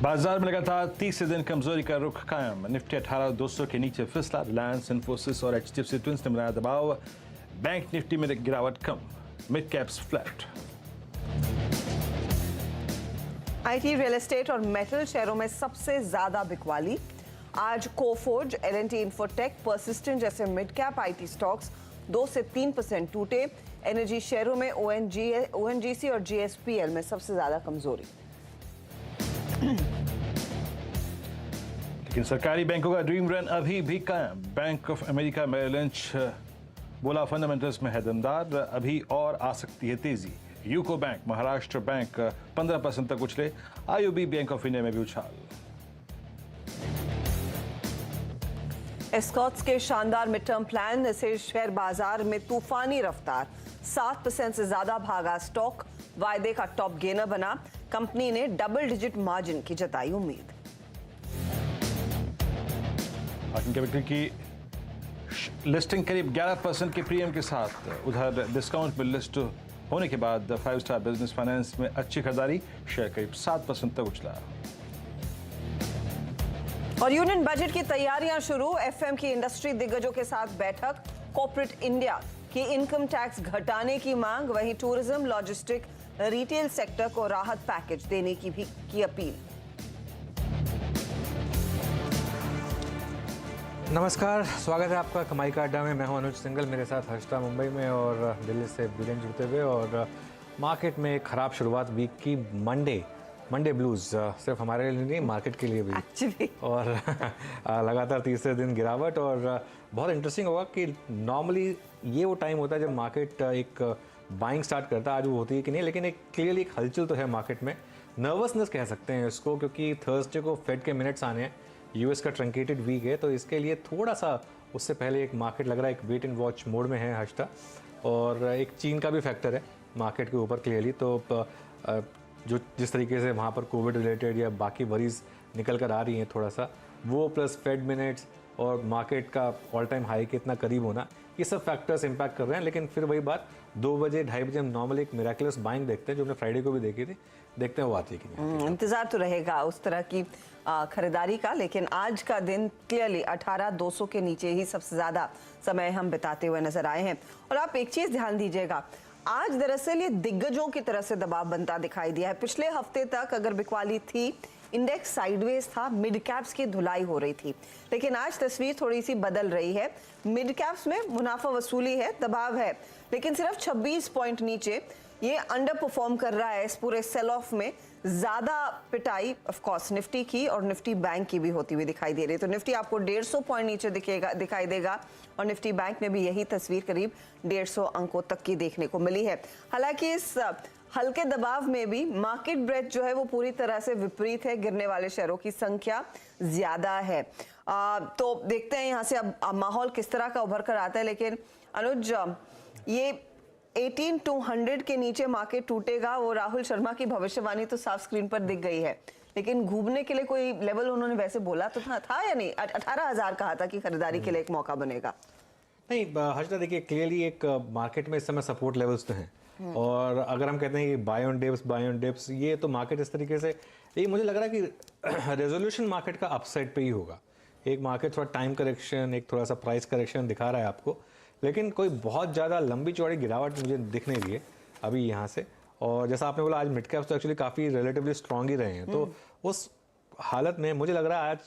बाजार में लगातार तीसरे दिन कमजोरी का रुख कायम। निफ्टी 18,200 के नीचे फिसला। रिलायंस, इन्फोसिस और एचडीएफसी ट्विंस ने बनाया दबाव। बैंक निफ्टी में गिरावट कम। Mid caps flat. IT, real estate और मेटल शेयरों में सबसे ज्यादा बिकवाली। आज कोफोर्ज, एल&टी इन्फोटेक, परसिस्टेंट जैसे मिड कैप आईटी स्टॉक्स 2 से 3% टूटे। एनर्जी शेयरों में ओएनजीसी और जीएसपीएल में सबसे ज्यादा कमजोरी। लेकिन सरकारी बैंकों का ड्रीम रन अभी भी कायम। Bank of America Merrill Lynch बोला फंडामेंटल्स में है दमदार, अभी और आ सकती है तेजी। यूको बैंक, महाराष्ट्र बैंक 15% तक उछले। आईओबी, बैंक ऑफ इंडिया में भी उछाल। एस्कॉट्स के शानदार मिड टर्म प्लान से शेयर बाजार में तूफानी रफ्तार। 7% से ज्यादा भागा स्टॉक, वायदे का टॉप गेनर बना। कंपनी ने डबल डिजिट मार्जिन की जताई उम्मीद। कैपिटल की लिस्टिंग करीब 11% के प्रीमियम के साथ। उधर डिस्काउंट में लिस्ट होने के बाद 5 स्टार बिजनेस फाइनेंस में अच्छी खरीदारी, शेयर करीब 7% तक उछला। और यूनियन बजट की तैयारियां शुरू। एफएम की इंडस्ट्री दिग्गजों के साथ बैठक। कॉर्पोरेट इंडिया की इनकम टैक्स घटाने की मांग, वहीं टूरिज्म, लॉजिस्टिक, रिटेल सेक्टर को राहत पैकेज देने की भी की अपील। नमस्कार, स्वागत है आपका कमाई का अड्डा में। मैं हूं अनुज सिंगल, मेरे साथ हर्षिता मुंबई में और दिल्ली से बीरेन जुड़ते हुए। और मार्केट में खराब शुरुआत वीक की। मंडे ब्लूज सिर्फ हमारे लिए नहीं, मार्केट के लिए भी। और लगातार तीसरे दिन गिरावट। और बहुत इंटरेस्टिंग होगा कि नॉर्मली ये वो टाइम होता है जब मार्केट एक बाइंग स्टार्ट करता है। आज वो होती है कि नहीं, लेकिन एक क्लियरली एक हलचल तो है मार्केट में। नर्वसनेस कह सकते हैं इसको, क्योंकि थर्सडे को फेड के मिनट्स आने हैं। यूएस का ट्रंकेटेड वीक है, तो इसके लिए थोड़ा सा उससे पहले एक मार्केट लग रहा है एक वेट एंड वॉच मोड में है हर्षिता। और एक चीन का भी फैक्टर है मार्केट के ऊपर क्लियरली। तो जो जिस तरीके से वहाँ पर कोविड रिलेटेड या बाकी वरीज निकल कर आ रही हैं थोड़ा सा, वो प्लस फेड मिनट्स और मार्केट का ऑल टाइम हाई के इतना करीब होना, ये सब फैक्टर्स इम्पैक्ट कर रहे हैं। लेकिन फिर वही बात, 2 बजे 2:30 बजे हम नॉर्मली एक मिराकुलस बाइंग देखते हैं, जो हमने फ्राइडे को भी देखी थी। देखते हैं वो आती है कि नहीं। इंतजार तो रहेगा उस तरह की खरीदारी का। लेकिन आज का दिन क्लियरली 18,200 के नीचे ही सबसे ज्यादा समय हम बिताते हुए नजर आए हैं। और आप एक चीज ध्यान दीजिएगा, आज दरअसल ये दिग्गजों की तरफ से दबाव बनता दिखाई दिया है। पिछले हफ्ते तक अगर बिकवाली थी, इंडेक्स साइडवेज था, मिड कैप्स की धुलाई हो रही थी। लेकिन आज तस्वीर थोड़ी सी बदल रही है। मिड कैप्स में मुनाफा वसूली है, दबाव है, लेकिन सिर्फ 26 पॉइंट नीचे ये अंडर परफॉर्म कर रहा है। इस पूरे सेल ऑफ में ज्यादा पिटाई ऑफ कोर्स निफ्टी की और निफ्टी बैंक की भी होती हुई दिखाई दे रही है। तो निफ्टी आपको 150 पॉइंट नीचे दिखाई देगा और निफ्टी बैंक में भी यही तस्वीर करीब 150 अंकों तक की देखने को मिली है। हालांकि इस हल्के दबाव में भी मार्केट ब्रेथ जो है वो पूरी तरह से विपरीत है। गिरने वाले शेयरों की संख्या ज्यादा है। तो देखते हैं यहाँ से अब माहौल किस तरह का उभर कर आता है। लेकिन अनुज, ये 18,200 के नीचे मार्केट टूटेगा, वो राहुल शर्मा की भविष्यवाणी तो साफ स्क्रीन पर दिख गई है। लेकिन घूमने के लिए कोई लेवल उन्होंने वैसे बोला तो था या नहीं? 18,000 कहा था कि खरीदारी के लिए एक मौका बनेगा। नहीं हर्षिता, देखिए क्लियरली एक मार्केट में इस समय सपोर्ट लेवल्स तो हैं। और अगर हम कहते हैं कि बाय ऑन डिप्स, ये तो मार्केट इस तरीके से, ये मुझे लग रहा है कि रेजोल्यूशन मार्केट का अपसाइड पे ही होगा। एक मार्केट थोड़ा टाइम करेक्शन, एक थोड़ा सा प्राइस करेक्शन दिखा रहा है आपको, लेकिन कोई बहुत ज़्यादा लंबी चौड़ी गिरावट मुझे दिख नहीं रही है अभी यहाँ से। और जैसा आपने बोला, आज मिड कैप्स तो एक्चुअली काफ़ी रिलेटिवली स्ट्रॉन्ग ही रहे हैं। तो उस हालत में मुझे लग रहा है आज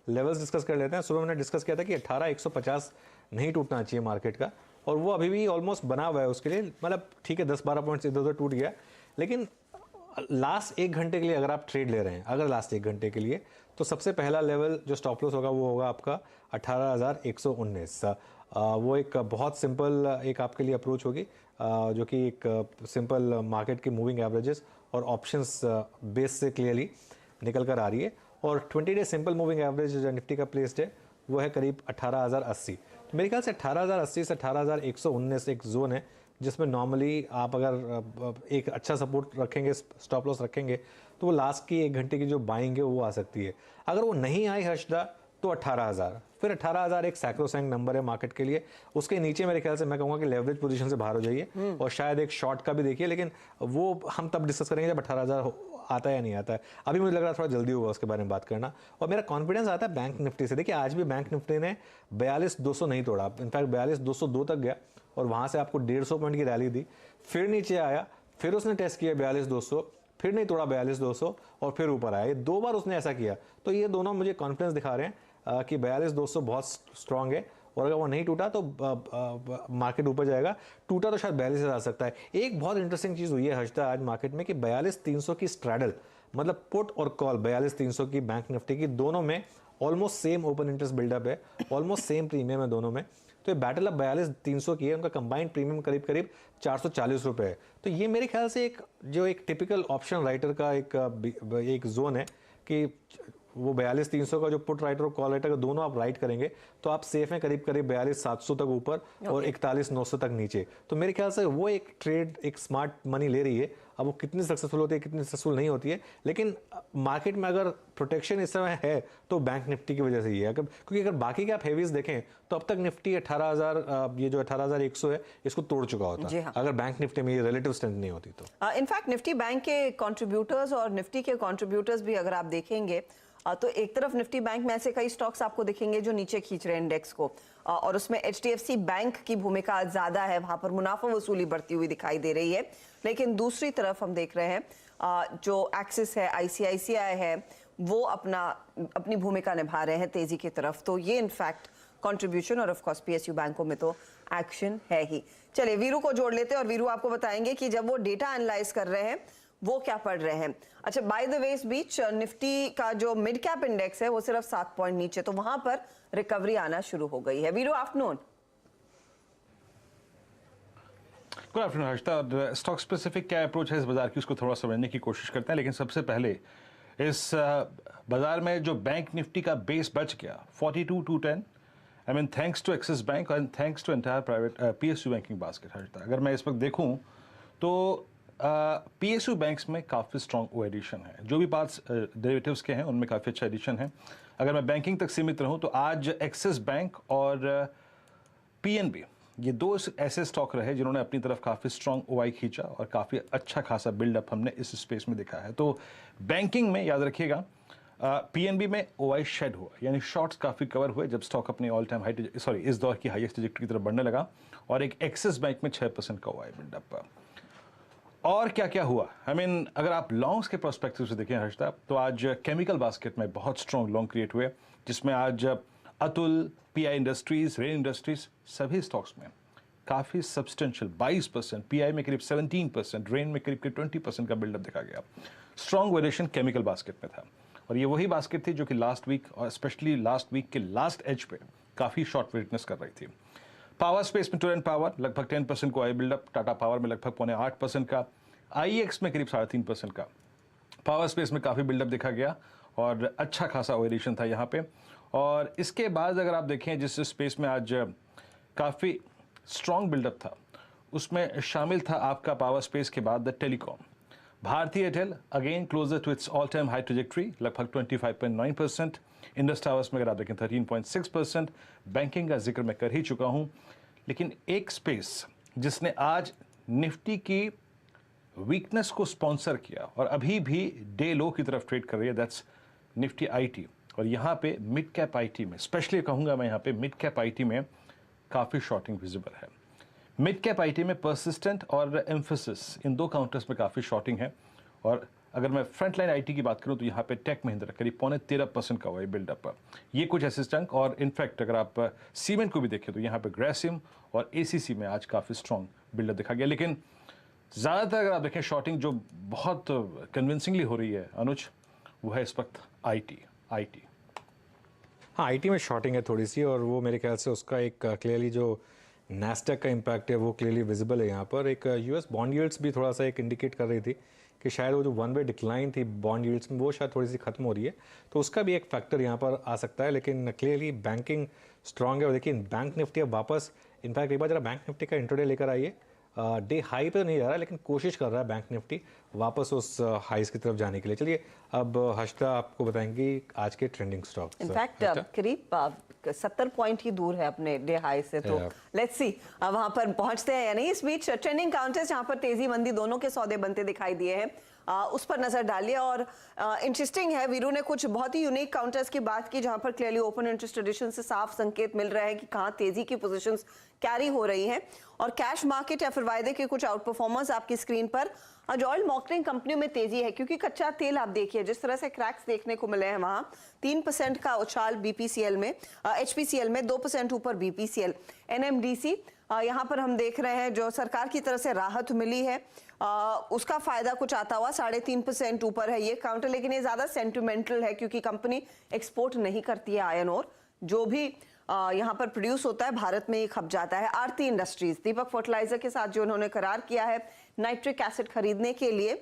लेवल्स डिस्कस कर लेते हैं। सुबह मैंने डिस्कस किया था कि 18,150 नहीं टूटना चाहिए मार्केट का, और वो अभी भी ऑलमोस्ट बना हुआ है उसके लिए। मतलब ठीक है, 10-12 पॉइंट्स इधर उधर टूट गया, लेकिन लास्ट 1 घंटे के लिए अगर आप ट्रेड ले रहे हैं, अगर लास्ट 1 घंटे के लिए, तो सबसे पहला लेवल जो स्टॉप लॉस होगा वो होगा आपका 18,119। वो एक बहुत सिंपल एक आपके लिए अप्रोच होगी, जो कि एक सिंपल मार्केट की मूविंग एवरेजेस और ऑप्शंस बेस से क्लियरली निकल कर आ रही है। और 20 डे सिंपल मूविंग एवरेज जो निफ्टी का प्लेस्ड है वो है करीब 18,080। तो मेरे ख्याल से 18,080 से 18,119 एक जोन है जिसमें नॉर्मली आप अगर एक अच्छा सपोर्ट रखेंगे, स्टॉप लॉस रखेंगे, तो वो लास्ट की 1 घंटे की जो बाइंग है वो आ सकती है। अगर वो नहीं आई हर्षदा, तो 18,000, फिर 18,000 एक सैक्रोसैंक्ट नंबर है मार्केट के लिए। उसके नीचे मेरे ख्याल से मैं कहूँगा कि लेवरेज पोजीशन से बाहर हो जाइए और शायद एक शॉर्ट का भी देखिए, लेकिन वो हम तब डिस्कस करेंगे जब 18,000 आता है या नहीं आता है, अभी मुझे लग रहा है थोड़ा जल्दी होगा उसके बारे में बात करना। और मेरा कॉन्फिडेंस आता है बैंक निफ्टी से। देखिए आज भी बैंक निफ्टी ने 42,200 नहीं तोड़ा, इनफैक्ट 42,202 तक गया और वहाँ से आपको 150 पॉइंट की रैली दी, फिर नीचे आया, फिर उसने टेस्ट किया 42,200, फिर नहीं तोड़ा 42,200 और फिर ऊपर आया। ये 2 बार उसने ऐसा किया, तो ये दोनों मुझे कॉन्फिडेंस दिखा रहे हैं कि 42,200 बहुत स्ट्रांग है और अगर वो नहीं टूटा तो मार्केट ऊपर जाएगा, टूटा तो शायद 42 आ सकता है। एक बहुत इंटरेस्टिंग चीज़ हुई है हर्षदा आज मार्केट में कि 42,300 की स्ट्रैडल, मतलब पुट और कॉल 42,300 की बैंक निफ्टी की, दोनों में almost same open interest buildup है, ऑलमोस्ट सेम प्रीमियम है दोनों में। तो ये बैटल अब 42,300 की है, उनका कंबाइंड प्रीमियम करीब करीब 440 रुपये है। तो ये मेरे ख्याल से एक टिपिकल ऑप्शन राइटर का एक जोन है कि वो 42,300 का जो पुट राइटर और कॉल राइटर का दोनों आप राइट करेंगे तो आप सेफ हैं करीब करीब 42,700 तक ऊपर और 41,900 तक नीचे। तो मेरे ख्याल से वो एक ट्रेड एक स्मार्ट मनी ले रही है। अब वो कितनी सक्सेसफुल होती है कितनी सक्सेसफुल नहीं होती है, लेकिन मार्केट में अगर प्रोटेक्शन इस समय है तो बैंक निफ्टी की वजह से ही है। क्योंकि अगर बाकी के आप हेवीज देखें तो अब तक निफ्टी 18,000 ये जो 18,100 है इसको तोड़ चुका होता, हाँ। अगर बैंक निफ्टी में ये रिलेटिव स्ट्रेंथ नहीं होती तो। इनफैक्ट निफ्टी बैंक के कंट्रीब्यूटर्स और निफ्टी के कंट्रीब्यूटर्स भी अगर आप देखेंगे तो एक तरफ निफ्टी बैंक में ऐसे कई स्टॉक्स आपको दिखेंगे जो नीचे खींच रहे हैं इंडेक्स को, और उसमें HDFC बैंक की भूमिका ज्यादा है, वहां पर मुनाफा वसूली बढ़ती हुई दिखाई दे रही है। लेकिन दूसरी तरफ हम देख रहे हैं जो एक्सिस है, ICICI है, वो अपनी भूमिका निभा रहे हैं तेजी की तरफ। तो ये इनफैक्ट कंट्रीब्यूशन, और ऑफ कोर्स PSU बैंकों में तो एक्शन है ही। चलिए वीरू को जोड़ लेते हैं और वीरू आपको बताएंगे कि जब वो डेटा एनालाइज कर रहे हैं वो क्या पढ़ रहे हैं। अच्छा, बाय द वे इस बीच निफ्टी का जो मिड कैप इंडेक्स है वो सिर्फ 7 पॉइंट नीचे, तो वहां पर रिकवरी आना शुरू हो गई है। Veeru, afternoon. Good afternoon Harshada. Stock specific क्या अप्रोच है इस बाजार की, उसको थोड़ा समझने की कोशिश करते हैं। लेकिन सबसे पहले इस बाजार में जो बैंक निफ्टी का बेस बच गया 42,210, I mean thanks to Axis Bank and thanks to entire private PSU banking basket. Harshada, अगर मैं इस वक्त देखूं तो PSU बैंक्स में काफ़ी स्ट्रॉन्ग वो एडिशन है, जो भी पार्ट्स डेरिवेटिव्स के हैं उनमें काफ़ी अच्छा एडिशन है। अगर मैं बैंकिंग तक सीमित रहूं तो आज एक्सिस बैंक और PNB, ये 2 ऐसे स्टॉक रहे जिन्होंने अपनी तरफ काफ़ी स्ट्रॉन्ग OI खींचा और काफ़ी अच्छा खासा बिल्डअप हमने इस स्पेस में देखा है। तो बैंकिंग में याद रखिएगा PNB में OI शेड हुआ, यानी शॉर्ट्स काफ़ी कवर हुए जब स्टॉक अपनी ऑल टाइम हाई इस दौर की हाईएस्ट ट्रैजेक्टरी की तरफ बढ़ने लगा, और एक एक्सिस बैंक में 6% का OI बिल्डअप। और क्या क्या हुआ, आई मीन अगर आप लॉन्ग्स के पर्सपेक्टिव से देखें हर्षदा, तो आज केमिकल बास्केट में बहुत स्ट्रॉन्ग लॉन्ग क्रिएट हुए, जिसमें आज Atul, PI industries, rain industries, सभी स्टॉक्स में काफ़ी सब्सटेंशियल 22%, PI में करीब 17%, रेन में करीब 20% का बिल्डअप देखा गया। स्ट्रॉन्ग वेरिएशन केमिकल बास्केट में था, और ये वही बास्केट थी जो कि लास्ट वीक और स्पेशली लास्ट वीक के लास्ट एज पे काफ़ी शॉर्ट विटनेस कर रही थी। पावर स्पेस में टोरेंट पावर लगभग 10% को OI बिल्डअप, टाटा पावर में लगभग 7.25% का, IEX में करीब 3.5% का। पावर स्पेस में काफ़ी बिल्डअप देखा गया और अच्छा खासा वेरिएशन था यहाँ पे। और इसके बाद अगर आप देखें जिस स्पेस में आज काफ़ी स्ट्रॉन्ग बिल्डअप था, उसमें शामिल था आपका पावर स्पेस के बाद द टेलीकॉम। भारतीय Airtel again closer to its all time high trajectory, लगभग 25.9%। इंडस टावर्स में अगर आप देखें 13.6%। बैंकिंग का जिक्र मैं कर ही चुका हूँ, लेकिन एक स्पेस जिसने आज निफ्टी की वीकनेस को स्पॉन्सर किया और अभी भी डे लो की तरफ ट्रेड कर रही है, दैट्स निफ्टी IT। और यहाँ पे मिड कैप IT में स्पेशली कहूँगा मैं, यहाँ पे मिड कैप IT में काफ़ी शॉर्टिंग विजिबल है। मिड कैप IT में परसिस्टेंट और एम्फेसिस, इन 2 काउंटर्स में काफ़ी शॉर्टिंग है। और अगर मैं फ्रंट लाइन IT की बात करूं तो यहाँ पे टेक महिंद्रा करीब 13.5% का हुआ बिल्डअप। ये कुछ ऐसे स्टंक, और इनफैक्ट अगर आप सीमेंट को भी देखें तो यहाँ पे ग्रेसिम और ACC में आज काफ़ी स्ट्रॉन्ग बिल्डअप देखा गया। लेकिन ज़्यादातर अगर आप देखें शॉर्टिंग जो बहुत कन्विंसिंगली हो रही है अनुज, वो है इस वक्त IT। हाँ, IT में शॉर्टिंग है थोड़ी सी, और वो मेरे ख्याल से उसका एक क्लियरली जो नैस्डैक का इम्पैक्ट है वो क्लियरली विजिबल है यहाँ पर। एक US बॉन्ड यील्ड्स भी थोड़ा सा एक इंडिकेट कर रही थी कि शायद वो जो 1 वे डिक्लाइन थी बॉन्ड यील्ड्स में वो शायद थोड़ी सी खत्म हो रही है, तो उसका भी एक फैक्टर यहाँ पर आ सकता है। लेकिन क्लियरली बैंकिंग स्ट्रांग है। और देखिए बैंक निफ्टी अब वापस, इनफैक्ट एक बार जरा बैंक निफ्टी का इंट्राडे लेकर आइए, डे हाई पे नहीं जा रहा लेकिन कोशिश कर रहा है बैंक निफ्टी वापस उस हाईज की तरफ जाने के लिए। चलिए अब हर्षदा आपको बताएंगी आज के ट्रेंडिंग स्टॉक। इनफैक्ट करीब 70 पॉइंट ही दूर है अपने डे हाई से, तो लेट्स सी वहां पर पहुंचते हैं या नहीं। इस बीच ट्रेंडिंग काउंटर्स जहां पर तेजी मंदी दोनों के सौदे बनते दिखाई दिए हैं। उस पर नजर डालिए। और इंटरेस्टिंग है, वीरू ने कुछ बहुत ही यूनिक काउंटर्स की बात की जहां पर क्लियरली ओपन इंटरेस्ट एडिशन से साफ संकेत मिल रहा है कि कहां तेजी की पोजीशंस कैरी हो रही हैं। और कैश मार्केट या फिर वायदे के कुछ आउट परफॉर्मर्स आपकी स्क्रीन पर। आज ऑयल मार्केटिंग कंपनियों में तेजी है क्योंकि कच्चा तेल आप देखिए जिस तरह से क्रैक्स देखने को मिले हैं, वहां 3% का उछाल बीपीसीएल में, एचपीसीएल में 2% ऊपर बीपीसीएल। एनएमडीसी यहाँ पर हम देख रहे हैं जो सरकार की तरफ से राहत मिली है उसका फायदा कुछ आता हुआ 3.5% ऊपर है ये काउंटर। लेकिन ये ज्यादा सेंटिमेंटल है क्योंकि कंपनी एक्सपोर्ट नहीं करती है आयरन ओर, जो भी यहाँ पर प्रोड्यूस होता है भारत में ही खप जाता है। आरती इंडस्ट्रीज दीपक फर्टिलाइजर के साथ जो उन्होंने करार किया है नाइट्रिक एसिड खरीदने के लिए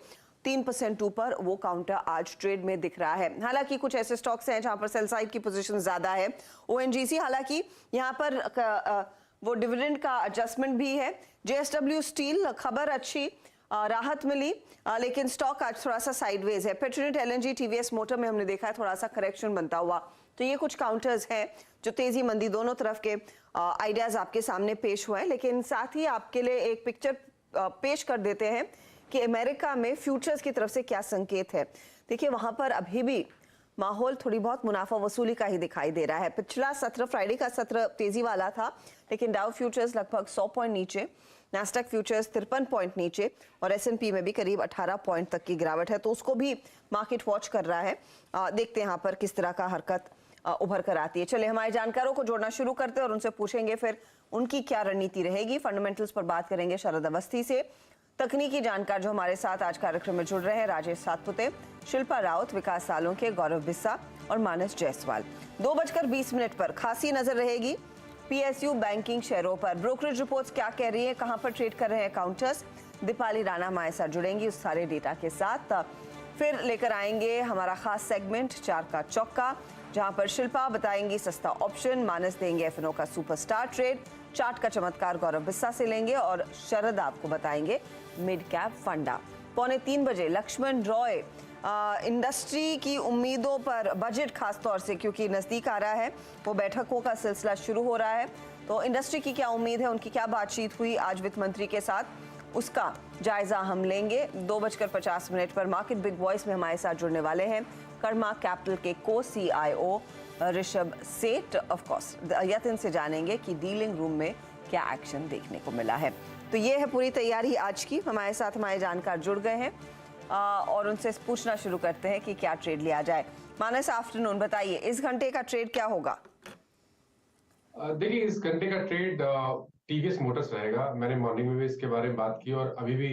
3% ऊपर, वो काउंटर आज ट्रेड में दिख रहा है। हालांकि कुछ ऐसे स्टॉक्स हैं जहां पर सेल साइड की पोजीशन ज्यादा है। ओएनजीसी हालांकि यहाँ पर वो डिविडेंड का एडजस्टमेंट भी है। जेएसडब्ल्यू स्टील खबर अच्छी, राहत मिली, लेकिन स्टॉक आज थोड़ा सा साइडवेज है। पेट्रोनेट एलएनजी टीवीएस मोटर में हमने देखा है थोड़ा सा करेक्शन बनता हुआ। तो ये कुछ काउंटर्स हैं जो तेजी मंदी दोनों तरफ के आइडियाज आपके सामने पेश हुए हैं। लेकिन साथ ही आपके लिए एक पिक्चर पेश कर देते हैं कि अमेरिका में फ्यूचर्स की तरफ से क्या संकेत है। देखिए वहां पर अभी भी माहौल थोड़ी बहुत मुनाफा वसूली का ही दिखाई दे रहा है। पिछला सत्र, फ्राइडे का सत्र तेजी वाला था, लेकिन डाउ फ्यूचर्स लगभग 100 पॉइंट नीचे, नैस्डैक फ्यूचर्स 53 पॉइंट नीचे और एस&पी में भी करीब 18 पॉइंट तक की गिरावट है। तो उसको भी मार्केट वॉच कर रहा है। देखते हैं यहाँ पर किस तरह का हरकत उभर कर आती है। चलिए हमारे जानकारों को जोड़ना शुरू करते हैं और उनसे पूछेंगे फिर उनकी क्या रणनीति रहेगी। फंडामेंटल्स पर बात करेंगे शरद अवस्थी से। तकनीकी जानकार जो हमारे साथ आज कार्यक्रम में जुड़ रहे हैं राजेश सातपुते, शिल्पा राउत, विकास सालुंके, गौरव बिस्सा और मानस जायसवाल। 2:20 पर खासी नजर रहेगी पीएसयू बैंकिंग शेयरों पर। ब्रोकरेज रिपोर्ट्स क्या कह रही है, कहां पर ट्रेड कर रहे हैं काउंटर्स, दीपाली राणा हमारे साथ जुड़ेंगी उस सारे डेटा के साथ। फिर लेकर आएंगे हमारा खास सेगमेंट 4 का चौका, जहां पर शिल्पा बताएंगी सस्ता ऑप्शन, मानस देंगे एफएनओ का सुपरस्टार ट्रेड, चार्ट का चमत्कार गौरव बिस्सा से लेंगे और शरद आपको बताएंगे मिड कैप फंडा। 2:45 बजे लक्ष्मण रॉय इंडस्ट्री की उम्मीदों पर, बजट खास तौर से क्योंकि नजदीक आ रहा है, वो बैठकों का सिलसिला शुरू हो रहा है। तो इंडस्ट्री की क्या उम्मीद है, उनकी क्या बातचीत हुई आज वित्त मंत्री के साथ, उसका जायजा हम लेंगे। 2:50 पर मार्केट बिग वॉइस में हमारे साथ जुड़ने वाले हैं कर्मा कैपिटल के को सीआईओ ऋषभ सेठ। ऑफ कोर्स यतिन से जानेंगे कि डीलिंग रूम में क्या एक्शन देखने को मिला है। तो ये है पूरी तैयारी आज की। हमारे साथ हमारे जानकार जुड़ गए हैं और उनसे पूछना शुरू करते हैं कि क्या ट्रेड लिया जाए। मानस, आफ्टरनून, बताइए इस घंटे का ट्रेड क्या होगा? देखिए इस घंटे का ट्रेड टीवीएस मोटर्स रहेगा। मैंने मॉर्निंग में भी इसके बारे में बात की और अभी भी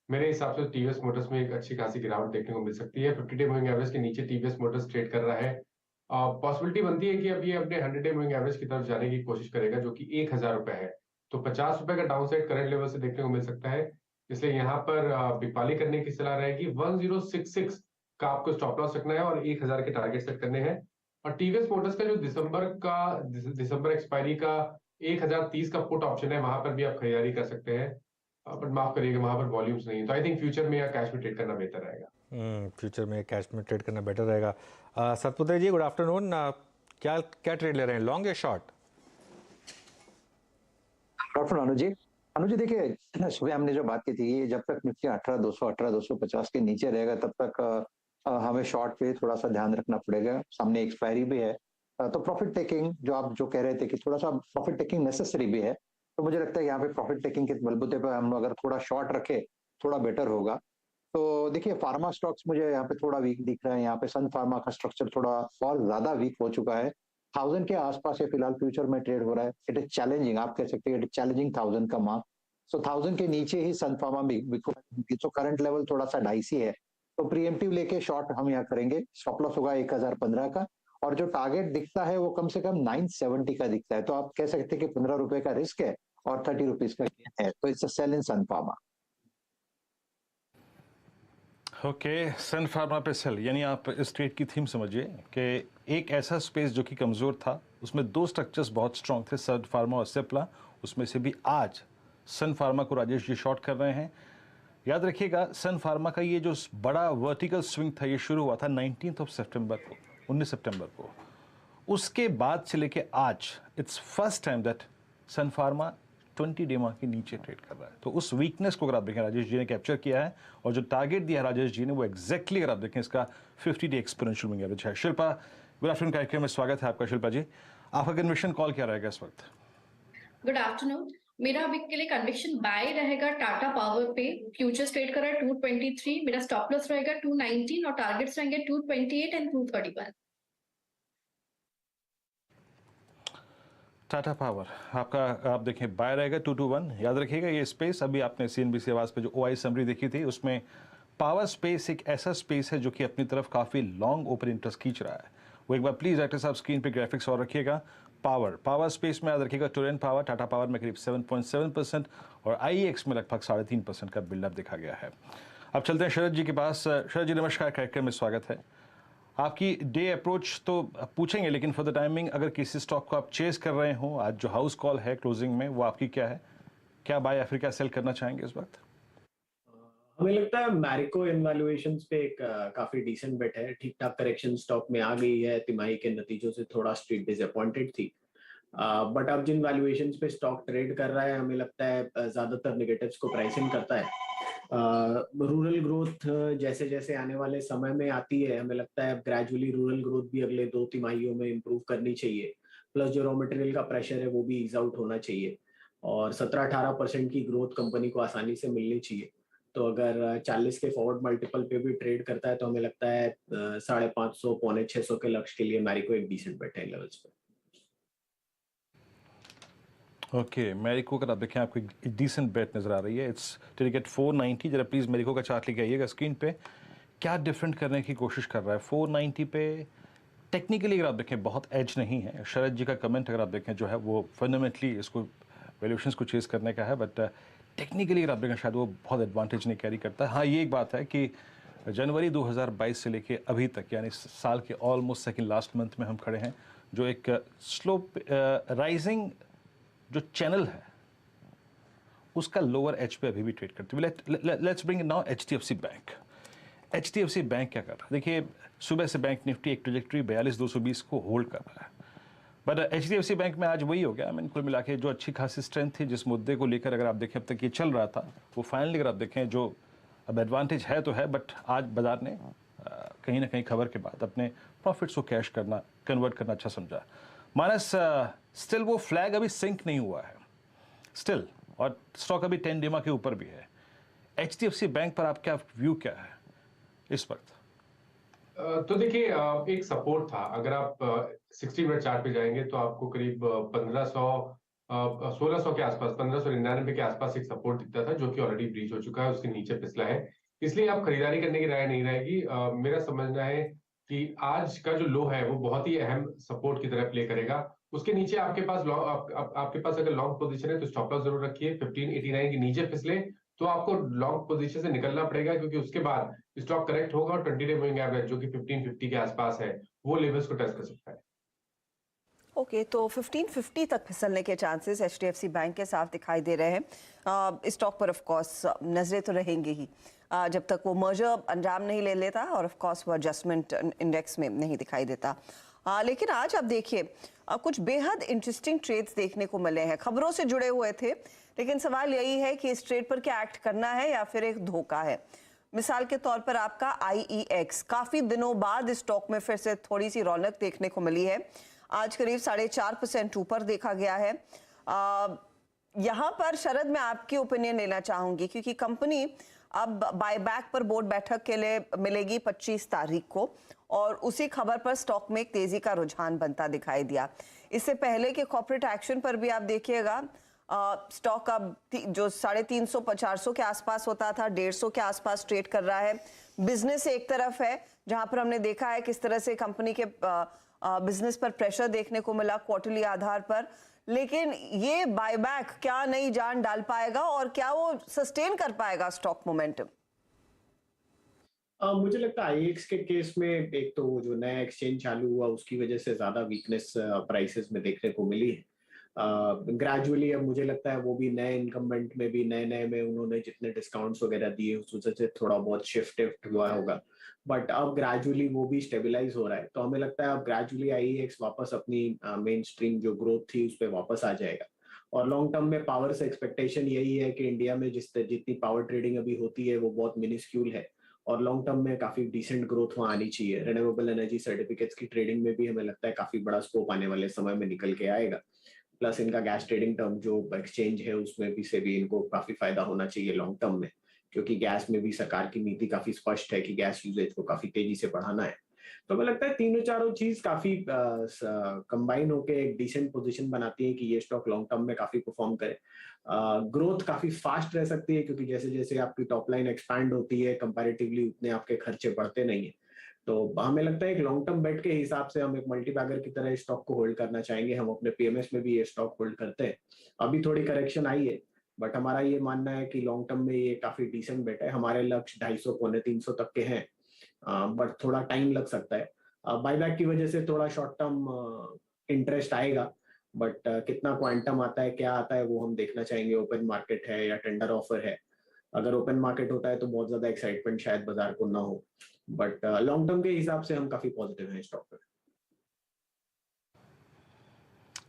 मेरे हिसाब से टीवीएस मोटर्स में एक अच्छी खासी गिरावट देखने को मिल सकती है। 50 डे मूविंग एवरेज के नीचे टीवीएस मोटर्स ट्रेड कर रहा है। पॉसिबिलिटी बनती है कि अब ये अपने 100 डे मूविंग एवरेज की तरफ जाने की कोशिश करेगा जो कि 1000 रुपए है। तो 50 रुपए का डाउनसाइड करंट लेवल से देखने को मिल सकता है, इसलिए यहाँ पर बिकवाली करने की सलाह रहेगी। 1066 का आपको स्टॉप लॉस रखना है और 1000 के टारगेट सेट करने हैं। और टीवीएस मोटर्स का जो दिसंबर एक्सपायरी का 1030 का पुट ऑप्शन है, वहां पर भी आप खरीदारी कर सकते हैं, बट माफ करिएगा वहां पर वॉल्यूम्स नहीं है। तो आई थिंक फ्यूचर में या कैश में ट्रेड करना बेहतर रहेगा। फ्यूचर में कैश में ट्रेड करना बेटर रहेगा। सतपुत्र जी, गुड आफ्टरनून। क्या क्या ट्रेड ले रहे हैं, लॉन्ग या शॉर्ट? गुड आफ्टरनून अनुज जी, देखिए सुबह हमने जो बात की थी, ये जब तक निफ्टी 18,200 18,250 के नीचे रहेगा तब तक हमें शॉर्ट पे थोड़ा सा ध्यान रखना पड़ेगा। सामने एक्सपायरी भी है, तो प्रॉफिट टेकिंग जो आप जो कह रहे थे कि थोड़ा सा प्रॉफिट टेकिंग नेसेसरी भी है, तो मुझे लगता है यहाँ पे प्रॉफिट टेकिंग के बलबूते पर हम अगर थोड़ा शॉर्ट रखे थोड़ा बेटर होगा। तो देखिए फार्मा स्टॉक्स मुझे यहाँ पे थोड़ा वीक दिख रहा है। यहाँ पे सन फार्मा का स्ट्रक्चर थोड़ा और ज्यादा वीक हो चुका है। 1000 के आसपास ये फिलहाल फ्यूचर में ट्रेड हो रहा है। इट इज चैलेंजिंग, आप कह सकते हैं इट इज चैलेंजिंग 1000 का मार्क। सो 1000 के नीचे ही सन फार्मा तो करंट लेवल थोड़ा सा डाइसी है, तो प्रीएम्प्टिव लेके शॉर्ट हम यहाँ करेंगे। स्टॉप लॉस होगा 1015 का और जो टारगेट दिखता है वो कम से कम 970 का दिखता है। तो आप कह सकते हैं कि 15 रुपए का रिस्क है और 30 रुपीज का गेन है, तो it's a sell in Sun Pharma. Okay, Sun Pharma पे सेल, यानी आप इस ट्रेड की थीम समझिए कि एक ऐसा स्पेस जो कि कमज़ोर था, उसमें दो स्ट्रक्चर्स बहुत स्ट्रॉन्ग थे, सन फार्मा और सिप्ला। उसमें से भी आज सन फार्मा को राजेश जी शॉर्ट कर रहे हैं। याद रखिएगा सन फार्मा का ये जो बड़ा वर्टिकल स्विंग था, ये शुरू हुआ था 19 सितंबर को, 19 सितंबर को। उसके बाद से लेके आज it's first time that Sun Pharma 20 DEMA के नीचे ट्रेड कर रहा है। तो उस वीकनेस को अगर आप देखें राजेश जी ने कैप्चर किया है और जो टारगेट दिया है राजेश जी ने वो एग्जैक्टली अगर आप देखें इसका 50 डे एक्सपोनेंशियल मूविंग एवरेज है। शिल्पा, गुड आफ्टरनून कार्यक्रम में स्वागत है आपका। शिल्पा जी, आपका कन्विक्शन कॉल क्या रहेगा इस वक्त? Good afternoon. मेरा अभी के लिए कन्विक्शन बाय रहेगा टाटा पावर पे। फ्यूचर्स ट्रेड कर रहा है 223, मेरा स्टॉप लॉस रहेगा 219 और टारगेट्स रहेंगे 228 एंड 231। टाटा पावर आपका आप देखें बाय रहेगा 221। याद रखिएगा ये स्पेस अभी आपने CNBC आवाज़ पे जो OI समरी देखी थी उसमें पावर स्पेस एक ऐसा स्पेस है जो कि अपनी तरफ काफ़ी लॉन्ग ओपन इंटरेस्ट खींच रहा है। वो एक बार प्लीज़ एक्टर साहब स्क्रीन पे ग्राफिक्स और रखिएगा। पावर स्पेस में याद रखिएगा टोरेंट पावर टाटा पावर में करीब 7.7% और IEX में लगभग 3.5% का बिल्डअप देखा गया है। अब चलते हैं शरद जी के पास। शरद जी नमस्कार, कार्यक्रम में स्वागत है। आपकी डे अप्रोच तो पूछेंगे लेकिन फॉर द टाइमिंग अगर किसी स्टॉक को आप चेस कर रहे हो, आज जो हाउस कॉल है क्लोजिंग में वो आपकी क्या है? क्या बाय अफ्रीका सेल करना चाहेंगे इस वक्त? हमें लगता है मैरिको इन वैल्यूएशंस पे एक काफी डिसेंट बेट है। ठीक ठाक करेक्शन स्टॉक में आ गई है, तिमाही के नतीजों से थोड़ा स्ट्रीट डिसअपॉइंटेड थी, बट अब जिन वैल्यूएशंस पे स्टॉक ट्रेड कर रहा है हमें लगता है ज्यादातर नेगेटिव्स को प्राइस इन करता है। रूरल ग्रोथ जैसे जैसे आने वाले समय में आती है हमें लगता है ग्रेजुअली रूरल ग्रोथ भी अगले 2 तिमाहियों में इम्प्रूव करनी चाहिए। प्लस जो रॉ मटेरियल का प्रेशर है वो भी ईज आउट होना चाहिए और 17-18% की ग्रोथ कंपनी को आसानी से मिलनी चाहिए। तो अगर 40 के फॉरवर्ड मल्टीपल पे भी ट्रेड करता है तो हमें लगता है 550 पौने 600 के लक्ष्य के लिए मैरिको एक डिसेंट बेट है लेवल्स पे। ओके, मैरिको अगर आप देखें आपको एक डिसेंट बेट नजर आ रही है। It's trading at 490। जरा प्लीज मैरिको का चार्ट लेके आइएगा स्क्रीन पे। क्या डिफरेंट करने की कोशिश कर रहा है 490 पे? टेक्निकली अगर आप देखें बहुत एज नहीं है। शरद जी का कमेंट अगर आप देखें जो है वो फंडामेंटली इसको वैल्यूएशंस को चेस करने का है, बट टेक्निकली अगर आप देखें शायद वो बहुत एडवांटेज नहीं कैरी करता है। हाँ, ये एक बात है कि जनवरी 2022 से लेके अभी तक यानी साल के ऑलमोस्ट सेकंड लास्ट मंथ में हम खड़े हैं, जो एक स्लो राइजिंग जो चैनल है उसका लोअर एज पे अभी भी ट्रेड करते हुए। Let's bring now HDFC bank. HDFC bank क्या कर रहा है? देखिए सुबह से बैंक निफ्टी एक ट्रेजेक्ट्री 42,220 को होल्ड कर रहा है, बट HDFC बैंक में आज वही हो गया। कुल मिला के जो अच्छी खासी स्ट्रेंथ थी जिस मुद्दे को लेकर अगर आप देखें अब तक ये चल रहा था वो फाइनली अगर आप देखें जो अब एडवांटेज है तो है, बट आज बाजार ने कहीं ना कहीं खबर के बाद अपने प्रॉफिट्स को कैश करना कन्वर्ट करना अच्छा समझा। माइनस स्टिल वो फ्लैग अभी सिंक नहीं हुआ है स्टिल, और स्टॉक अभी 10 डेमा के ऊपर भी है। HDFC बैंक पर आपका व्यू क्या है इस वक्त? तो देखिए एक सपोर्ट था। अगर आप 60 मिनट चार्ट पे जाएंगे तो आपको करीब 1600 के आसपास 1599 के आसपास एक सपोर्ट दिखता था जो कि ऑलरेडी ब्रीच हो चुका है, उसके नीचे फिसला है, इसलिए आप खरीदारी करने की राय नहीं रहेगी। मेरा समझना है कि आज का जो लो है वो बहुत ही अहम सपोर्ट की तरह प्ले करेगा। उसके नीचे आपके पास आपके पास अगर लॉन्ग पोजीशन है तो स्टॉप लॉस जरूर रखिए। 1589 के नीचे फिसले तो आपको लॉन्ग पोजीशन से निकलना पड़ेगा, क्योंकि उसके बाद स्टॉक करेक्ट होगा और 20 डे मूविंग एवरेज जो कि 1550 के आसपास है वो लेवल्स को टच कर सकता है। ओके, तो 1550 तक फिसलने के चांसेस HDFC बैंक के साफ दिखाई दे रहे हैं। इस स्टॉक पर ऑफ कोर्स नजरें तो रहेंगी ही जब तक वो मर्जर अंजाम नहीं ले लेता और ऑफ कोर्स वो एडजस्टमेंट इंडेक्स में नहीं दिखाई देता। लेकिन आज आप देखिए कुछ बेहद इंटरेस्टिंग ट्रेड्स देखने को मिले हैं। खबरों से जुड़े हुए थे, लेकिन सवाल यही है कि इस ट्रेड पर क्या एक्ट करना है या फिर एक धोखा है। मिसाल के तौर पर आपका IEX काफी दिनों बाद इस स्टॉक में फिर से थोड़ी सी रौनक देखने को मिली है। आज करीब 4.5% ऊपर देखा गया है। यहाँ पर शरद मैं आपकी ओपिनियन लेना चाहूंगी, क्योंकि कंपनी अब बायबैक पर बोर्ड बैठक के लिए मिलेगी 25 तारीख को, और उसी खबर पर स्टॉक में एक तेजी का रुझान बनता दिखाई दिया। इससे पहले के कॉर्पोरेट एक्शन पर भी आप देखिएगा स्टॉक अब जो 350-400 के आसपास होता था 150 के आसपास ट्रेड कर रहा है। बिजनेस एक तरफ है जहां पर हमने देखा है किस तरह से कंपनी के बिजनेस पर प्रेशर देखने को मिला क्वार्टरली आधार पर, लेकिन ये बायबैक क्या नई जान डाल पाएगा और क्या वो सस्टेन कर पाएगा स्टॉक मोमेंटम? मुझे लगता है IEX के केस में एक तो वो जो नया एक्सचेंज चालू हुआ उसकी वजह से ज्यादा वीकनेस प्राइसेस में देखने को मिली है। ग्रेजुअली अब मुझे लगता है वो भी नए इनकम्बेंट में भी नए में उन्होंने जितने डिस्काउंट्स वगैरह दिए उस वजह से थोड़ा बहुत शिफ्ट हुआ होगा, बट अब ग्रेजुअली वो भी स्टेबलाइज हो रहा है। तो हमें लगता है अब ग्रेजुअली IEX वापस अपनी मेन स्ट्रीम जो ग्रोथ थी उस पर वापस आ जाएगा और लॉन्ग टर्म में पावर से एक्सपेक्टेशन यही है कि इंडिया में जितनी पावर ट्रेडिंग अभी होती है वो बहुत मिनिस्क्यूल है, और लॉन्ग टर्म में काफी डिसेंट ग्रोथ वहाँ आनी चाहिए। रिन्यूएबल एनर्जी सर्टिफिकेट्स की ट्रेडिंग में भी हमें लगता है काफी बड़ा स्कोप आने वाले समय में निकल के आएगा। प्लस इनका गैस ट्रेडिंग टर्म जो एक्सचेंज है उसमें भी से भी इनको काफी फायदा होना चाहिए लॉन्ग टर्म में, क्योंकि गैस में भी सरकार की नीति काफी स्पष्ट है कि गैस यूजेज को काफी तेजी से बढ़ाना है। तो हमें लगता है तीनों चारों चीज काफी कंबाइन होके एक डिसेंट पोजीशन बनाती है कि ये स्टॉक लॉन्ग टर्म में काफी परफॉर्म करे। ग्रोथ काफी फास्ट रह सकती है, क्योंकि जैसे जैसे आपकी टॉप लाइन एक्सपैंड होती है कंपैरेटिवली उतने आपके खर्चे बढ़ते नहीं है। तो हमें लगता है एक लॉन्ग टर्म बेट के हिसाब से हम एक मल्टीबैगर की तरह स्टॉक को होल्ड करना चाहेंगे। हम अपने पीएमएस में भी ये स्टॉक होल्ड करते हैं। अभी थोड़ी करेक्शन आई है, बट हमारा ये मानना है कि लॉन्ग टर्म में ये काफी डिसेंट बेट है। हमारे लक्ष्य 250 पौने 300 तक के हैं, बट थोड़ा टाइम लग सकता है। बायबैक की वजह से थोड़ा शॉर्ट टर्म इंटरेस्ट आएगा, बट कितना क्वांटम आता है क्या आता है वो हम देखना चाहेंगे। ओपन मार्केट है या टेंडर ऑफर है। अगर ओपन मार्केट होता है तो बहुत ज्यादा एक्साइटमेंट शायद बाजार को ना हो, बट लॉन्ग टर्म के हिसाब से हम काफी पॉजिटिव हैं स्टॉक पे।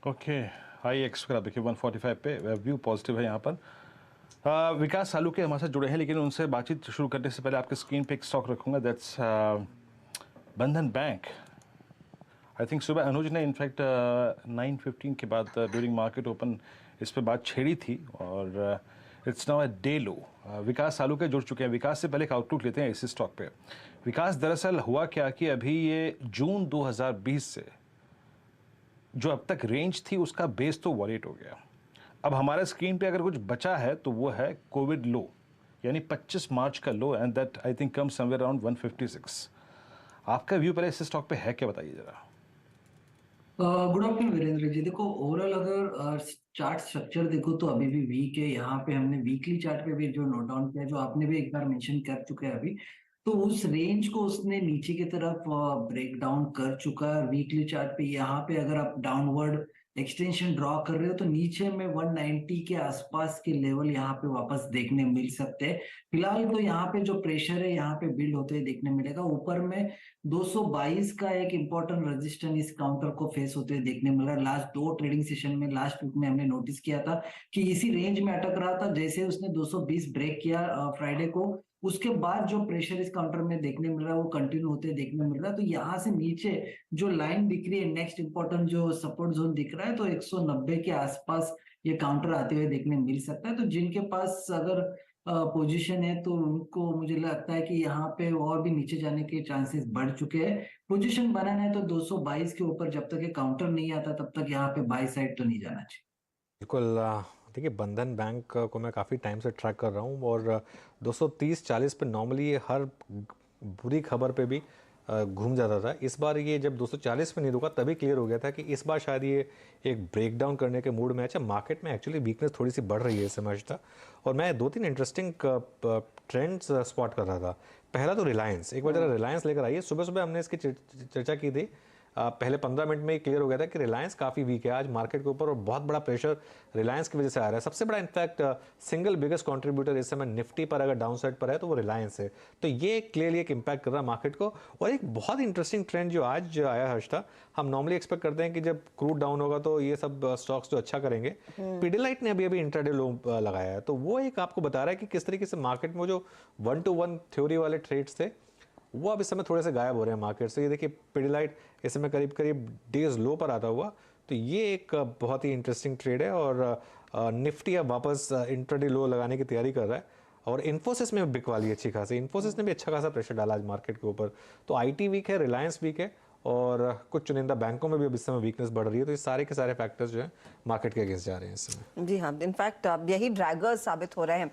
ओके, हाई एक्स का देखिए 145 पे व्यू पॉजिटिव है यहाँ पर। विकास सालू के हमारे साथ जुड़े हैं, लेकिन उनसे बातचीत शुरू करने से पहले आपके स्क्रीन पे एक स्टॉक रखूंगा, दैट्स बंधन बैंक। आई थिंक सुबह अनुज ने इनफैक्ट 9:15 के बाद ड्यूरिंग मार्केट ओपन इस पे बात छेड़ी थी, और it's now a day low. Vikas सालू के जुड़ चुके हैं। विकास से पहले एक आउटलुक लेते हैं इस स्टॉक पे। विकास, दरअसल हुआ क्या कि अभी ये जून 2020 से जो अब तक रेंज थी उसका बेस तो वॉलेट हो गया। अब हमारे स्क्रीन पे अगर कुछ बचा है तो वो है कोविड लो, यानी 25 मार्च का लो, and that I think come somewhere around 156। आपका व्यू पहले इस स्टॉक पे है क्या, बताइए जरा। Good afternoon Virendra ji. देखो, ओवरऑल अगर चार्ट स्ट्रक्चर देखो तो अभी भी वीक है। यहाँ पे हमने वीकली चार्ट पे भी जो नोट डाउन किया, जो आपने भी एक बार मेंशन कर चुके हैं अभी, तो उस रेंज को उसने नीचे की तरफ ब्रेक डाउन कर चुका है। वीकली चार्ट पे यहाँ पे अगर आप डाउनवर्ड एक्सटेंशन ड्रॉ कर रहे हो तो नीचे में 190 के आसपास के लेवल यहाँ पे वापस देखने मिल सकते हैं। फिलहाल तो यहाँ पे जो प्रेशर है यहाँ पे बिल्ड होते हुए देखने मिलेगा। ऊपर में 222 का एक इंपॉर्टेंट रेजिस्टेंस इस काउंटर को फेस होते हुए देखने मिल रहा है। लास्ट 2 ट्रेडिंग सेशन में लास्ट वीक में हमने नोटिस किया था कि इसी रेंज में अटक रहा था। जैसे उसने 220 ब्रेक किया फ्राइडे को, उसके बाद जो प्रेशर इस काउंटर में देखने मिल रहा है वो कंटिन्यू होते देखने मिल रहा है। तो यहाँ से नीचे जो लाइन दिख रही है, नेक्स्ट इंपॉर्टेंट जो सपोर्ट जोन दिख रहा है, तो 190 के आसपास ये काउंटर आते हुए देखने मिल सकता है। तो जिनके पास अगर पोजीशन है तो उनको मुझे लगता है कि यहाँ पे और भी नीचे जाने के चांसेस बढ़ चुके हैं। पोजीशन बनाना है तो 222 के ऊपर जब तक ये काउंटर नहीं आता तब तक यहाँ पे बाय साइड तो नहीं जाना चाहिए। बिल्कुल। देखिए, बंधन बैंक को मैं काफ़ी टाइम से ट्रैक कर रहा हूँ, और 230-40 पे नॉर्मली ये हर बुरी खबर पे भी घूम जाता था। इस बार ये जब 240 पे नहीं रुका तभी क्लियर हो गया था कि इस बार शायद ये एक ब्रेकडाउन करने के मूड में है। अच्छा, मार्केट में एक्चुअली वीकनेस थोड़ी सी बढ़ रही है समझता, और मैं 2-3 इंटरेस्टिंग ट्रेंड्स स्पॉट कर रहा था। पहला तो रिलायंस, एक बार जरा रिलायंस लेकर आइए। सुबह सुबह हमने इसकी चर्चा की थी, पहले 15 मिनट में ही क्लियर हो गया था कि रिलायंस काफ़ी वीक है आज मार्केट के ऊपर, और बहुत बड़ा प्रेशर रिलायंस की वजह से आ रहा है। सबसे बड़ा इनफैक्ट सिंगल बिगेस्ट कंट्रीब्यूटर इस समय निफ्टी पर अगर डाउन साइड पर है तो वो रिलायंस है। तो ये क्लियरली एक इम्पैक्ट कर रहा है मार्केट को। और एक बहुत इंटरेस्टिंग ट्रेंड जो आज आया हर्षता, हम नॉर्मली एक्सपेक्ट करते हैं कि जब क्रूड डाउन होगा तो ये सब स्टॉक्स जो अच्छा करेंगे। पिडिलाइट ने अभी इंट्राडे लो लगाया है, तो वो एक आपको बता रहा है कि किस तरीके से मार्केट में जो 1-to-1 थ्योरी वाले ट्रेड्स थे वो अब इस समय थोड़े से गायब हो रहे हैं मार्केट से। ये देखिए, पिडिलाइट इस समय करीब करीब डेज लो पर आता हुआ, तो ये एक बहुत ही इंटरेस्टिंग ट्रेड है। और निफ्टी अब वापस इंट्राडे लो लगाने की तैयारी कर रहा है, और इन्फोसिस में बिकवाली अच्छी खासी। इन्फोसिस ने भी अच्छा खासा प्रेशर डाला आज मार्केट के ऊपर। तो आईटी वीक है, रिलायंस वीक है, और कुछ चुनिंदा बैंकों में भी अब इस समय वीकनेस बढ़ रही है। तो ये सारे के सारे फैक्टर्स जो है मार्केट के अगेंस्ट जा रहे हैं इस समय। जी हाँ, इनफैक्ट यही ड्रैगर्स साबित हो रहे हैं।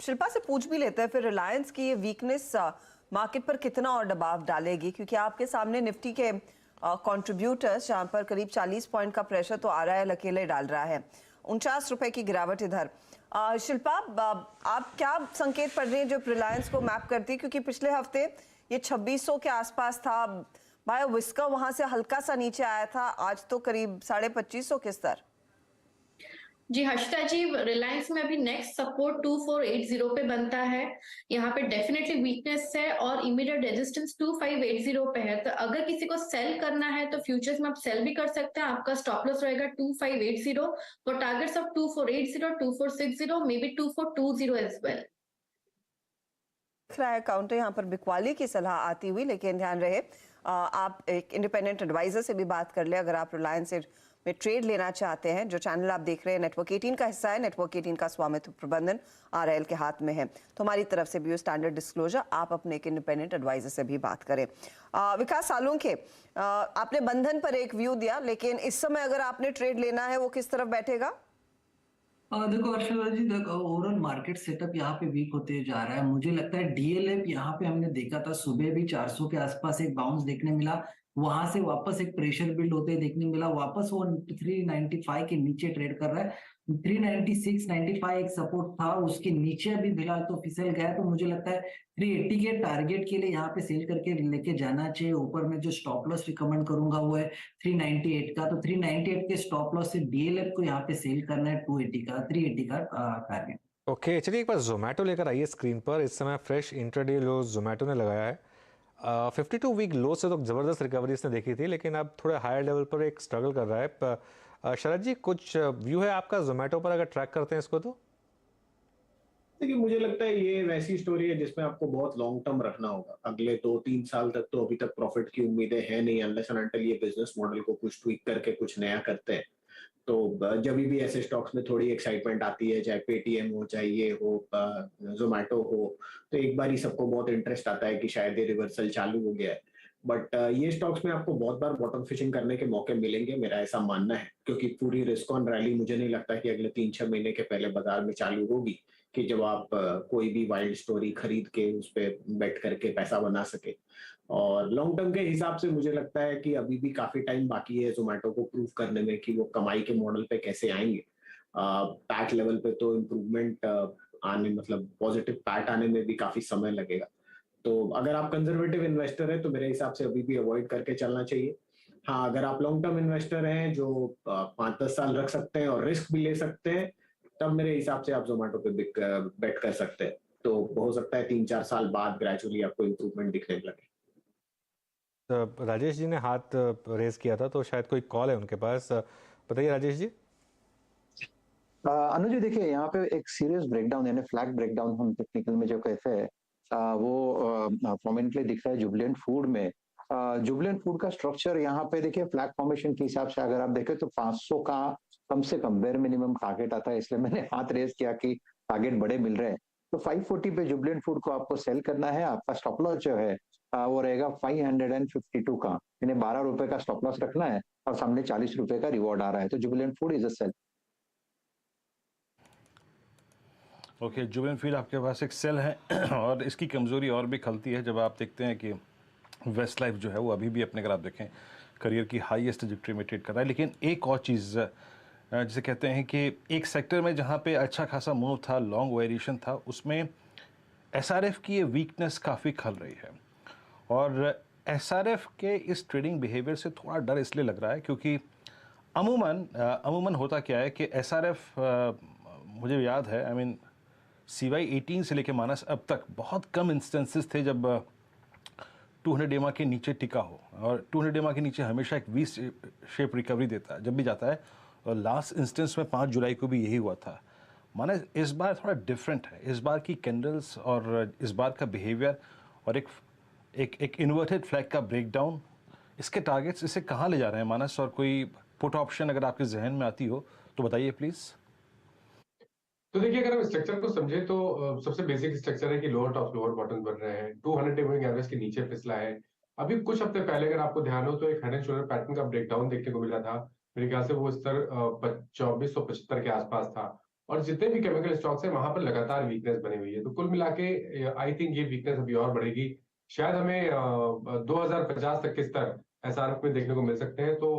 शिल्पा से पूछ भी लेते हैं फिर, रिलायंस की ये वीकनेस मार्केट पर कितना और दबाव डालेगी, क्योंकि आपके सामने निफ्टी के कंट्रीब्यूटर्स जहां पर करीब 40 पॉइंट का प्रेशर तो आ रहा है, अकेले डाल रहा है। 49 रुपए की गिरावट इधर। शिल्पा, आप क्या संकेत पढ़ रही हैं जो रिलायंस को मैप करती है, क्योंकि पिछले हफ्ते ये 2600 के आसपास था, भाई विस्का वहां से हल्का सा नीचे आया था, आज तो करीब 2550 के स्तर। जी हर्षिता जी, रिलायंस में अभी नेक्स्ट सपोर्ट 2480 पे बनता है। यहाँ पे डेफिनेटली वीकनेस है और इमीडिएट रेजिस्टेंस 2580 पे है। तो अगर किसी को सेल करना है तो फ्यूचर्स में आप सेल भी कर सकते हैं। आपका स्टॉप लॉस रहेगा 2580 और targets of 2480, 2460, may be 2420 as well. दिख रहा है काउंटर यहाँ पर बिकवाली की सलाह आती हुई, लेकिन ध्यान रहे आप एक इंडिपेंडेंट एडवाइजर से भी बात कर ले अगर आप रिलायंस में ट्रेड लेना चाहते हैं। जो चैनल आप देख रहे हैं नेटवर्क 18 का हिस्सा है। नेटवर्क 18 का स्वामित्व प्रबंधन आरएल के हाथ में है, तो हमारी तरफ से भी स्टैंडर्ड डिस्क्लोजर, आप अपने एक इंडिपेंडेंट एडवाइजर से भी बात करें। विकास सालुंखे, आपने बंधन पर एक व्यू दिया, लेकिन इस समय अगर आपने ट्रेड लेना है वो किस तरफ बैठेगा? देखो हर्षवर्धन जी, देखो ओवरऑल मार्केट सेटअप यहाँ पे वीक होते जा रहा है। मुझे लगता है डीएलएफ यहाँ पे हमने देखा था, सुबह भी 400 के आसपास एक बाउंस देखने मिला, वहां से वापस एक प्रेशर बिल्ड होते देखने मिला, वापस वो 395 के नीचे ट्रेड कर रहा है। 396 95 एक सपोर्ट था, उसके नीचे अभी फिलहाल तो फिसल गया। तो मुझे लगता है 380 के टारगेट के लिए यहाँ पे सेल करके लेके जाना चाहिए। ऊपर में जो स्टॉप लॉस रिकमेंड करूंगा वो है 398 का। तो 398 के स्टॉप लॉस से डीएलएफ को यहाँ पे सेल करना है 380 का टारगेट। ओके, चलिए एक बार जोमेटो लेकर आइए स्क्रीन पर। इस समय फ्रेश इंट्राडे लो जोमेटो ने लगाया है। 52 वीक लो से तो ज़बरदस्त रिकवरी इसने देखी थी, लेकिन अब थोड़े हायर लेवल पर एक स्ट्रगल कर रहा है। शरद जी, कुछ व्यू है आपका जोमेटो पर अगर ट्रैक करते हैं इसको तो? देखिए, मुझे लगता है ये वैसी स्टोरी है जिसमें आपको बहुत लॉन्ग टर्म रखना होगा। अगले 2-3 साल तक तो अभी तक प्रॉफिट की उम्मीदें हैं नहीं, अनलेस एंड अनटिल ये बिजनेस मॉडल को कुछ ट्वीक करके कुछ नया करते हैं। तो जब भी ऐसे स्टॉक्स में थोड़ी एक्साइटमेंट आती है, चाहे पेटीएम हो, चाहे ये हो, जोमेटो हो, तो एक बार ही सबको बहुत इंटरेस्ट आता है कि शायद ये रिवर्सल चालू हो गया है। बट ये स्टॉक्स में आपको बहुत बार बॉटम फिशिंग करने के मौके मिलेंगे, मेरा ऐसा मानना है, क्योंकि पूरी रिस्क ऑन रैली मुझे नहीं लगता कि अगले 3-6 महीने के पहले बाजार में चालू होगी कि जब आप कोई भी वाइल्ड स्टोरी खरीद के उस पर बेट करके पैसा बना सके। और लॉन्ग टर्म के हिसाब से मुझे लगता है कि अभी भी काफी टाइम बाकी है जोमेटो को प्रूव करने में कि वो कमाई के मॉडल पे कैसे आएंगे। पैट लेवल पे तो इम्प्रूवमेंट आने, मतलब पॉजिटिव पैट आने में भी काफी समय लगेगा। तो अगर आप कंजर्वेटिव इन्वेस्टर है तो मेरे हिसाब से अभी भी अवॉइड करके चलना चाहिए। हाँ, अगर आप लॉन्ग टर्म इन्वेस्टर हैं जो 5-10 साल रख सकते हैं और रिस्क भी ले सकते हैं, तब मेरे हिसाब से आप जोमेटो पे बेट कर सकते हैं। तो हो सकता है 3-4 साल बाद ग्रेजुअली आपको इम्प्रूवमेंट दिखने लगे। तो राजेश जी ने हाथ रेज किया था, तो शायद कोई कॉल है उनके पास। बताइए राजेश जी। अनुज जी, देखिए यहाँ पे एक सीरियस ब्रेकडाउन यानी फ्लैग ब्रेकडाउन हम टेक्निकल में जो कहते हैं वो प्रोमिनेंटली दिख रहा है जुबिलेंट फूड में। जुबिलेंट फूड का स्ट्रक्चर यहाँ पे देखिए फ्लैग फॉर्मेशन के हिसाब से अगर आप देखें तो 500 का कम से कम बेयर मिनिमम टारगेट आता है, इसलिए मैंने हाथ रेज किया कि टारगेट बड़े मिल रहे हैं। तो 540 पे जुबिलेंट फूड को आपको सेल करना है। आपका स्टॉप लॉस जो है वो रहेगा 552 का, यानी 12 रुपए का स्टॉप लॉस रखना है और सामने 40 रुपए का रिवॉर्ड आ रहा है। तो Jubilant Food is a sell. Okay, Jubilant Food आपके पास एक सेल है और इसकी कमज़ोरी और भी खलती है जब आप देखते हैं कि वेस्ट लाइफ जो है वो अभी भी अपने, अगर आप देखें, करियर की हाईएस्ट ट्रजेक्टरी में ट्रेड कर रहा है। लेकिन एक और चीज़ जिसे कहते हैं कि एक सेक्टर में जहाँ पे अच्छा खासा मूव था, लॉन्ग वेरिएशन था, उसमें एसआरएफ की ये वीकनेस काफ़ी खल रही है। और एसआरएफ के इस ट्रेडिंग बिहेवियर से थोड़ा डर इसलिए लग रहा है क्योंकि अमूमन होता क्या है कि एसआरएफ, मुझे याद है, आई मीन CY 18 से लेके मानस अब तक बहुत कम इंस्टेंसेस थे जब 200 डेमा के नीचे टिका हो, और 200 डेमा के नीचे हमेशा एक वी शेप रिकवरी देता है जब भी जाता है। और लास्ट इंस्टेंस में 5 जुलाई को भी यही हुआ था। माने इस बार थोड़ा डिफरेंट है, इस बार की कैंडल्स और इस बार का बिहेवियर और एक इन्वर्टेड फ्लैग का ब्रेकडाउन, इसके टारगेट्स इसे कहाँ ले जा रहे हैं मानस? और कोई पुट ऑप्शन अगर आपके जहन में आती हो तो बताइए प्लीज़। तो देखिए, अगर हम स्ट्रक्चर को समझे तो सबसे बेसिक स्ट्रक्चर है कि लोअर टॉप लोअर बॉटम बन रहे हैं, 200 डे मूविंग एवरेज के नीचे फिसला है। अभी कुछ हफ्ते पहले अगर आपको ध्यान हो तो एक हेड एंड शोल्डर पैटर्न का ब्रेकडाउन देखने को मिला था। मेरे ख्याल से वो स्तर 2475 के आसपास था। और जितने भी केमिकल स्टॉक्स हैं वहां पर लगातार वीकनेस बनी हुई है। तो कुल मिला के आई थिंक ये वीकनेस अभी और बढ़ेगी। शायद हमें 2050 तक के स्तर एसआरएफ में देखने को मिल सकते हैं। तो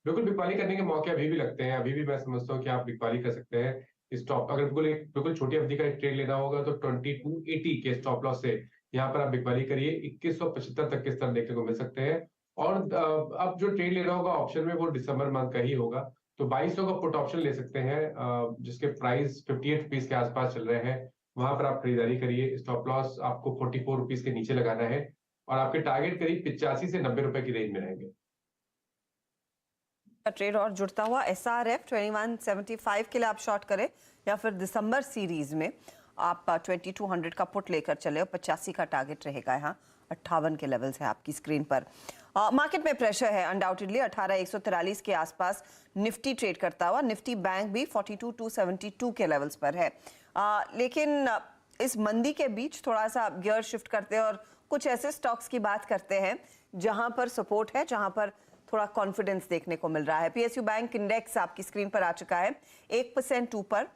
बिल्कुल बिकवाली करने के मौके अभी भी लगते हैं। अभी भी मैं समझता हूँ कि आप बिकवाली कर सकते हैं। स्टॉप अगर बिल्कुल छोटी अवधि का ट्रेड लेना होगा तो 2280 के स्टॉप लॉस से यहाँ पर आप बिकवाली करिए। 2175 तक के स्तर देखने को मिल सकते हैं। और अब जो ट्रेड लेना होगा ऑप्शन में वो दिसंबर मंथ का ही होगा। तो 2200 का पुट ऑप्शन ले सकते हैं, जिसके प्राइस 58 रुपीज के आसपास चल रहे हैं। वहां पर आप खरीदारी करिए। स्टॉप लॉस आपको 44 रुपीज के नीचे लगाना है और आपके टारगेट करीब 85 से 90 रुपए की रेंज में रहेंगे। ट्रेड और जुड़ता हुआ SRF 2175 के लिए आप शॉर्ट करें या फिर दिसंबर सीरीज में आप 2200 का पुट लेकर चले और 85 का टारगेट रहेगा। यहाँ 58 के लेवल्स है आपकी स्क्रीन पर। मार्केट में प्रेशर है अनडाउटेडली। 18143 के आसपास निफ्टी ट्रेड करता हुआ। निफ्टी बैंक भी 42272 के लेवल्स पर है। लेकिन इस मंदी के बीच थोड़ा सा गियर शिफ्ट करते हैं और कुछ ऐसे स्टॉक्स की बात करते हैं जहां पर सपोर्ट है, जहां पर थोड़ा कॉन्फिडेंस देखने को मिल रहा है। PSU बैंक इंडेक्स आपकी स्क्रीन पर आ चुका है 1% ऊपर,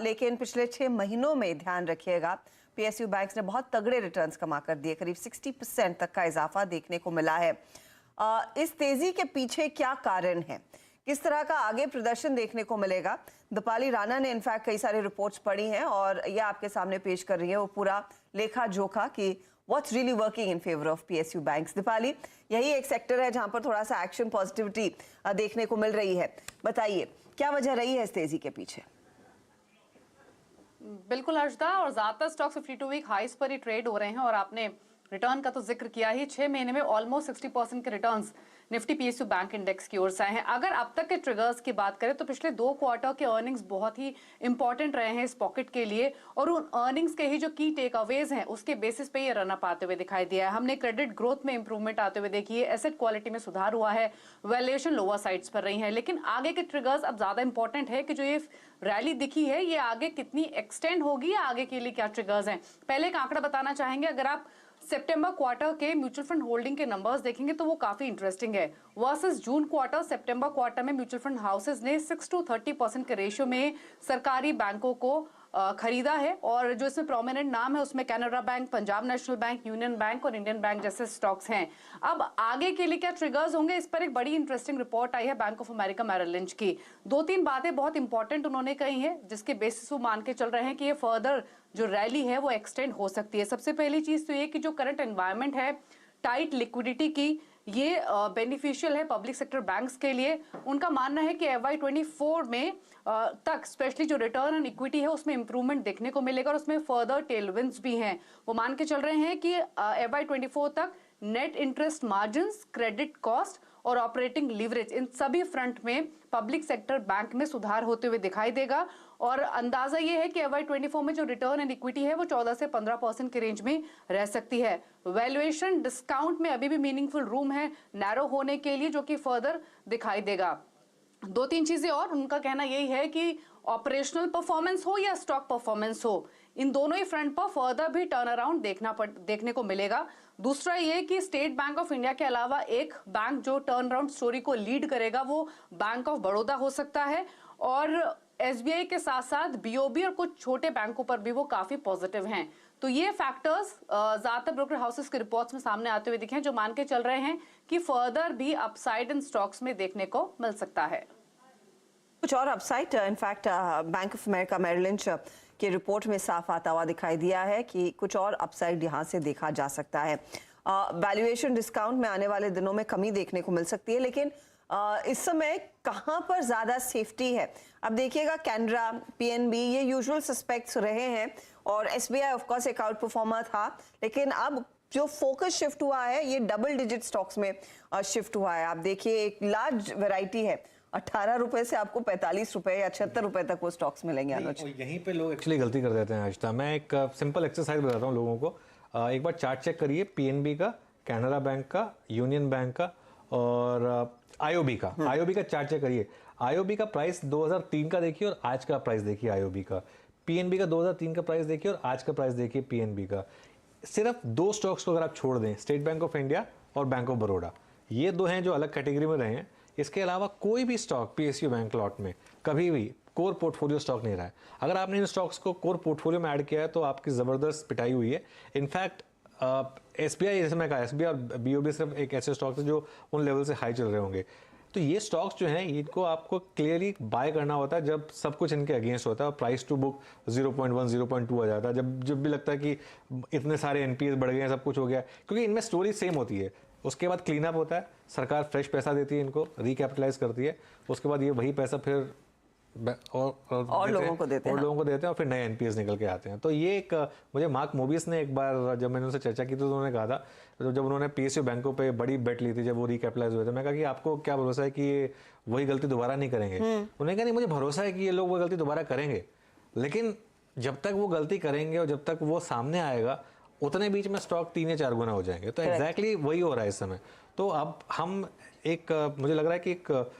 लेकिन पिछले 6 महीनों में ध्यान रखिएगा PSU बैंक्स ने बहुत तगड़े रिटर्न्स कमा कर दिए। करीब 60% तक का इजाफा देखने को मिला है। इस तेजी के पीछे क्या कारण है, किस तरह का आगे प्रदर्शन देखने को मिलेगा? दीपाली राणा ने इनफैक्ट कई सारे रिपोर्ट्स पढ़ी हैं और ये आपके सामने पेश कर रही है वो पूरा लेखा जोखा कि what's really working in favour of PSU banks. Deepali, यही एक सेक्टर है जहां पर थोड़ा सा एक्शन पॉजिटिविटी देखने को मिल रही है। बताइए क्या वजह रही है इस तेजी के पीछे? बिल्कुल हर्षदा, और ज्यादातर स्टॉक 52 वीक हाईस पर ही ट्रेड हो रहे हैं और आपने रिटर्न का तो जिक्र किया ही। 6 महीने में ऑलमोस्ट 60% के returns Nifty PSU bank index की ओर से आए हैं। अगर अब तक के ट्रिगर्स की बात करें तो पिछले 2 क्वार्टर के अर्निंग्स बहुत ही इंपॉर्टेंट रहे हैं इस पॉकेट के लिए, और उन अर्निंग्स के ही जो की टेक अवेज हैं उसके बेसिस पे ये रन अप आते हुए दिखाई दिया है। हमने क्रेडिट ग्रोथ में इंप्रूवमेंट आते हुए देखी है, एसेट क्वालिटी में सुधार हुआ है, वैल्यूएशन लोअर साइड्स पर रही है। लेकिन आगे के ट्रिगर्स अब ज्यादा इंपॉर्टेंट है कि जो ये रैली दिखी है ये आगे कितनी एक्सटेंड होगी या आगे के लिए क्या ट्रिगर्स हैं। पहले एक आंकड़ा बताना चाहेंगे, अगर आप सितंबर क्वार्टर के म्यूचुअल फंड होल्डिंग के नंबर्स देखेंगे तो वो काफी इंटरेस्टिंग है। वर्सेस जून क्वार्टर, सितंबर क्वार्टर में म्यूचुअल फंड हाउसेज ने 6 to 30% के रेशियो में सरकारी बैंकों को खरीदा है, और जो इसमें प्रोमिनेंट नाम है उसमें Canara bank, Punjab national bank, union bank और इंडियन बैंक जैसे स्टॉक्स हैं। अब आगे के लिए क्या ट्रिगर्स होंगे, इस पर एक बड़ी इंटरेस्टिंग रिपोर्ट आई है bank of America Merrill lynch की। 2-3 बातें बहुत इंपॉर्टेंट उन्होंने कही हैं जिसके बेसिस वो मान के चल रहे हैं कि ये फर्दर जो रैली है वो एक्सटेंड हो सकती है। सबसे पहली चीज तो ये कि जो करंट एनवायरनमेंट है टाइट लिक्विडिटी की, ये बेनिफिशियल है पब्लिक सेक्टर बैंक्स के लिए। उनका मानना है कि FY24 में तक स्पेशली जो रिटर्न ऑन इक्विटी है उसमें इंप्रूवमेंट देखने को मिलेगा और उसमें फर्दर टेलविंड्स भी हैं। वो मान के चल रहे हैं कि FY24 तक net interest margins, credit cost और ऑपरेटिंग लीवरेज, इन सभी फ्रंट में पब्लिक सेक्टर बैंक में सुधार होते हुए दिखाई देगा। और अंदाजा ये है कि FY24 में जो रिटर्न एंड इक्विटी है वो 14 से 15% के रेंज में रह सकती है। वैल्यूएशन डिस्काउंट में अभी भी मीनिंगफुल रूम है नैरो होने के लिए, जो कि फर्दर दिखाई देगा। 2-3 चीजें और, उनका कहना यही है कि ऑपरेशनल परफॉर्मेंस हो या स्टॉक परफॉर्मेंस हो, इन दोनों ही फ्रंट पर फर्दर भी टर्न अराउंड देखने को मिलेगा। दूसरा ये कि स्टेट बैंक ऑफ इंडिया के अलावा एक बैंक जो टर्न अराउंड स्टोरी को लीड करेगा वो बैंक ऑफ बड़ौदा हो सकता है, और SBI के साथ साथ BOB और कुछ छोटे बैंकों पर भी वो काफी पॉजिटिव हैं। तो ये फैक्टर्स ज्यादातर ब्रोकर हाउसेस के रिपोर्ट्स में सामने आते हुए दिखे हैं, जो मान के चल रहे हैं कि फर्दर भी अपसाइड इन स्टॉक्स में देखने को मिल सकता है। कुछ और upside in fact bank of America Merrill lynch के रिपोर्ट में साफ आता हुआ दिखाई दिया है कि कुछ और अपसाइड यहां से देखा जा सकता है। वैल्यूएशन डिस्काउंट में आने वाले दिनों में कमी देखने को मिल सकती है, लेकिन इस समय कहां पर ज्यादा सेफ्टी है? अब देखिएगा कैनरा, PNB ये यूजुअल सस्पेक्ट्स रहे हैं और SBI ऑफ कोर्स एक आउट परफॉर्मर था, लेकिन अब जो फोकस शिफ्ट हुआ है ये डबल डिजिट स्टॉक्स में शिफ्ट हुआ है। आप देखिए एक लार्ज वैरायटी है, 18 रुपए से आपको 45 रुपए या 76 रुपए तक वो स्टॉक्स मिलेंगे। अनुज, यहीं पे लोग एक्चुअली गलती कर देते हैं आजता। मैं एक सिंपल एक्सरसाइज बताता हूँ लोगों को। एक बार चार्ट चेक करिए PNB का, कैनरा बैंक का, यूनियन बैंक का और IOB का। IOB का चार्ट चेक करिए। IOB का प्राइस 2003 का देखिए और आज का प्राइस देखिए IOB का। PNB का 2003 का प्राइस देखिए और आज का प्राइस देखिए PNB का। सिर्फ 2 स्टॉक्स को अगर आप छोड़ दें, स्टेट बैंक ऑफ इंडिया और बैंक ऑफ बड़ौदा, ये 2 हैं जो अलग कैटेगरी में रहे हैं। इसके अलावा कोई भी स्टॉक PSU बैंक लॉट में कभी भी कोर पोर्टफोलियो स्टॉक नहीं रहा है। अगर आपने इन स्टॉक्स को कोर पोर्टफोलियो में ऐड किया है तो आपकी ज़बरदस्त पिटाई हुई है। इनफैक्ट SBI, जैसे मैं कहा, SBI और BOB सिर्फ एक ऐसे स्टॉक थे जो उन लेवल से हाई चल रहे होंगे। तो ये स्टॉक्स जो हैं इनको आपको क्लियरली बाय करना होता है जब सब कुछ इनके अगेंस्ट होता है और प्राइस टू बुक 0.1 0.2 आ जाता है। जब भी लगता है कि इतने सारे NPAs बढ़ गए हैं, सब कुछ हो गया, क्योंकि इनमें स्टोरी सेम होती है। उसके बाद क्लीन अप होता है, सरकार फ्रेश पैसा देती है इनको, रिकैपिटलाइज करती है, उसके बाद ये वही पैसा फिर और लोगों को देते हैं, और फिर नए एनपीएस निकल के आते हैं। तो ये एक मुझे मार्क मोबियस ने एक बार जब मैंने उनसे चर्चा की तो उन्होंने कहा था, जब उन्होंने पीएसयू बैंकों पे बड़ी बेट ली थी जब वो रिकैपिटलाइज हुए थे, मैं कहा कि आपको क्या भरोसा है कि ये वही गलती दोबारा नहीं करेंगे? उन्होंने कहा नहीं, मुझे भरोसा है कि ये लोग वो गलती दोबारा करेंगे, लेकिन जब तक वो गलती करेंगे और जब तक वो सामने आएगा उतने बीच में स्टॉक 3 या 4 गुना हो जाएंगे। तो एग्जैक्टली वही हो रहा है इस समय। तो अब हम एक मुझे लग रहा है कि एक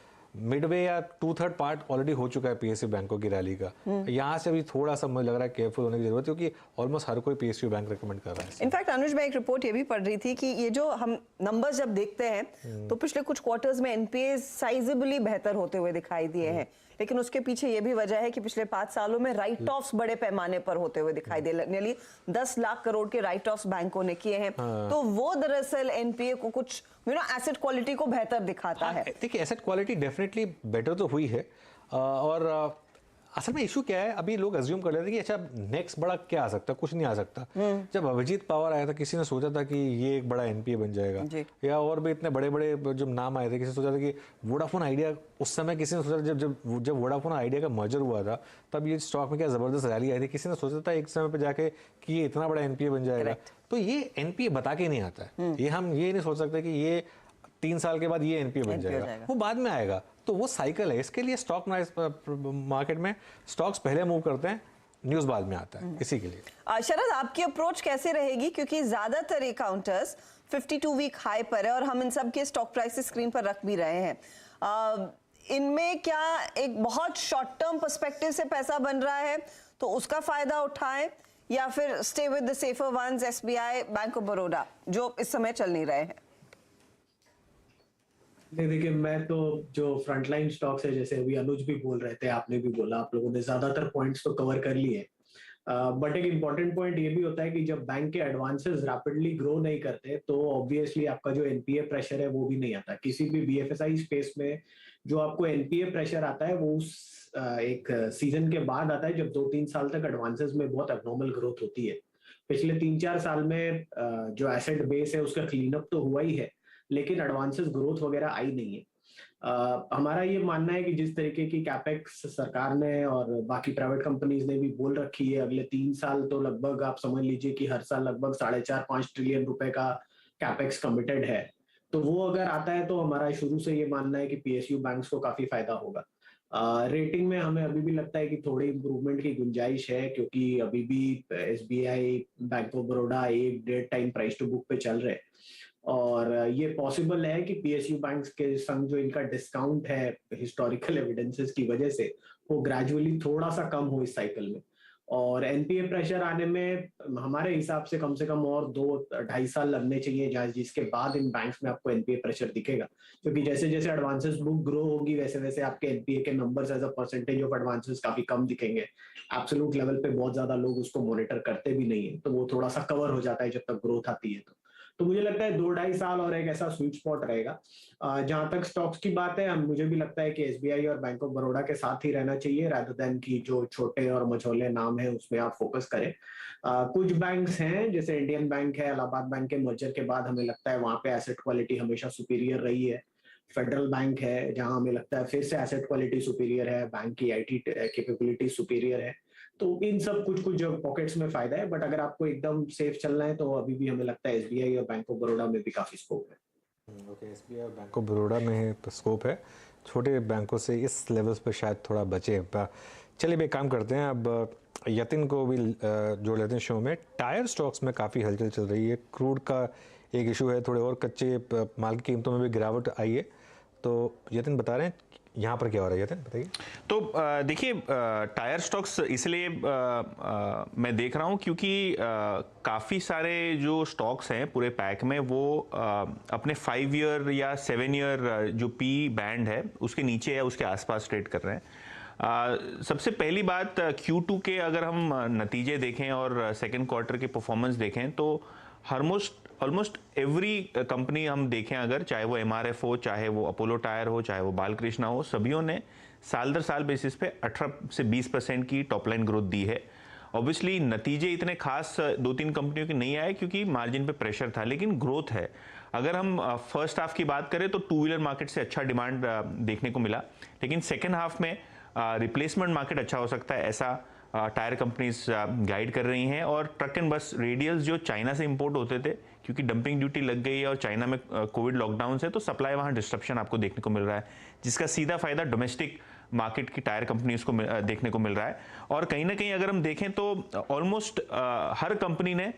मिडवे या 2/3 पार्ट ऑलरेडी हो चुका है पीएसयू बैंकों की रैली का। यहाँ से अभी थोड़ा सा मुझे लग रहा है केयरफुल होने की जरूरत है, क्योंकि ऑलमोस्ट हर कोई पीएसयू बैंक रेकमेंड कर रहा है। इनफैक्ट अनुज, मैं एक रिपोर्ट ये भी पढ़ रही थी कि ये जो हम नंबर्स जब देखते हैं तो पिछले कुछ क्वार्टर्स में एनपीए साइजेबली बेहतर होते हुए दिखाई दिए हैं, लेकिन उसके पीछे ये भी वजह है कि पिछले 5 सालों में राइट ऑफ्स बड़े पैमाने पर होते हुए दिखाई दे, नियरली 10 लाख करोड़ के राइट ऑफ्स बैंकों ने किए हैं। तो वो दरअसल एनपीए को कुछ एसेट क्वालिटी को बेहतर दिखाता है। देखिए, एसेट क्वालिटी डेफिनेटली बेटर तो हुई है, और असल में इशू क्या है, अभी लोग अज्यूम कर लेते हैं कि अच्छा नेक्स्ट बड़ा क्या आ सकता है, कुछ नहीं आ सकता। जब अभिजीत पवार आया था किसी ने सोचा था कि ये एक बड़ा एनपीए बन जाएगा, या और भी इतने बड़े बड़े जो नाम आए थे, किसी ने सोचा था कि वोडाफोन आइडिया, उस समय किसी ने सोचा जब जब जब वोडाफोन आइडिया का मर्जर हुआ था तब ये स्टॉक में क्या जबरदस्त रैली आई थी, किसी ने सोचा था एक समय पे जाके कि ये इतना बड़ा एनपीए बन जाएगा। तो ये एनपीए बता के नहीं आता है, ये हम ये नहीं सोच सकते कि ये 3 साल के बाद ये एनपीए बन जाएगा, वो बाद में आएगा। तो वो साइकिल है, इसके लिए स्टॉक मार्केट में स्टॉक्स पहले मूव करते हैं, न्यूज बाद में आता है, इसी के लिए। शरद, आपकी अप्रोच कैसे रहेगी, क्योंकि ज्यादातर अकाउंटर्स 52 वीक हाई पर है और हम इन सब के स्टॉक प्राइसेस स्क्रीन पर रख भी रहे हैं, इनमें क्या एक बहुत शॉर्ट टर्म पर्सपेक्टिव से पैसा बन रहा है तो उसका फायदा उठाएं, या फिर stay with the safer ones, SBI, Bank of Baroda, जो इस समय चल नहीं रहे हैं? नहीं, देखिए, मैं तो जो फ्रंटलाइन स्टॉक्स है, जैसे अभी अनुज भी बोल रहे थे, आपने भी बोला, आप लोगों ने ज्यादातर पॉइंट्स तो कवर कर लिए। बट एक इंपॉर्टेंट पॉइंट ये भी होता है कि जब बैंक के एडवांसेस रैपिडली ग्रो नहीं करते तो ऑब्वियसली आपका जो एनपीए प्रेशर है वो भी नहीं आता। किसी भी बीएफएसआई स्पेस में जो आपको एनपीए प्रेशर आता है वो उस एक सीजन के बाद आता है जब 2-3 साल तक एडवांसेस में बहुत एबनॉर्मल ग्रोथ होती है। पिछले 3-4 साल में जो एसेट बेस है उसका क्लीन अप तो हुआ ही है, लेकिन एडवांसेस ग्रोथ वगैरह आई नहीं है। हमारा ये मानना है कि जिस तरीके की कैपेक्स सरकार ने और बाकी प्राइवेट कंपनीज ने भी बोल रखी है, अगले 3 साल तो लगभग आप समझ लीजिए कि हर साल लगभग 4.5-5 ट्रिलियन रुपए का कैपेक्स कमिटेड है। तो वो अगर आता है तो हमारा शुरू से ये मानना है कि पीएसयू बैंक्स को काफी फायदा होगा। रेटिंग में हमें अभी भी लगता है कि थोड़ी इंप्रूवमेंट की गुंजाइश है, क्योंकि अभी भी SBI, Bank of Baroda 1-1.5 time price to book पे चल रहे हैं, और ये पॉसिबल है कि पीएसयू बैंक्स के संग जो इनका डिस्काउंट है हिस्टोरिकल एविडेंसेस की वजह से वो ग्रेजुअली थोड़ा सा कम हो इस साइकिल में। और एनपीए प्रेशर आने में हमारे हिसाब से कम और 2-2.5 साल लगने चाहिए, जिसके बाद इन बैंक्स में आपको एनपीए प्रेशर दिखेगा। क्योंकि जैसे जैसे एडवांसेस बुक ग्रो होगी वैसे वैसे आपके एनपीए के numbers as a percentage of advances काफी कम दिखेंगे। एब्सोल्यूट लेवल पे बहुत ज्यादा लोग उसको मॉनिटर करते भी नहीं है, तो वो थोड़ा सा कवर हो जाता है जब तक ग्रोथ आती है। तो मुझे लगता है 2-2.5 साल और एक ऐसा स्वीट स्पॉट रहेगा। जहां तक स्टॉक्स की बात है, मुझे भी लगता है कि एसबीआई और बैंक ऑफ बड़ौदा के साथ ही रहना चाहिए, रादर देन की जो छोटे और मझोले नाम है उसमें आप फोकस करें। कुछ बैंक्स हैं जैसे इंडियन बैंक है, इलाहाबाद बैंक के मर्जर के बाद हमें लगता है वहां पे एसेट क्वालिटी हमेशा सुपीरियर रही है। फेडरल बैंक है जहां हमें लगता है फिर से एसेट क्वालिटी सुपीरियर है, बैंक की आईटी कैपेबिलिटी सुपीरियर है। तो इन सब कुछ पॉकेट्स में फायदा है, बट अगर आपको एकदम सेफ चलना है तो अभी भी हमें लगता है एसबीआई और बैंक ऑफ बड़ौदा में भी काफी स्कोप है। ओके, एसबीआई और बैंक ऑफ बड़ौदा में स्कोप है, छोटे बैंकों से इस लेवल्स पर शायद थोड़ा बचे। चलिए एक काम करते हैं, अब यतिन को भी जोड़ लेते हैं शो में। टायर स्टॉक्स में काफ़ी हलचल चल रही है, क्रूड का एक इशू है, थोड़े और कच्चे माल की कीमतों में भी गिरावट आई है। तो यतिन बता रहे हैं यहाँ पर क्या हो रहा है, यतिन बताइए। तो देखिए, टायर स्टॉक्स इसलिए मैं देख रहा हूँ क्योंकि काफ़ी सारे जो स्टॉक्स हैं पूरे पैक में वो अपने 5 ईयर या 7 ईयर जो पी बैंड है उसके नीचे या उसके आसपास ट्रेड कर रहे हैं। सबसे पहली बात, Q2 के अगर हम नतीजे देखें और सेकेंड क्वार्टर के परफॉर्मेंस देखें तो ऑलमोस्ट एवरी कंपनी हम देखें अगर, चाहे वो एमआरएफ हो, चाहे वो अपोलो टायर हो, चाहे वो बालकृष्णा हो, सभियों ने साल दर साल बेसिस पे 18 से 20% की टॉप लाइन ग्रोथ दी है। ऑब्वियसली नतीजे इतने खास 2-3 कंपनियों के नहीं आए क्योंकि मार्जिन पे प्रेशर था, लेकिन ग्रोथ है। अगर हम फर्स्ट हाफ की बात करें तो टू व्हीलर मार्केट से अच्छा डिमांड देखने को मिला, लेकिन सेकेंड हाफ में रिप्लेसमेंट मार्केट अच्छा हो सकता है, ऐसा टायर कंपनीज गाइड कर रही हैं। और ट्रक एंड बस रेडियल्स जो चाइना से इंपोर्ट होते थे, क्योंकि डंपिंग ड्यूटी लग गई है और चाइना में कोविड लॉकडाउन से, तो सप्लाई वहाँ डिस्ट्रप्शन आपको देखने को मिल रहा है, जिसका सीधा फायदा डोमेस्टिक मार्केट की टायर कंपनीज को देखने को मिल रहा है। और कहीं ना कहीं अगर हम देखें तो ऑलमोस्ट हर कंपनी ने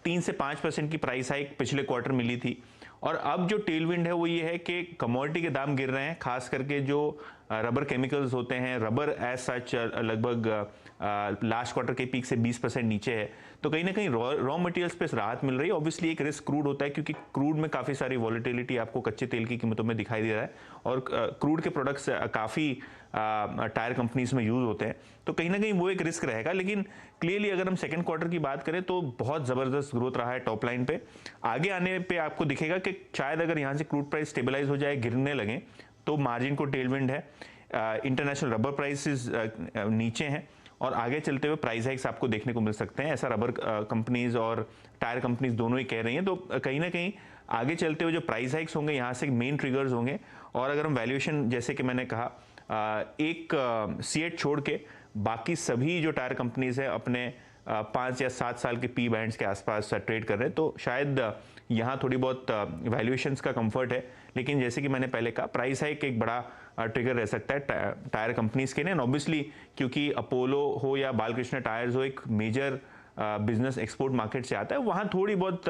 3 से 5% की प्राइस हाइक पिछले क्वार्टर मिली थी। और अब जो टेलविंड है वो ये है कि कमोडिटी के दाम गिर रहे हैं, खास करके जो रबर केमिकल्स होते हैं, रबर एज सच लगभग लास्ट क्वार्टर के पीक से 20% नीचे है, तो कहीं ना कहीं रॉ मटेरियल्स पे राहत मिल रही है। ऑब्वियसली एक रिस्क क्रूड होता है, क्योंकि क्रूड में काफ़ी सारी वॉलिटिलिटी आपको कच्चे तेल की कीमतों में दिखाई दे रहा है, और क्रूड के प्रोडक्ट्स काफ़ी टायर कंपनीज में यूज होते हैं, तो कहीं ना कहीं वो एक रिस्क रहेगा। लेकिन क्लियरली अगर हम सेकंड क्वार्टर की बात करें तो बहुत ज़बरदस्त ग्रोथ रहा है टॉप लाइन पे। आगे आने पे आपको दिखेगा कि शायद अगर यहाँ से क्रूड प्राइस स्टेबलाइज हो जाए, गिरने लगे, तो मार्जिन को टेलविंड है। इंटरनेशनल रबर प्राइसेस नीचे हैं और आगे चलते हुए प्राइस हाइक्स आपको देखने को मिल सकते हैं, ऐसा रबर कंपनीज और टायर कंपनीज दोनों ही कह रही हैं। तो कहीं ना कहीं आगे चलते हुए जो प्राइस हाइक्स होंगे यहाँ से मेन ट्रिगर्स होंगे। और अगर हम वैल्यूएशन, जैसे कि मैंने कहा, एक सीएट छोड़ के बाकी सभी जो टायर कंपनीज हैं अपने 5 या 7 साल के पी बैंड्स के आसपास ट्रेड कर रहे हैं, तो शायद यहाँ थोड़ी बहुत वैल्यूएशंस का कंफर्ट है। लेकिन जैसे कि मैंने पहले कहा, प्राइस हाइक एक बड़ा ट्रिगर रह सकता है टायर कंपनीज के लिए। एंड ऑब्वियसली क्योंकि अपोलो हो या बालकृष्ण टायर्स हो, एक मेजर बिजनेस एक्सपोर्ट मार्केट से आता है, वहाँ थोड़ी बहुत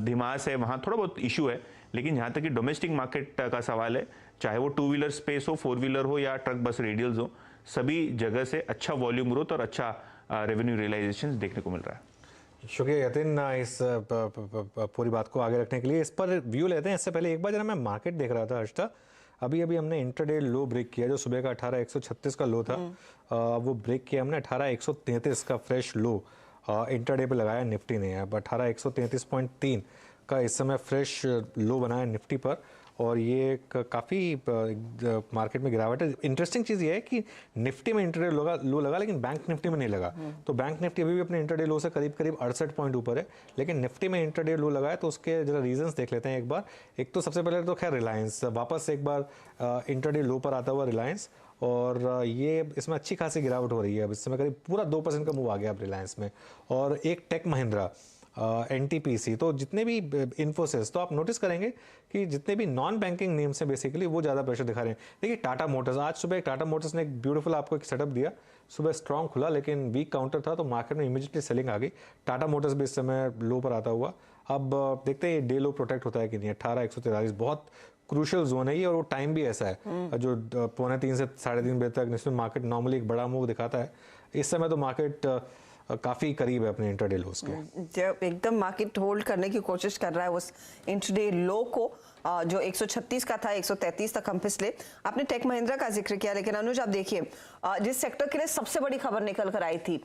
धिमास है, वहाँ थोड़ा बहुत इशू है। लेकिन जहाँ तक कि डोमेस्टिक मार्केट का सवाल है, चाहे वो 2 व्हीलर स्पेस हो, 4 व्हीलर हो या ट्रक बस रेडियल्स हो, सभी जगह से अच्छा वॉल्यूम ग्रोथ और अच्छा रेवेन्यू रियलाइजेशन देखने को मिल रहा है। शुक्रिया यतिन इस पूरी बात को आगे रखने के लिए। इस पर व्यू लेते हैं। इससे पहले एक बार जरा मैं मार्केट देख रहा था हर्षिता, अभी हमने इंटरडे लो ब्रेक किया, जो सुबह का 18,136 का लो था, वो ब्रेक किया हमने 18,133 का फ्रेश लो इंटरडे पे लगाया निफ्टी ने। अब 18,133.3 का इस समय फ्रेश लो बनाया निफ्टी पर, और ये काफ़ी मार्केट में गिरावट है। इंटरेस्टिंग चीज़ ये है कि निफ्टी में इंटरडे लो लगा, लेकिन बैंक निफ्टी में नहीं लगा। तो बैंक निफ्टी अभी भी अपने इंटरडे लो से करीब 68 पॉइंट ऊपर है, लेकिन निफ्टी में इंटरडे लो लगा है। तो उसके जरा रीजंस देख लेते हैं एक बार। एक तो सबसे पहले तो खैर रिलायंस वापस एक बार इंटरडे लो पर आता हुआ रिलायंस, और ये इसमें अच्छी खासी गिरावट हो रही है। अब इस समय करीब पूरा 2% का मूव आ गया अब रिलायंस में। और एक टेक महिंद्रा, एनटीपीसी, तो जितने भी इन्फोसिस, तो आप नोटिस करेंगे कि जितने भी नॉन बैंकिंग नेम्स हैं बेसिकली वो ज़्यादा प्रेशर दिखा रहे हैं। देखिए टाटा मोटर्स, आज सुबह टाटा मोटर्स ने एक ब्यूटीफुल आपको एक सेटअप दिया, सुबह स्ट्रॉन्ग खुला लेकिन वीक काउंटर था, तो मार्केट में इमीडिएटली सेलिंग आ गई। टाटा मोटर्स भी इस समय लो पर आता हुआ। अब देखते हैं डे लो प्रोटेक्ट होता है कि नहीं। 18,143 बहुत क्रूशियल जोन है ये, और वो टाइम भी ऐसा है जो 2:45 से 3:30 बजे तक नेशनल मार्केट नॉर्मली एक बड़ा मूव दिखाता है। इस समय तो मार्केट काफी करीब है अपने इंटरडे लोस के। जब एकदम मार्केट होल्ड करने की कोशिश कर रहा है उस इंटरडे लो को, जो 136 का था 133 तक हम फिसले। आपने टेक महिंद्रा का जिक्र किया, लेकिन अनुज आप देखिए जिस सेक्टर के लिए सबसे बड़ी खबर निकल कर आई थी,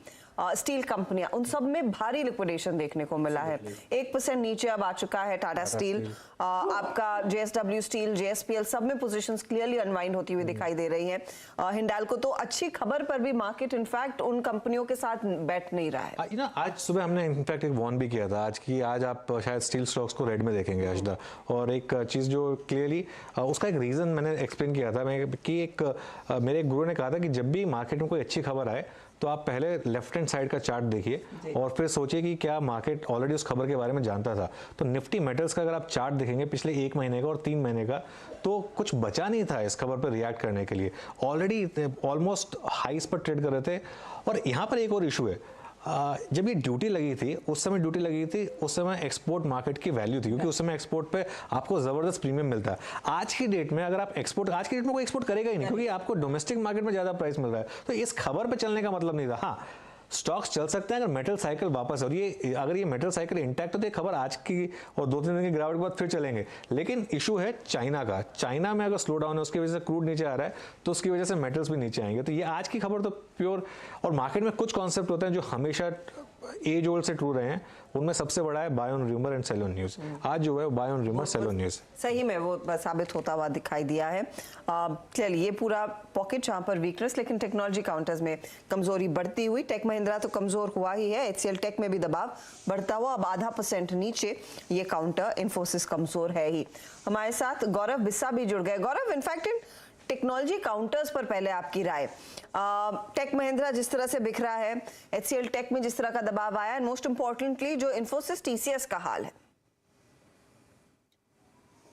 स्टील कंपनियां, उन सब में भारी लिक्विडेशन देखने को मिला है। 1% नीचे अब आ चुका है टाटा स्टील, आपका जेएसडब्ल्यू स्टील, जेएसपीएल, सब में पोजीशंस क्लियरली अनवाइंड होती हुई दिखाई दे रही हैं। हिंडाल्को तो अच्छी खबर पर भी मार्केट इनफैक्ट उन कंपनियों के साथ बैठ नहीं रहा है। आज सुबह हमने इनफैक्ट एक वॉर्न भी किया था आज आप शायद स्टील स्टॉक्स को रेड में देखेंगे आज। और एक चीज जो क्लियरली उसका एक रीजन मैंने एक्सप्लेन किया था कि एक मेरे एक गुरु ने कहा था कि जब भी मार्केट में कोई अच्छी खबर आए तो आप पहले लेफ्ट हैंड साइड का चार्ट देखिए और फिर सोचिए कि क्या मार्केट ऑलरेडी उस खबर के बारे में जानता था। तो निफ्टी मेटल्स का अगर आप चार्ट देखेंगे पिछले 1 महीने का और 3 महीने का, तो कुछ बचा नहीं था इस खबर पर रिएक्ट करने के लिए। ऑलरेडी ऑलमोस्ट हाईस पर ट्रेड कर रहे थे। और यहाँ पर एक और इशू है, जब ये ड्यूटी लगी थी उस समय एक्सपोर्ट मार्केट की वैल्यू थी, क्योंकि उस समय एक्सपोर्ट पे आपको जबरदस्त प्रीमियम मिलता है। आज की डेट में अगर आप आज की डेट में कोई एक्सपोर्ट करेगा ही नहीं, क्योंकि आपको डोमेस्टिक मार्केट में ज्यादा प्राइस मिल रहा है। तो इस खबर पे चलने का मतलब नहीं था। हाँ, स्टॉक्स चल सकते हैं अगर मेटल साइकिल वापस, और अगर ये मेटल साइकिल इंटैक्ट होती है, खबर आज की और 2-3 दिन की गिरावट के बाद फिर चलेंगे। लेकिन इशू है चाइना का। चाइना में अगर स्लो डाउन है, उसकी वजह से क्रूड नीचे आ रहा है, तो उसकी वजह से मेटल्स भी नीचे आएंगे। तो ये आज की खबर तो प्योर, और मार्केट में कुछ कॉन्सेप्ट होते हैं जो हमेशा एज ओल्ड से ट्रू रहे हैं, उनमें सबसे बड़ा है buy on rumour and sell on news. आज जो है buy on rumour sell on news सही में वो साबित होता हुआ दिखाई दिया है। चलिए, ये पूरा पॉकेट जहां पर वीकनेस, लेकिन टेक्नोलॉजी काउंटर्स में कमजोरी बढ़ती हुई। टेक महिंद्रा तो कमजोर हुआ ही है, HCL टेक में भी दबाव बढ़ता हुआ, अब 0.5% नीचे ये काउंटर। इन्फोसिस कमजोर है ही। हमारे साथ गौरव बिस्सा भी जुड़ गए। गौरव, इनफैक्ट टेक्नोलॉजी काउंटर्स पर पहले आपकी राय। टेक महिंद्रा जिस तरह से बिखरा है, HCL टेक में जिस तरह का दबाव आया, एंड मोस्ट इंपॉर्टेंटली जो इन्फोसिस TCS का हाल है।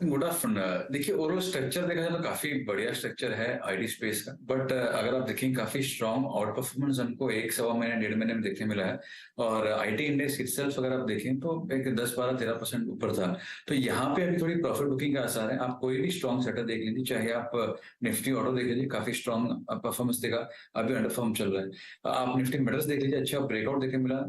Good afternoon. देखिए, ओवरऑल स्ट्रक्चर देखा जाए तो काफी बढ़िया स्ट्रक्चर है आईटी स्पेस का, बट अगर आप देखें काफी स्ट्रॉन्ग आउट परफॉर्मेंस हमको 1-1.25 महीने 1.5 महीने में देखने मिला है। और आईटी इंडेक्स इटसेल्फ अगर आप देखें तो एक 10-12-13% ऊपर था। तो यहाँ पे अभी थोड़ी प्रॉफिट बुकिंग का आसार है। आप कोई भी स्ट्रॉन्ग सेटर देख लीजिए, चाहे आप निफ्टी ऑटो देख लीजिए, काफी स्ट्रॉन्ग परफॉर्मेंस देगा, अभी अंडरफॉर्म चल रहा है। आप निफ्टी मेटल्स देख लीजिए, अच्छा ब्रेकआउट देखने मिला,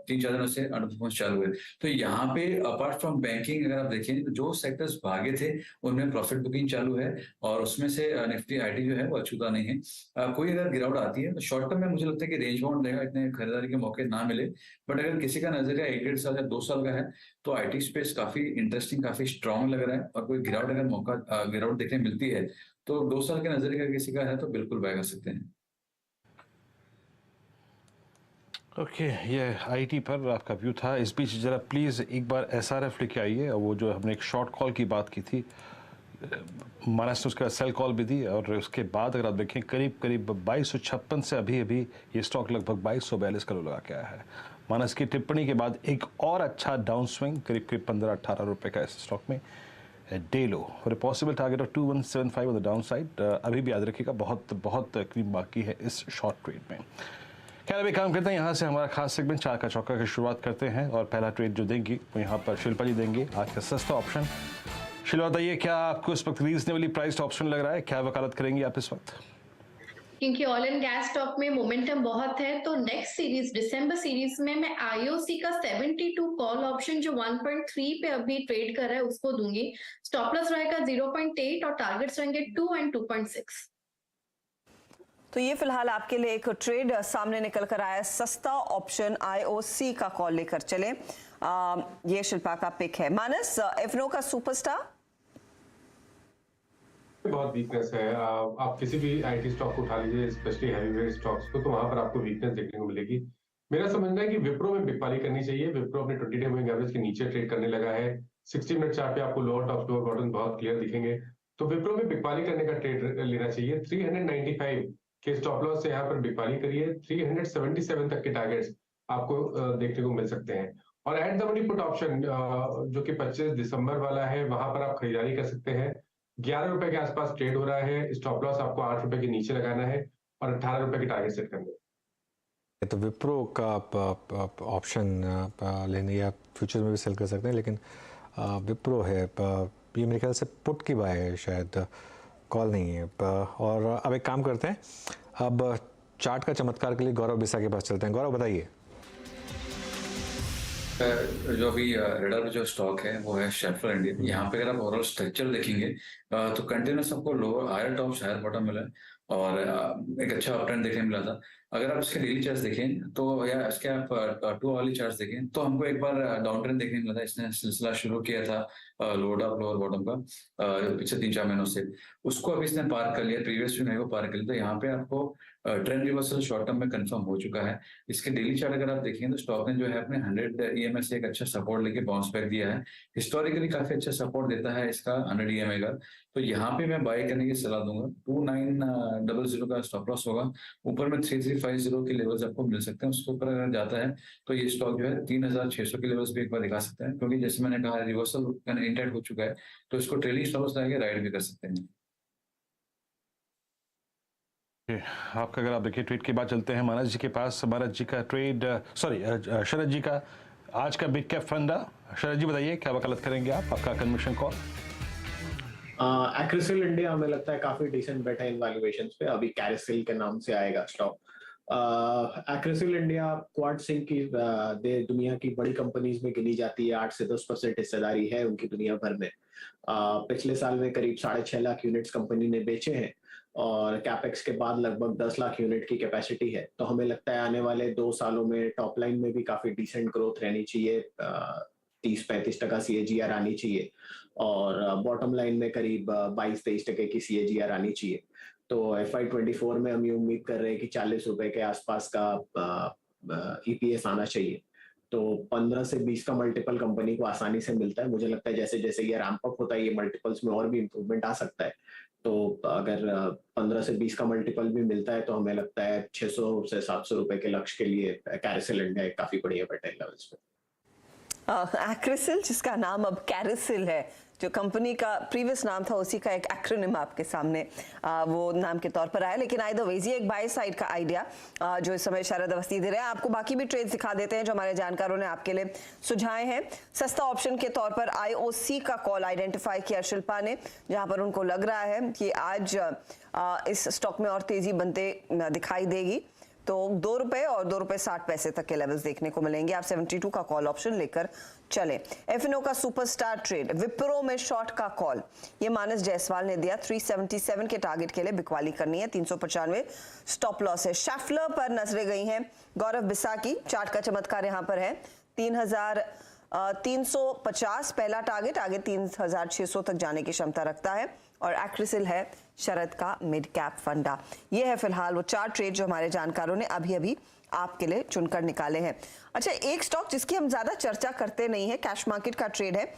3-4 दिनों से अंडरफॉर्मेंस चालू है। तो यहाँ पे अपार्ट फ्रॉम बैंकिंग अगर आप देखें तो जो सेक्टर्स भागे थे उनमें प्रॉफिट बुकिंग चालू है, और उसमें से निफ्टी आईटी जो है वो अछूता नहीं है। कोई अगर गिरावट आती है तो शॉर्ट टर्म में मुझे लगता है कि रेंज बाउंड रहेगा, इतने खरीदारी के मौके ना मिले। बट अगर किसी का नजरिया 1-1.5 साल या 2 साल का है तो आईटी स्पेस काफी इंटरेस्टिंग, काफी स्ट्रॉन्ग लग रहा है। और कोई गिरावट अगर गिरावट देखने मिलती है तो 2 साल के नजरिए का किसी का है तो बिल्कुल बाय कर सकते हैं। ओके, ये आईटी पर आपका व्यू था। इस बीच जरा प्लीज़ एक बार SRF लेके आइए। और वो जो हमने एक शॉर्ट कॉल की बात की थी, मानस ने उसके बाद सेल कॉल भी दी, और उसके बाद अगर आप देखें करीब 2256 से अभी ये स्टॉक लगभग 2242 का लो लगा के आया है। मानस की टिप्पणी के बाद एक और अच्छा डाउन स्विंग करीब 15-18 रुपये का इस स्टॉक में डे लो, और possible target of 2175 on the down side. अभी भी याद रखिएगा, बहुत करीब बाकी है इस शॉर्ट ट्रेड में। खैर, अभी काम करते हैं, यहाँ से हमारा खास सेगमेंट चार का चौका की शुरुआत करते हैं। और पहला ट्रेड जो देंगी वो यहाँ पर शिल्पा जी देंगे, आज का सस्ता ऑप्शन। शिल्पा, बताइए क्या आपको इस वक्त रीजनेबली प्राइस्ड ऑप्शन लग रहा है? क्या वकालत करेंगी आप इस वक्त? क्योंकि ऑयल एंड गैस स्टॉक में मोमेंटम बहुत है, तो नेक्स्ट सीरीज दिसंबर सीरीज में मैं IOC का 72 कॉल ऑप्शन जो 1.3 पे अभी ट्रेड कर रहा है उसको दूंगी। स्टॉप लॉस रहेगा 0.8 और टारगेट्स रहेंगे 2 और 2.6। तो ये फिलहाल आपके लिए एक ट्रेड सामने निकल कर आया, सस्ता ऑप्शन IOC का कॉल लेकर चले। ये शिल्पा का पिक है। मानस, एफनो का सुपरस्टार बहुत वीकनेस है। आप किसी भी आईटी स्टॉक को उठा लीजिए, स्पेशली हैवीवेट स्टॉक्स को, तो वहां पर आपको वीकनेस देखने को मिलेगी। मेरा समझना है कि विप्रो में बिकवाली करनी चाहिए। विप्रो अपने 20 डे मूविंग एवरेज के नीचे ट्रेड करने लगा है। 60 मिनट चार्ट पे आपको लोअर टॉप लोअर बॉटम बहुत क्लियर दिखेंगे, तो विप्रो में बिकवाली करने का ट्रेड लेना चाहिए। 395 के स्टॉप लॉस से यहाँ पर बिकवाली करिए। 377 तक के टारगेट्स आपको देखने को मिल सकते हैं। और at the money put option जो कि 25 दिसंबर वाला है, वहां पर आप खरीदारी कर सकते हैं। 11 रुपए के आसपास ट्रेड हो रहा है। स्टॉप लॉस आपको 8 रुपए के नीचे लगाना है और 18 रुपए के टारगेट सेट करने हैं। तो विप्रो का ऑप्शन लेने या फ्यूचर में भी सेल कर सकते हैं, लेकिन विप्रो है ये मेरे ख्याल से पुट की बाय है, शायद कॉल नहीं है। और अब एक काम करते हैं, अब चार्ट का चमत्कार के लिए गौरव बिस्सा के पास चलते हैं। गौरव, बताइए। जो अभी रेडर जो स्टॉक है वो है शेफर इंडिया। यहाँ पे अगर आप ओवरऑल स्ट्रक्चर देखेंगे तो कंटिन्यूस आपको lower higher top higher bottom मिला है और एक अच्छा अपट्रेंड देखने मिला था। अगर आप इसके डेली चार्ट्स देखें तो या इसके आप 2 वाली चार्ट्स देखें तो हमको एक बार डाउन ट्रेंड देखने मिला था। इसने सिलसिला शुरू किया था लोअर अप लोअर बॉटम का पिछले 3-4 महीनों से, उसको अभी इसने पार कर लिया, प्रीवियस जो है वो पार कर लिया। तो यहाँ पे आपको ट्रेंड रिवर्सल शॉर्ट टर्म में कंफर्म हो चुका है। इसके डेली चार्ट अगर आप देखें तो स्टॉक ने जो है अपने 100 EMA से एक अच्छा सपोर्ट लेके बाउंस बैक दिया है। हिस्टोरिकली काफी अच्छा सपोर्ट देता है इसका 100 EMA का, तो यहाँ पे मैं बाय करने की सलाह दूंगा। 2900 का स्टॉप लॉस होगा, ऊपर में 3350 के लेवल्स आपको मिल सकते हैं। उसके ऊपर अगर जाता है तो ये स्टॉक जो है 3600 के लेवल्स भी एक बार दिखा सकता है, क्योंकि जैसे मैंने कहा रिवर्सल इंटेंट हो चुका है, तो इसको ट्रेलिंग स्टॉप लॉस लगा के राइड भी कर सकते हैं। आपका अगर आप देखिए ट्रेड के बाद चलते हैं मानस जी के पास। मानस जी का ट्रेड शरद जी का आज का बिग कैप फंड। शरद जी, बताइए क्या वकालत करेंगे आप? आपका कन्विक्शन कॉल। एक्रिसिल इंडिया हमें लगता है काफी डिसेंट बेट है इन वैल्यूएशंस पे। अभी कैरिसिल के नाम से आएगा स्टॉक। एक्रिसिल इंडिया क्वाड सिंह की दुनिया की बड़ी कंपनीज में गिनी जाती है। 8 से 10% हिस्सेदारी है उनकी दुनिया भर में। पिछले साल में करीब 6.5 लाख यूनिट्स कंपनी ने बेचे हैं। और कैपेक्स के बाद लगभग 10 लाख यूनिट की कैपेसिटी है। तो हमें लगता है आने वाले 2 सालों में टॉप लाइन में भी काफी डिसेंट ग्रोथ रहनी चाहिए, 30-35% CAGR आनी चाहिए और बॉटम लाइन में करीब 22-23% की CAGR आनी चाहिए। तो FY24 में हम ये उम्मीद कर रहे हैं कि 40 रुपए के आसपास का EPS आना चाहिए। तो 15 से 20 का मल्टीपल कंपनी को आसानी से मिलता है। मुझे लगता है जैसे जैसे ये रैंप अप होता है ये मल्टीपल्स में और भी इंप्रूवमेंट आ सकता है। तो अगर 15 से 20 का मल्टीपल भी मिलता है तो हमें लगता है 600 से 700 रुपए के लक्ष्य के लिए कैरिसल इंडिया एक काफी बढ़िया बेटर लेवल्स पे। एक्रिसिल, जिसका नाम अब कैरिसिल है, जो कंपनी का प्रीवियस नाम था उसी का एक एक्रोनिम आपके सामने वो नाम के तौर पर आया। लेकिन आइदर वेज ये एक बाय साइड का आइडिया जो इस समय शरद अवस्थी दे रहे हैं। आपको बाकी भी ट्रेड्स दिखा देते हैं जो हमारे जानकारों ने आपके लिए सुझाए हैं। सस्ता ऑप्शन के तौर पर IOC का कॉल आइडेंटिफाई किया शिल्पा ने, जहां पर उनको लग रहा है कि आज इस स्टॉक में और तेजी बनते दिखाई देगी। तो 2 रुपए और 2 रुपए 60 पैसे तक के लेवल्स देखने को मिलेंगे। आप 72 का कॉल ऑप्शन लेकर चले। FNO का सुपरस्टार ट्रेड, विप्रो में शॉर्ट का कॉल, ये मानस जायसवाल ने दिया। 377 के टारगेट के लिए बिकवाली करनी है। 395 स्टॉप लॉस है। शैफलर पर नजरें गई हैं गौरव बिसाकी। चार्ट का चमत्कार यहाँ पर है। 3,350 पहला टारगेट, आगे 3,600 तक जाने की क्षमता रखता है। और एक्रिसिल है शरद का मिड कैप फंडा। ये है फिलहाल वो 4 ट्रेड जो हमारे जानकारों ने अभी अभी आपके लिए चुनकर निकाले हैं। अच्छा, एक स्टॉक जिसकी हम ज्यादा चर्चा करते नहीं है, कैश मार्केट का ट्रेड है,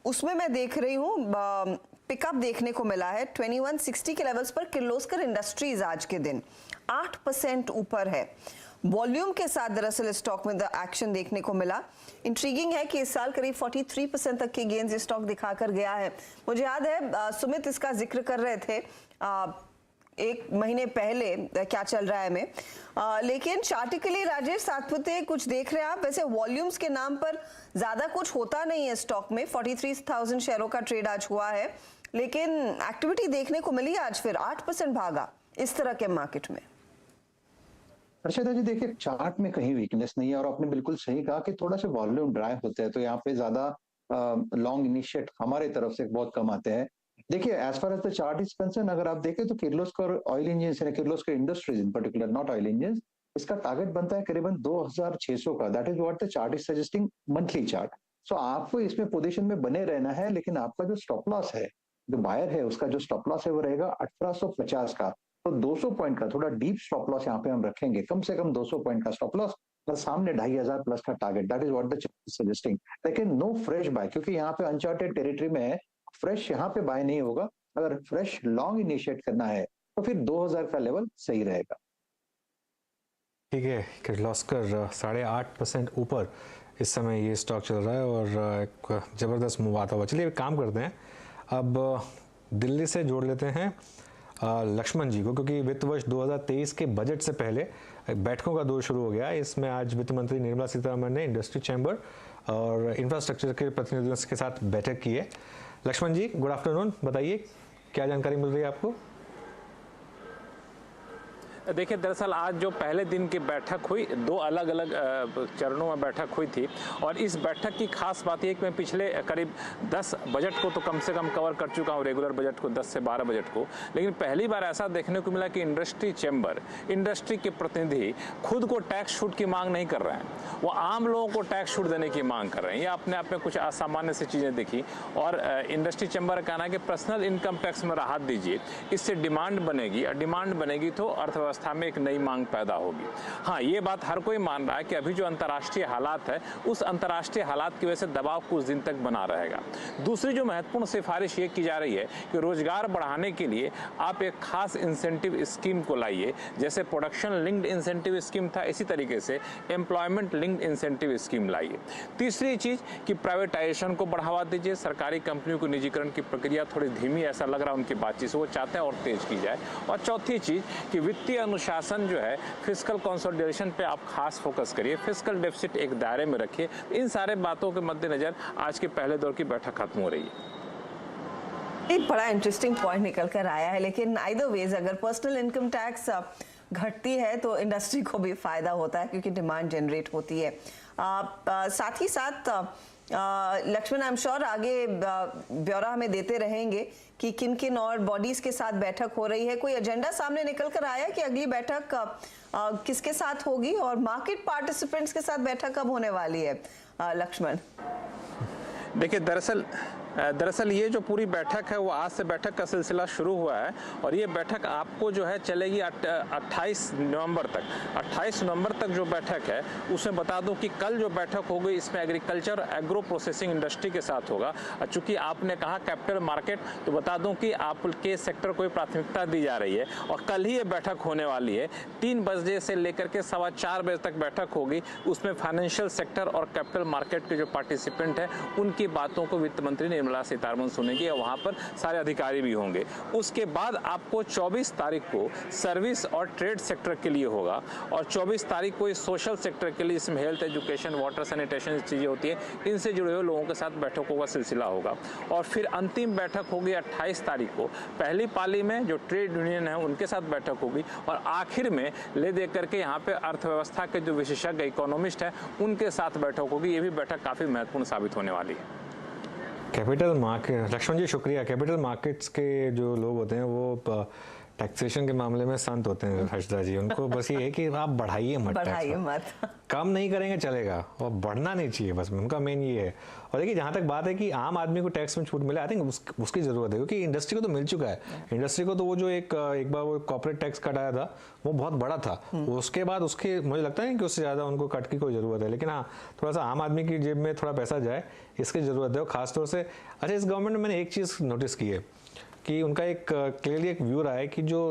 उसमें मैं देख रही हूँ पिकअप देखने को मिला है 2160 के लेवल्स पर। किर्लोस्कर इंडस्ट्रीज आज के दिन 8% ऊपर है। वॉल्यूम के साथ दरअसल स्टॉक में द एक्शन देखने को मिला। इंट्रीगिंग है कि इस साल करीब 43% तक के गेन्स स्टॉक दिखाकर गया है। मुझे याद है सुमित इसका जिक्र कर रहे थे 1 महीने पहले क्या चल रहा है में, लेकिन चार्टिकली राजेश सातपुते कुछ देख रहे हैं आप? वैसे वॉल्यूम्स के नाम पर ज्यादा कुछ होता नहीं है स्टॉक में। 43,000 शेयरों का ट्रेड आज हुआ है, लेकिन एक्टिविटी देखने को मिली आज फिर 8% भागा इस तरह के मार्केट में। अर्षिता जी देखिए, चार्ट में कहीं वीकनेस नहीं है और आपने बिल्कुल सही कहा कि थोड़ा सा वॉल्यूम ड्राई होता है तो यहाँ पे ज्यादा लॉन्ग इनिशिएट हमारे तरफ से बहुत कम आते हैं। देखिए, as far as the chart is concern, अगर आप देखें तो Kirloskar oil engine, Kirloskar industries in particular, not oil engine, इसका टारगेट बनता है करीबन 2600 का। That is what the chart is suggesting, monthly chart. So आपको इसमें पोजीशन में बने रहना है, लेकिन आपका जो स्टॉप लॉस है, जो बायर है उसका जो स्टॉप लॉस है वो रहेगा 1850 का। तो 200 पॉइंट का थोड़ा डीप स्टॉप लॉस यहाँ पे हम रखेंगे, कम से कम 200 पॉइंट का स्टॉप लॉस और सामने 2500 प्लस का target. That is what the chart is suggesting. लेकिन नो फ्रेश बाय, क्योंकि यहाँ पे अनचार्टेड टेरिटरी में है, फ्रेश यहाँ पे बाय नहीं होगा। अगर फ्रेश लॉन्ग इनिशिएट करना है तो फिर 2000 का लेवल सही रहेगा। ठीक है, किर्लोस्कर 8.5% ऊपर इस समय ये स्टॉक चल रहा है और एक जबरदस्त मूव आता हुआ। चलिए एक काम करते हैं, अब दिल्ली से जोड़ लेते हैं लक्ष्मण जी को, क्योंकि वित्त वर्ष 2023 के बजट से पहले बैठकों का दौर शुरू हो गया। इसमें आज वित्त मंत्री निर्मला सीतारमण ने इंडस्ट्री चैम्बर और इंफ्रास्ट्रक्चर के प्रतिनिधियों के साथ बैठक की है। लक्ष्मण जी, गुड आफ्टरनून, बताइए क्या जानकारी मिल रही है आपको? देखिए, दरअसल आज जो पहले दिन की बैठक हुई, 2 अलग अलग चरणों में बैठक हुई थी और इस बैठक की खास बात यह कि मैं पिछले करीब 10 बजट को तो कम से कम कवर कर चुका हूं, रेगुलर बजट को 10 से 12 बजट को, लेकिन पहली बार ऐसा देखने को मिला कि इंडस्ट्री चैम्बर, इंडस्ट्री के प्रतिनिधि खुद को टैक्स छूट की मांग नहीं कर रहे हैं, वो आम लोगों को टैक्स छूट देने की मांग कर रहे हैं। ये अपने आप में कुछ असामान्य सी चीज़ें दिखी और इंडस्ट्री चैम्बर का कहना है कि पर्सनल इनकम टैक्स में राहत दीजिए, इससे डिमांड बनेगी और डिमांड बनेगी तो अर्थव्यवस्था में एक नई मांग पैदा होगी। हाँ, ये बात हर कोई मान रहा है कि अभी जो अंतर्राष्ट्रीय हालात है, उस अंतर्राष्ट्रीय हालात की वजह से दबाव कुछ दिन तक बना रहेगा। दूसरी जो महत्वपूर्ण सिफारिश ये की जा रही है कि रोजगार बढ़ाने के लिए आप एक खास इंसेंटिव स्कीम को लाइए, जैसे प्रोडक्शन लिंक्ड इंसेंटिव स्कीम था, इसी तरीके से एम्प्लॉयमेंट लिंक्ड इंसेंटिव स्कीम लाइए। तीसरी चीज कि प्राइवेटाइजेशन को बढ़ावा दीजिए, सरकारी कंपनियों को निजीकरण की प्रक्रिया थोड़ी धीमी ऐसा लग रहा है उनकी बातचीत से, वो चाहते हैं और तेज की जाए। और चौथी चीज कि वित्तीय अनुशासन जो है, फिस्कल कंसोलिडेशन पे आप खास फोकस करिए, फिस्कल डेफिसिट एक दायरे में रखिए। इन सारे बातों के मद्देनजर आज के पहले दौर की बैठक खत्म हो रही है। एक बड़ा इंटरेस्टिंग पॉइंट निकल कर आया है, लेकिन आइदर वेज अगर पर्सनल इनकम टैक्स घटती है तो इंडस्ट्री को भी फायदा होता है क्योंकि डिमांड जनरेट होती है। साथ ही साथ लक्ष्मण, आई एम श्योर आगे ब्यौरा हमें देते रहेंगे कि किन किन और बॉडीज के साथ बैठक हो रही है। कोई एजेंडा सामने निकल कर आया कि अगली बैठक किसके साथ होगी और मार्केट पार्टिसिपेंट्स के साथ बैठक कब होने वाली है लक्ष्मण? देखिए, दरअसल ये जो पूरी बैठक है वो आज से बैठक का सिलसिला शुरू हुआ है और ये बैठक आपको जो है चलेगी 28 नवंबर तक। 28 नवंबर तक जो बैठक है उसमें बता दूं कि कल जो बैठक होगी इसमें एग्रीकल्चर एग्रो प्रोसेसिंग इंडस्ट्री के साथ होगा। चूंकि आपने कहा कैपिटल मार्केट, तो बता दूं कि आपके सेक्टर को प्राथमिकता दी जा रही है और कल ही ये बैठक होने वाली है। 3 बजे से लेकर के 4:15 बजे तक बैठक होगी। उसमें फाइनेंशियल सेक्टर और कैपिटल मार्केट के जो पार्टिसिपेंट हैं उनकी बातों को वित्त मंत्री निर्मला सीतारमण सुनेंगी और वहां पर सारे अधिकारी भी होंगे। उसके बाद आपको 24 तारीख को सर्विस और ट्रेड सेक्टर के लिए होगा और 24 तारीख को इस सोशल सेक्टर के लिए, इसमें हेल्थ, एजुकेशन, वाटर, सैनिटेशन चीजें होती है, इनसे जुड़े हुए लोगों के साथ बैठकों का सिलसिला होगा। और फिर अंतिम बैठक होगी 28 तारीख को। पहली पाली में जो ट्रेड यूनियन है उनके साथ बैठक होगी और आखिर में ले दे करके यहाँ पे अर्थव्यवस्था के जो विशेषज्ञ इकोनॉमिस्ट हैं उनके साथ बैठक होगी। ये भी बैठक काफी महत्वपूर्ण साबित होने वाली है। कैपिटल मार्केट, लक्ष्मण जी शुक्रिया। कैपिटल मार्केट्स के जो लोग होते हैं वो टैक्सेशन के मामले में संत होते हैं हर्षदा जी। उनको बस ये है कि आप बढ़ाइए मत, कम नहीं करेंगे चलेगा और बढ़ना नहीं चाहिए, बस उनका मेन ये है। और देखिए, जहाँ तक बात है कि आम आदमी को टैक्स में छूट मिले, आई थिंक उसकी जरूरत है, क्योंकि इंडस्ट्री को तो मिल चुका है। इंडस्ट्री को तो वो जो एक बार वो कॉर्पोरेट टैक्स कट आया था वो बहुत बड़ा था, उसके बाद उसके मुझे लगता है कि उससे ज़्यादा उनको कट की कोई ज़रूरत है। लेकिन हाँ, थोड़ा सा आम आदमी की जेब में थोड़ा पैसा जाए, इसकी ज़रूरत है। और खासतौर से अच्छा, इस गवर्नमेंट में मैंने एक चीज़ नोटिस की है कि उनका एक क्लियरली एक व्यू रहा है कि जो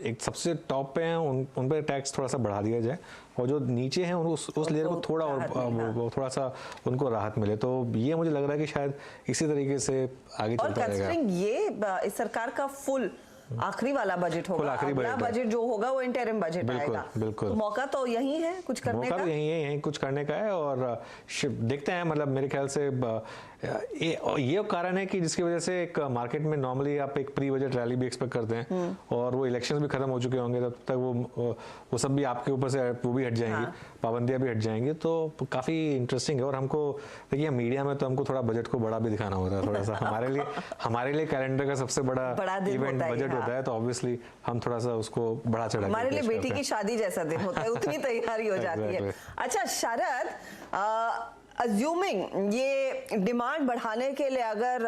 एक सबसे टॉप पे हैं उन पर टैक्स थोड़ा सा बढ़ा दिया जाए और जो नीचे हैं उस लेयर को थोड़ा और थोड़ा सा उनको राहत मिले। तो ये मुझे लग रहा है कि शायद इसी तरीके से आगे चलता रहेगा। ये इस सरकार का फुल आखिरी वाला बजट होगा, अगला बजट जो होगा वो इंटरिम बजट आएगा। बिल्कुल, तो मौका तो यही है कुछ करने का, मौका तो यही कुछ करने का है। और देखते हैं, मतलब मेरे ख्याल से ये कारण है कि जिसकी वजह से एक मार्केट में नॉर्मली आप एक प्री बजट रैली भी एक्सपेक्ट करते हैं और वो इलेक्शंस भी खत्म हो चुके होंगे तब तक वो सब भी आपके ऊपर से वो भी हट जाएंगी, पाबंदियां भी हट जाएंगी। तो काफी इंटरेस्टिंग है। और हमको देखिए, मीडिया में तो हमको थोड़ा बजट को बड़ा भी दिखाना होता है थोड़ा सा। हमारे लिए कैलेंडर का सबसे बड़ा इवेंट बजट होता है, तो ऑब्वियसली हम थोड़ा सा उसको बढ़ा चढ़ा, हमारे लिए बेटी की शादी जैसा दिन होता है, उतनी तैयारी हो जाती है। अच्छा शरद, अज्यूमिंग ये डिमांड बढ़ाने के लिए अगर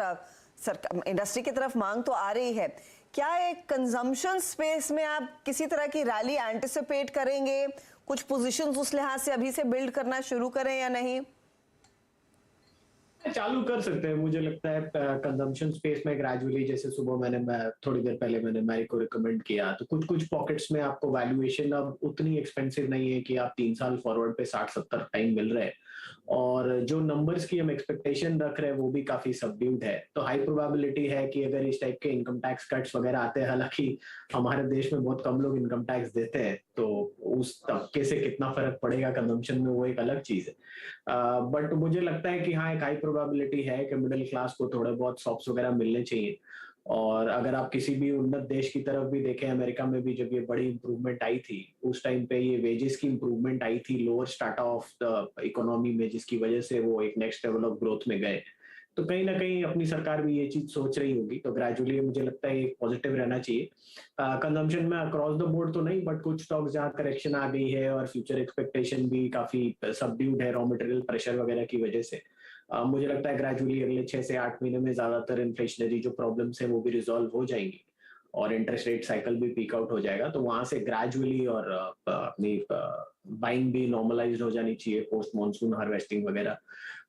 सरकार इंडस्ट्री की तरफ मांग तो आ रही है, क्या एक कंजम्पशन स्पेस में आप किसी तरह की रैली एंटिसिपेट करेंगे? कुछ पोजीशंस उस लिहाज से अभी से बिल्ड करना शुरू करें या नहीं? चालू कर सकते हैं। मुझे लगता है कंजम्पशन स्पेस में ग्रेजुअली, जैसे सुबह थोड़ी देर पहले मैंने मैरी को रिकमेंड किया, तो कुछ पॉकेट्स में आपको वैल्यूएशन अब उतनी एक्सपेंसिव नहीं है कि आप 3 साल फॉरवर्ड पे 60-70 टाइम मिल रहे हैं और जो नंबर्स की हम एक्सपेक्टेशन रख रहे हैं वो भी काफी सबड्यूड है। तो हाई प्रोबेबिलिटी है कि अगर इस टाइप के इनकम टैक्स कट्स वगैरह आते हैं, हालांकि हमारे देश में बहुत कम लोग इनकम टैक्स देते हैं, तो उस तबके से कितना फर्क पड़ेगा कंजम्पशन में वो एक अलग चीज है। बट मुझे लगता है कि हाँ, एक हाई प्रोबेबिलिटी है कि मिडिल क्लास को थोड़े बहुत सॉप्स वगैरह मिलने चाहिए। और अगर आप किसी भी उन्नत देश की तरफ भी देखें, अमेरिका में भी जब ये बड़ी इंप्रूवमेंट आई थी उस टाइम पे ये वेजेस की इंप्रूवमेंट आई थी लोअर स्टार्टा ऑफ द इकोनॉमी में, जिसकी वजह से वो एक नेक्स्ट लेवल ऑफ ग्रोथ में गए। तो कहीं ना कहीं अपनी सरकार भी ये चीज सोच रही होगी, तो ग्रेजुअली मुझे लगता है एक पॉजिटिव रहना चाहिए। कंजम्पशन में अक्रॉस द बोर्ड तो नहीं, बट कुछ स्टॉक्स जहाँ करेक्शन आ गई है और फ्यूचर एक्सपेक्टेशन भी काफी सबड्यूड है रॉ मटेरियल प्रेशर वगैरह की वजह से, मुझे लगता है ग्रेजुअली अगले 6 से 8 महीने में ज्यादातर इन्फ्लेशनरी जो प्रॉब्लम्स है वो भी रिजॉल्व हो जाएंगी और इंटरेस्ट रेट साइकिल भी पीक आउट हो जाएगा। तो वहां से ग्रेजुअली और अपनी बाइंग भी नॉर्मलाइज हो जानी चाहिए पोस्ट मॉनसून हार्वेस्टिंग वगैरह।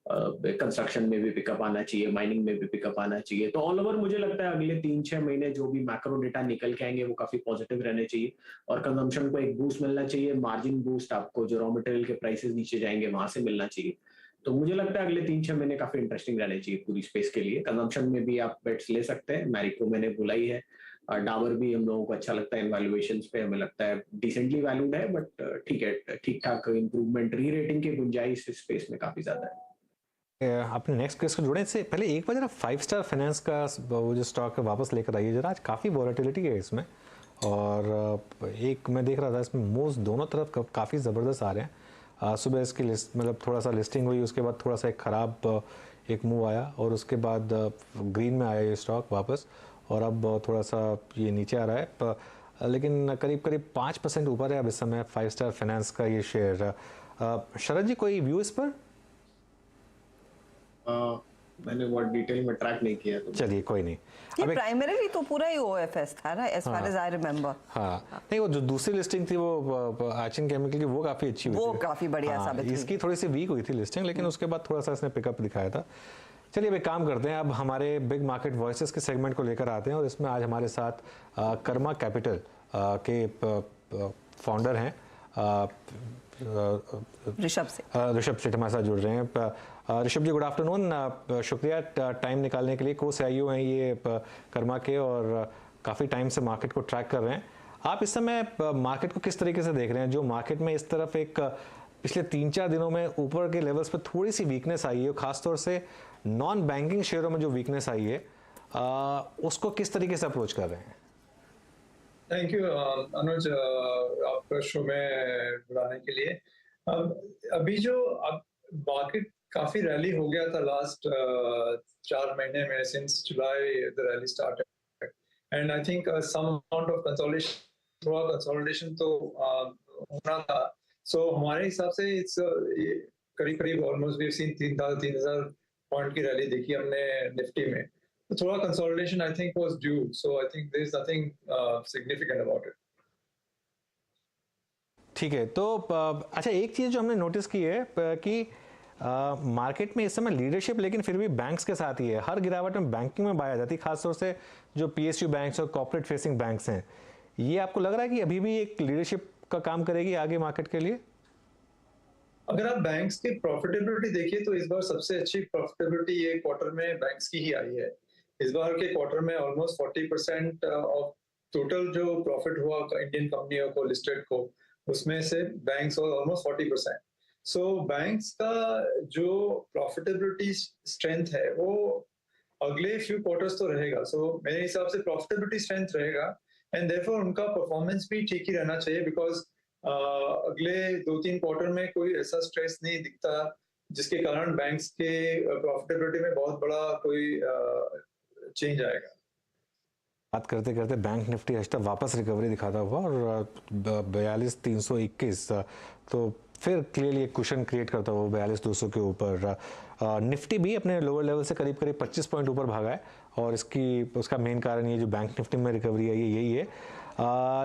कंस्ट्रक्शन में भी पिकअप आना चाहिए, माइनिंग में भी पिकअप आना चाहिए। तो ऑल ओवर मुझे लगता है अगले 3-6 महीने जो भी मैक्रो डेटा निकल के आएंगे वो काफी पॉजिटिव रहने चाहिए और कंजम्पशन को एक बूस्ट मिलना चाहिए। मार्जिन बूस्ट आपको जो रॉ मटेरियल के प्राइसेस नीचे जाएंगे वहां से मिलना चाहिए। तो मुझे लगता है अगले 3-6 महीने काफी इंटरेस्टिंग रहने चाहिए पूरी स्पेस के लिए। कंजम्पशन में भी आप बेट्स ले सकते हैं, मैरिको मैंने बोला ही है, डाबर भी हम लोगों को अच्छा लगता है इन वैल्यूएशंस पे, हमें लगता है डिसेंटली वैल्यूड है, बट ठीक है, ठीक ठाक इंप्रूवमेंट री रेटिंग की गुंजाइश इस स्पेस में काफी ज्यादा है। अपने नेक्स्ट केस को जुड़ने से पहले एक बार जरा 5 स्टार फाइनेंस का वो जो स्टॉक है वापस लेकर आइए जरा। आज काफ़ी वॉलेटिलिटी है इसमें और एक मैं देख रहा था इसमें मूव्स दोनों तरफ काफ़ी ज़बरदस्त आ रहे हैं। सुबह इसकी लिस्ट मतलब थोड़ा सा लिस्टिंग हुई, उसके बाद थोड़ा सा एक ख़राब एक मूव आया और उसके बाद ग्रीन में आया ये स्टॉक वापस, और अब थोड़ा सा ये नीचे आ रहा है, लेकिन करीब करीब 5% ऊपर है अब इस समय 5 स्टार फाइनेंस का ये शेयर। शरद जी, कोई व्यू इस पर? मैंने बहुत डिटेल में ट्रैक नहीं किया, तो चलिए कोई नहीं। ये प्राइमरीली तो पूरा ही ओएफएस था ना, as far as I remember. हाँ, नहीं वो जो दूसरी लिस्टिंग थी वो आचिन केमिकल की, वो काफी अच्छी हुई वो थी, काफी बढ़िया साबित हुई। इसकी थोड़ी सी वीक हुई थी लिस्टिंग, लेकिन उसके बाद थोड़ा सा इसने पिकअप दिखाया था। चलिए अब एक काम करते हैं, अब हमारे बिग मार्केट वॉइसेस के सेगमेंट को लेकर आते हैं, और इसमें आज हमारे साथ कर्मा कैपिटल के फाउंडर हैं ऋषभ सेठ हमारे साथ जुड़ रहे हैं। ऋषभ जी, गुड आफ्टरनून, शुक्रिया टाइम निकालने के लिए। को सीईओ हैं ये कर्मा के, और काफ़ी टाइम से मार्केट को ट्रैक कर रहे हैं। आप इस समय मार्केट को किस तरीके से देख रहे हैं? जो मार्केट में इस तरफ एक पिछले 3-4 दिनों में ऊपर के लेवल्स पे थोड़ी सी वीकनेस आई है, खासतौर से नॉन बैंकिंग शेयरों में जो वीकनेस आई है, उसको किस तरीके से अप्रोच कर रहे हैं? थैंक यू अनुज, आपका शो में बुलाने के लिए। अभी जो अब मार्केट काफी रैली हो गया था लास्ट 4 महीने में, since July the rally started, and I think some amount of consolidation, थोड़ा कंसोलिडेशन तो होना था। सो हमारे हिसाब से इट्स करीब करीब almost we have seen 3,000 point की रैली देखी हमने निफ्टी में। तो थोड़ा consolidation I think was due, so I think there is nothing significant about it. ठीक है, तो अच्छा, एक चीज़ जो हमने नोटिस की है कि मार्केट में इस समय लीडरशिप लेकिन फिर भी बैंक्स के साथ ही है। हर गिरावट में बैंकिंग में पाया जाती है, खासतौर से जो पीएसयू बैंक्स और कॉर्पोरेट फेसिंग बैंक्स हैं। ये आपको लग रहा है कि अभी भी एक लीडरशिप का काम करेगी आगे मार्केट के लिए? अगर आप बैंक्स की प्रॉफिटेबिलिटी देखिए तो इस बार सबसे अच्छी प्रॉफिटेबिलिटी ये क्वार्टर में बैंक्स की ही आई है। इस बार के क्वार्टर में ऑलमोस्ट 40% ऑफ टोटल जो प्रॉफिट हुआ इंडियन कंपनियों को, लिस्टेड को, उसमें से बैंक्स और ऑलमोस्ट 40%। सो बैंक्स का जो प्रॉफिटेबिलिटी स्ट्रेंथ है वो अगले फ्यू क्वार्टर्स तो रहेगा। सो मेरे हिसाब से प्रॉफिटेबिलिटी स्ट्रेंथ रहेगा, एंड देयरफॉर उनका परफॉर्मेंस भी ठीक ही रहना चाहिए, बिकॉज अगले 2-3 क्वार्टर में कोई ऐसा स्ट्रेस नहीं दिखता जिसके कारण बैंक्स के प्रॉफिटेबिलिटी में बहुत बड़ा कोई चेंज आएगा। बात करते करते बैंक निफ्टी आज तक वापस रिकवरी दिखाता हुआ और 42,321, तो फिर क्लियरली एक कुशन क्रिएट करता हुआ 42,200 के ऊपर। निफ्टी भी अपने लोअर लेवल से करीब करीब 25 पॉइंट ऊपर भागा है, और उसका मेन कारण ये जो बैंक निफ्टी में रिकवरी है ये यही है।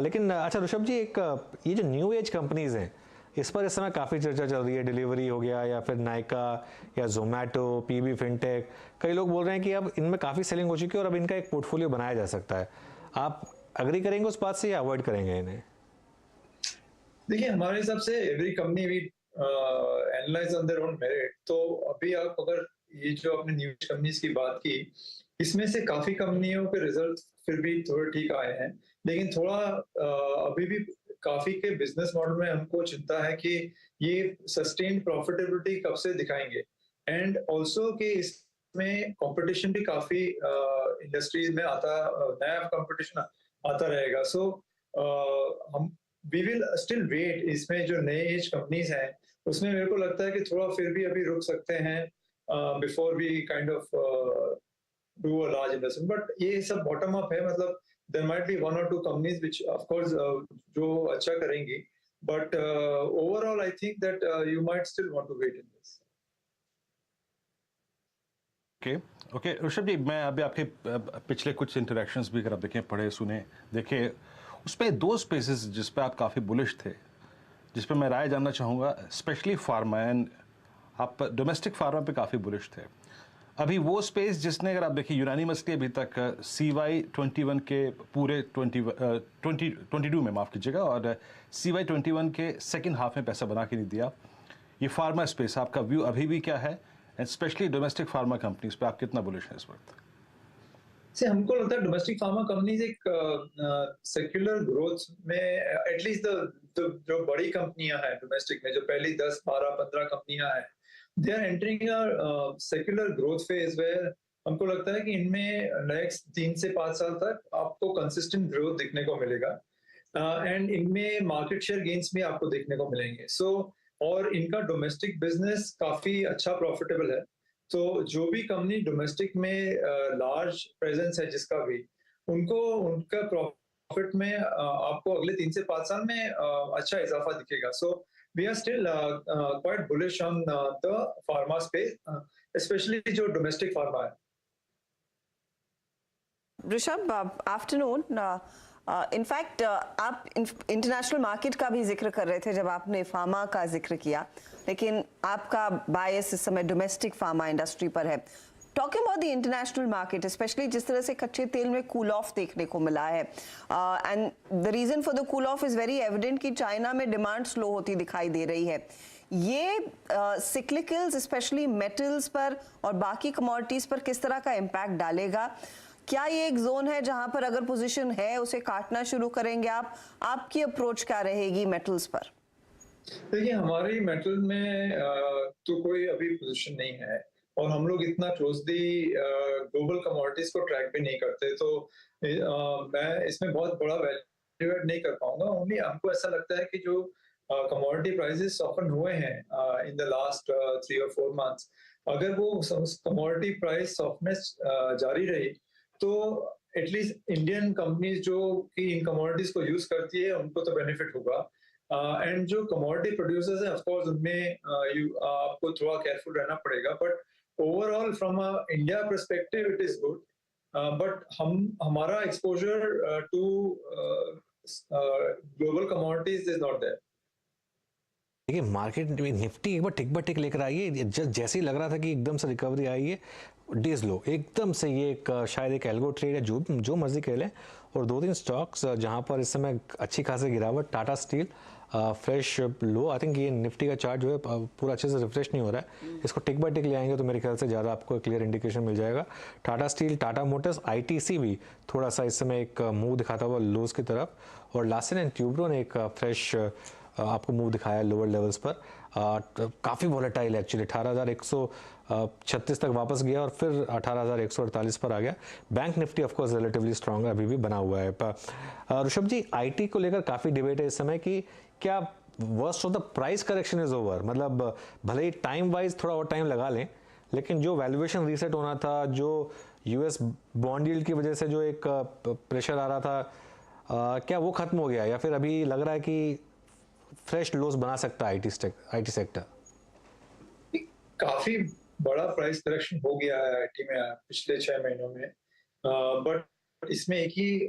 लेकिन अच्छा ऋषभ जी, एक ये जो न्यू एज कंपनीज हैं, इस पर इस समय काफ़ी चर्चा चल रही है। डिलीवरी हो गया, या फिर नायका या जोमेटो, पीबी फिनटेक, कई लोग बोल रहे हैं कि अब इनमें काफ़ी सेलिंग हो चुकी है और अब इनका एक पोर्टफोलियो बनाया जा सकता है। आप अग्री करेंगे उस बात से या अवॉइड करेंगे इन्हें? देखिए, हमारे हिसाब से every company we analyse on their own merit. तो अभी आप अगर ये जो आपने न्यू कंपनीज की बात की, इसमें से काफी कंपनियों के रिजल्ट फिर भी थोड़े ठीक आए हैं, लेकिन थोड़ा अभी भी काफी के बिजनेस मॉडल में हमको चिंता है कि ये सस्टेन्ड प्रॉफिटेबिलिटी कब से दिखाएंगे, एंड ऑल्सो कि इसमें कंपटीशन भी काफी इंडस्ट्रीज में नया कंपटीशन आता रहेगा। सो हम वी विल स्टिल वेट। इसमें जो नए एज कंपनीज हैं उसमें मेरे को लगता है कि थोड़ा फिर भी अभी रुक सकते हैं before we kind of do a large investment. But ये सब बॉटम अप है, मतलब there might be 1 or 2 companies which of course जो अच्छा करेंगी, but overall I think that you might still want to wait in this. Okay, Rishabh जी, मैं अभी आपके पिछले कुछ इंटरेक्शंस भी अगर आप देखें, पढ़े सुने देखे, उस पर 2 स्पेसेस जिस पे आप काफ़ी बुलिश थे, जिस पे मैं राय जानना चाहूँगा, स्पेशली फार्मा, एंड आप डोमेस्टिक फार्मा पे काफ़ी बुलिश थे। अभी वो स्पेस जिसने, अगर आप देखिए, यूनानिमसली अभी तक CY21 के पूरे 2022 में, माफ़ कीजिएगा, और CY21 के सेकेंड हाफ में पैसा बना के नहीं दिया। ये फार्मा स्पेस, आपका व्यू अभी भी क्या है, and specially domestic pharma companies पे आप कितना बुलिश हैं इस वक्त? से हमको लगता है डोमेस्टिक फार्मा कंपनीज एक सेक्युलर ग्रोथ में, एटलीस्ट जो बड़ी कंपनियां हैं डोमेस्टिक में, जो पहली 10, 12, 15 कंपनियां हैं, they are entering a secular growth phase where हमको लगता है कि इनमें नेक्स्ट 3 से 5 साल तक आपको कंसिस्टेंट ग्रोथ दिखने को मिलेगा, एंड इनमें मार्केट शेयर गेन्स भी आपको देखने को मिलेंगे। सो और इनका डोमेस्टिक बिजनेस काफी अच्छा प्रॉफिटेबल है। तो जो भी कंपनी डोमेस्टिक में लार्ज प्रेजेंस है जिसका भी, उनको उनका प्रॉफिट में आपको अगले 3 से 5 साल में अच्छा इजाफा दिखेगा। So we are still quite bullish on the pharma space, specially जो डोमेस्टिक फार्मा है। ऋषभ, आफ्टरनून। इनफैक्ट आप इंटरनेशनल मार्केट का भी जिक्र कर रहे थे जब आपने फार्मा का जिक्र किया, लेकिन आपका बायस इस समय डोमेस्टिक फार्मा इंडस्ट्री पर है। Talking about the international market, specially जिस तरह से कच्चे तेल में कूल ऑफ देखने को मिला है, and the reason for the cool off is very evident कि चाइना में डिमांड स्लो होती दिखाई दे रही है। ये सिक्लिकल्स स्पेशली मेटल्स पर और बाकी कमोडिटीज पर किस तरह का इम्पैक्ट डालेगा? क्या ये एक जोन है जहां पर अगर पोजीशन है उसे काटना शुरू करेंगे आप? आपकी अप्रोच क्या रहेगी मेटल्स पर? देखिए, हमारी मेटल में तो कोई अभी पोजीशन नहीं है, और हम लोग इतना क्लोजली ग्लोबल कमोडिटीज को ट्रैक भी नहीं करते, तो मैं इसमें बहुत बड़ा वैल्यू ऐड नहीं कर पाऊंगा। ओनली हमको ऐसा लगता है कि जो कमोडिटी प्राइसेस सॉफ्टन हुए हैं इन द लास्ट 3 और 4 मंथ्स, अगर वो कमोडिटी प्राइस सॉफ्टनेस जारी रही तो एटलीस्ट इंडियन कंपनीज जो कि इन कमोडिटीज को यूज करती है उनको तो बेनिफिट होगा। एंड जो कमोडिटी प्रोड्यूसर्स हैं, ऑफ कोर्स उनमें आपको थोड़ा केयरफुल रहना पड़ेगा, but overall from a India perspective it is good. But हमारा exposure to global commodities is not there. देखिए, मार्केट में निफ्टी एक बार टिक लेकर आई है। जैसे ही लग रहा था कि एकदम से रिकवरी आई है, डेज लो एकदम से, ये एक शायद एक एल्गो ट्रेड है, जो मर्जी कह लें। और 2-3 स्टॉक्स जहां पर इस समय अच्छी खासी गिरावट, Tata steel fresh low. I think ये निफ्टी का चार्ट जो है पूरा अच्छे से रिफ्रेश नहीं हो रहा है, इसको टिक बाय टिक ले आएंगे तो मेरे ख्याल से ज़्यादा आपको क्लियर इंडिकेशन मिल जाएगा। Tata steel, Tata Motors, ITC भी थोड़ा सा इस समय एक मूव दिखाता हुआ लोज की तरफ, और लार्सन एंड ट्यूब्रो ने एक फ्रेश आपको मूव दिखाया लोअर लेवल्स पर। काफ़ी वॉलेटाइल है एक्चुअली, 18,136 तक वापस गया और फिर 18,148 पर आ गया। Bank Nifty of course relatively strong अभी भी बना हुआ है। ऋषभ जी, आईटी को लेकर काफ़ी डिबेट है इस समय कि क्या worst of the price correction is over, मतलब भले ही टाइम वाइज थोड़ा और टाइम लगा लें, लेकिन जो वैल्यूएशन रीसेट होना था, जो यूएस बॉन्ड यील्ड की वजह से जो एक प्रेशर आ रहा था, क्या वो खत्म हो गया, या फिर अभी लग रहा है कि फ्रेश लोस बना सकता है आईटी सेक्टर? काफी बड़ा प्राइस करेक्शन हो गया है आईटी में पिछले 6 महीनों में, बट इसमें एक ही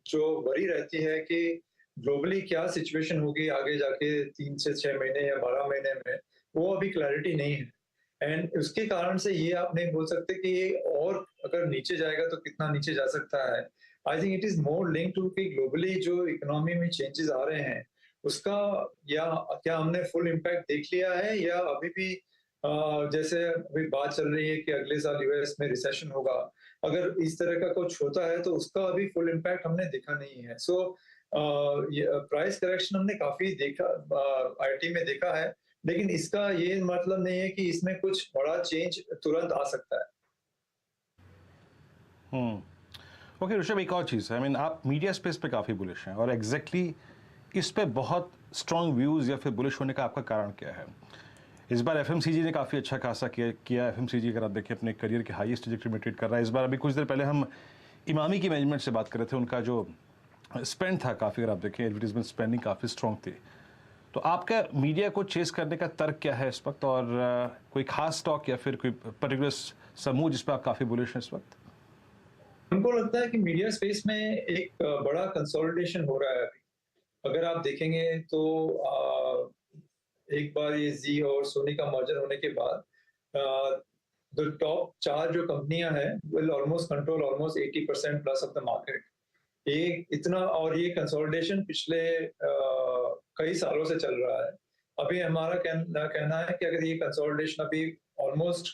जो वरी रहती है कि ग्लोबली क्या सिचुएशन होगी आगे जाके 3 से 6 महीने या 12 महीने में, वो अभी क्लैरिटी नहीं है। एंड उसके कारण से ये आप नहीं बोल सकते कि ये और अगर नीचे जाएगा तो कितना नीचे जा सकता है। I think it is more link to कि ग्लोबली जो इकोनॉमी में चेंजेस आ रहे हैं उसका, या क्या हमने फुल इम्पैक्ट देख लिया है, या अभी भी जैसे अभी बात चल रही है कि अगले साल यूएस में रिसेशन होगा, अगर इस तरह का कुछ होता है तो उसका अभी फुल इम्पैक्ट हमने देखा नहीं है। सो प्राइस करेक्शन हमने काफी देखा आईटी में देखा है, लेकिन इसका ये मतलब नहीं है कि इसमें कुछ बड़ा चेंज तुरंत आ सकता है। ओके ऋषभ, एक और चीज़, आई मीन आप मीडिया स्पेस पे काफ़ी बुलिश हैं, और एग्जैक्टली इस पे बहुत स्ट्रॉन्ग व्यूज़ या फिर बुलिश होने का आपका कारण क्या है? इस बार एफएमसीजी ने काफ़ी अच्छा खासा किया। एफएमसीजी अगर आप देखिए अपने करियर के हाईएस्ट ट्रैजेक्टरी में ट्रेड कर रहा है इस बार। अभी कुछ देर पहले हम इमामी की मैनेजमेंट से बात कर रहे थे, उनका जो स्पेंड था काफ़ी, अगर आप देखें एडवर्टीजमेंट स्पेंडिंग काफ़ी स्ट्रॉन्ग थी। तो आपका मीडिया को चेस करने का तर्क क्या है इस वक्त, और कोई खास स्टॉक या फिर कोई पर्टिकुलर समूह जिस पर आप काफ़ी बुलिश हैं इस वक्त? हमको लगता है कि मीडिया स्पेस में एक बड़ा कंसोलिडेशन हो रहा है अभी। अगर आप देखेंगे तो एक बार ये जी और सोनी का मर्जर होने के बाद द टॉप 4 जो कंपनियां हैं will almost control almost 80% plus of the market. ये कंसोलिडेशन पिछले कई सालों से चल रहा है। अभी हमारा कहना है कि अगर ये कंसोलिडेशन अभी ऑलमोस्ट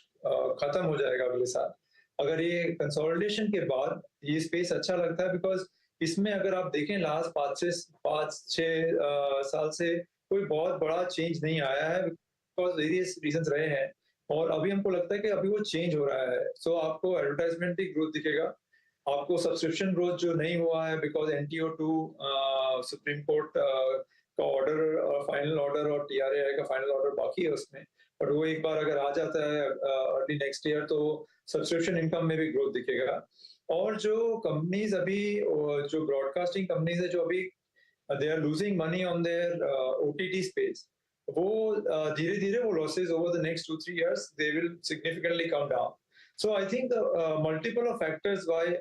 खत्म हो जाएगा अगले साल, अगर ये कंसोलिडेशन के बाद ये स्पेस अच्छा लगता है, बिकॉज इसमें अगर आप देखें लास्ट 5-6 साल से कोई बहुत बड़ा चेंज नहीं आया है, बिकॉज वेरियस रीजंस रहे हैं, और अभी हमको लगता है कि अभी वो चेंज हो रहा है। सो आपको एडवर्टाइजमेंट भी ग्रोथ दिखेगा, आपको सब्सक्रिप्शन ग्रोथ जो नहीं हुआ है बिकॉज NTO 2 सुप्रीम कोर्ट का ऑर्डर, फाइनल ऑर्डर और TRAI का फाइनल ऑर्डर बाकी है उसमें, बट वो एक बार अगर आ जाता है अर्ली नेक्स्ट ईयर तो सब्सक्रिप्शन इनकम में भी ग्रोथ दिखेगा। और जो कंपनीज अभी, जो ब्रॉडकास्टिंग कंपनीज है जो अभी they are losing money on their OTT space, वो धीरे धीरे वो losses over the next 2-3 years they will significantly come down. So I think multiple of factors why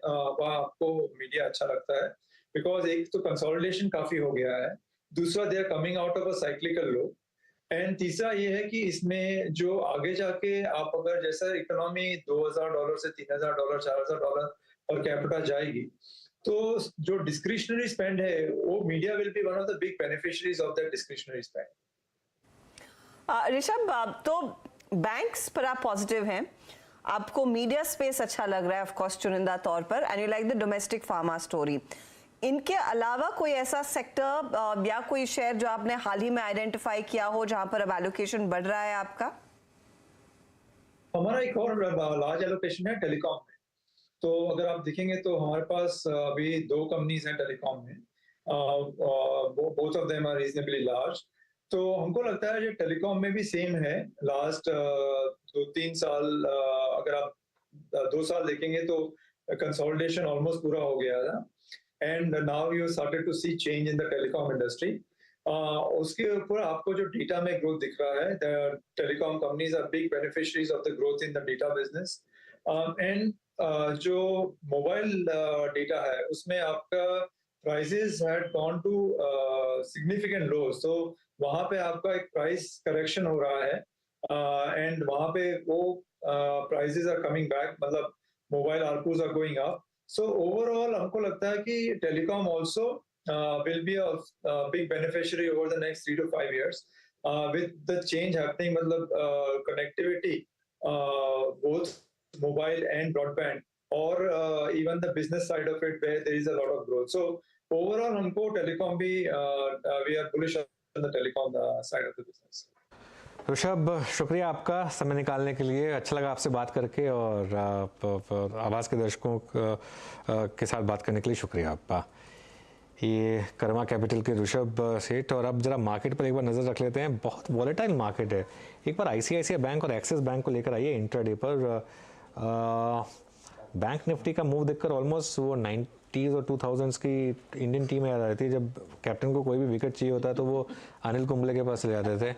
आपको मीडिया अच्छा लगता है, बिकॉज एक तो कंसोलिडेशन काफी हो गया है, दूसरा they are coming out of a cyclical low, and तीसरा ये है कि इसमें जो आगे जाके आप अगर जैसा इकोनॉमी $2,000 से $3,000 $4,000 पर कैपिटा जाएगी, तो जो डिस्क्रिशनरी स्पेंड है वो media will be one of the big beneficiaries of that discretionary spend. Rishabh, तो बैंक्स पर आप पॉजिटिव हैं, आपको मीडिया स्पेस अच्छा लग रहा है ऑफ कोर्स चुनिंदा तौर पर, and you like the domestic pharma story. इनके अलावा कोई ऐसा सेक्टर या कोई शेयर जो आपने हाल ही में आइडेंटिफाई किया हो जहां पर अब एलोकेशन बढ़ रहा है आपका? हमारा एक और लार्ज एलोकेशन है टेलीकॉम में। तो अगर आप देखेंगे तो हमारे पास अभी 2 कंपनीज हैं टेलीकॉम में, both of them are reasonably large. तो हमको लगता है जो टेलीकॉम में भी सेम है, लास्ट 2-3 साल, अगर आप 2 साल देखेंगे तो कंसोलिडेशन ऑलमोस्ट पूरा हो गया था, and now you started to see change in the telecom industry. उसके ऊपर आपको जो डेटा में ग्रोथ दिख रहा है, the telecom companies are big beneficiaries of the growth in the data business, and जो मोबाइल डेटा है उसमें आपका prices had gone to significant low, so वहां पे आपका एक प्राइस करेक्शन हो रहा है, एंड वहां पे वो प्राइसेस आर कमिंग बैक, मतलब mobile ARPUs are going up. So overall हमको लगता है कि telecom also will be a big beneficiary over the next 3 to 5 years with the change happening, मतलब connectivity, both mobile and broadband, or even the business side of it where there is a lot of growth. So overall हमको telecom भी we are bullish on the telecom side of the business. Rishabh, शुक्रिया आपका समय निकालने के लिए, अच्छा लगा आपसे बात करके, और आवाज़ के दर्शकों के साथ बात करने के लिए शुक्रिया आपका। ये कर्मा कैपिटल के ऋषभ सेठ। और अब जरा मार्केट पर एक बार नज़र रख लेते हैं, बहुत वॉलेटाइल मार्केट है। एक बार ICICI बैंक और एक्सिस बैंक को लेकर आइए इंट्राडे पर। बैंक निफ्टी का मूव देखकर ऑलमोस्ट वो 90s और 2000s की इंडियन टीम याद आ रही थी, जब कैप्टन को कोई भी विकेट चाहिए होता है तो वो अनिल कुंबले के पास ले जाते थे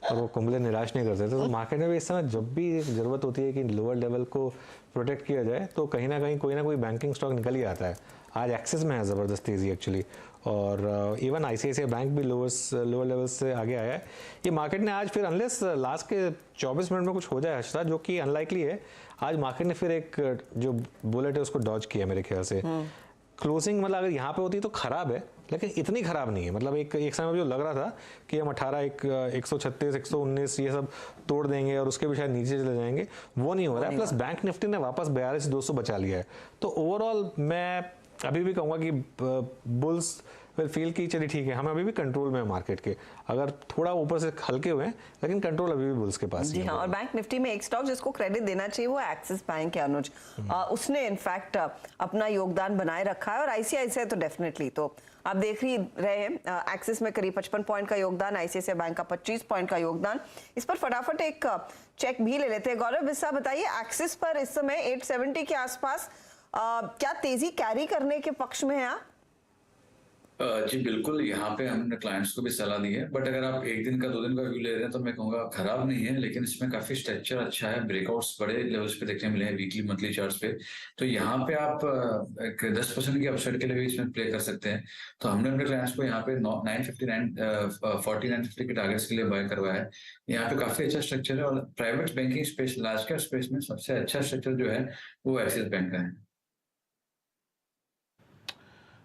और वो कुंबले निराश नहीं करते थे। तो मार्केट में भी इस समय जब भी ज़रूरत होती है कि लोअर लेवल को प्रोटेक्ट किया जाए तो कहीं ना कहीं कोई ना कोई बैंकिंग स्टॉक निकल ही आता है। आज एक्सिस में है ज़बरदस्त तेज़ी एक्चुअली, और इवन ICICI बैंक भी लोअर लेवल से आगे आया है। ये मार्केट ने आज फिर, अनलेस लास्ट के 24 मिनट में कुछ हो जाए हर्षदा, जो कि अनलाइकली है, आज मार्केट ने फिर एक जो बुलेट है उसको डॉज किया मेरे ख्याल से। क्लोजिंग मतलब अगर यहाँ पे होती तो खराब है, लेकिन इतनी खराब नहीं है। मतलब एक समय जो लग रहा था कि हम 136 119 ये सब तोड़ देंगे और उसके भी शायद नीचे चले जाएंगे, वो नहीं हो रहा है। प्लस बैंक निफ्टी ने वापस 42,200 बचा लिया है। तो ओवरऑल मैं अभी भी कहूँगा कि बुल्स विल फील कि चलिए ठीक है, हम अभी भी कंट्रोल में है मार्केट के, अगर थोड़ा ऊपर से हल्के हुए हैं लेकिन कंट्रोल अभी भी बुल्स के पास जी है। हाँ, और बैंक निफ्टी में एक स्टॉक जिसको क्रेडिट देना चाहिए वो एक्सिस बैंक है अनुज, उसने इनफैक्ट अपना योगदान बनाए रखा है, और ICICI तो डेफिनेटली, तो आप देख ही रहे हैं एक्सिस में करीब 55 पॉइंट का योगदान, ICICI बैंक का 25 पॉइंट का योगदान। इस पर फटाफट एक चेक भी ले लेते हैं। गौरव बिस्सा, बताइए एक्सिस पर इस समय 870 के आसपास क्या तेजी कैरी करने के पक्ष में है आप? जी बिल्कुल, यहाँ पे हमने क्लाइंट्स को भी सलाह दी है, बट अगर आप 1 दिन का 2 दिन का व्यू ले रहे हैं तो मैं कहूँगा खराब नहीं है, लेकिन इसमें काफी स्ट्रक्चर अच्छा है, ब्रेकआउट्स बड़े लेवल्स पे देखने मिले हैं वीकली मंथली चार्ट्स पे। तो यहाँ पे आप एक 10% की अपसाइड के लिए भी इसमें प्ले कर सकते हैं। तो हमने अपने क्लाइंट्स को यहाँ पे 950 के टारगेट्स के लिए बाय करवाया है। यहाँ पे काफी अच्छा स्ट्रक्चर है, और private banking space, large cap space में सबसे अच्छा स्ट्रक्चर जो है वो एक्सिस बैंक का है।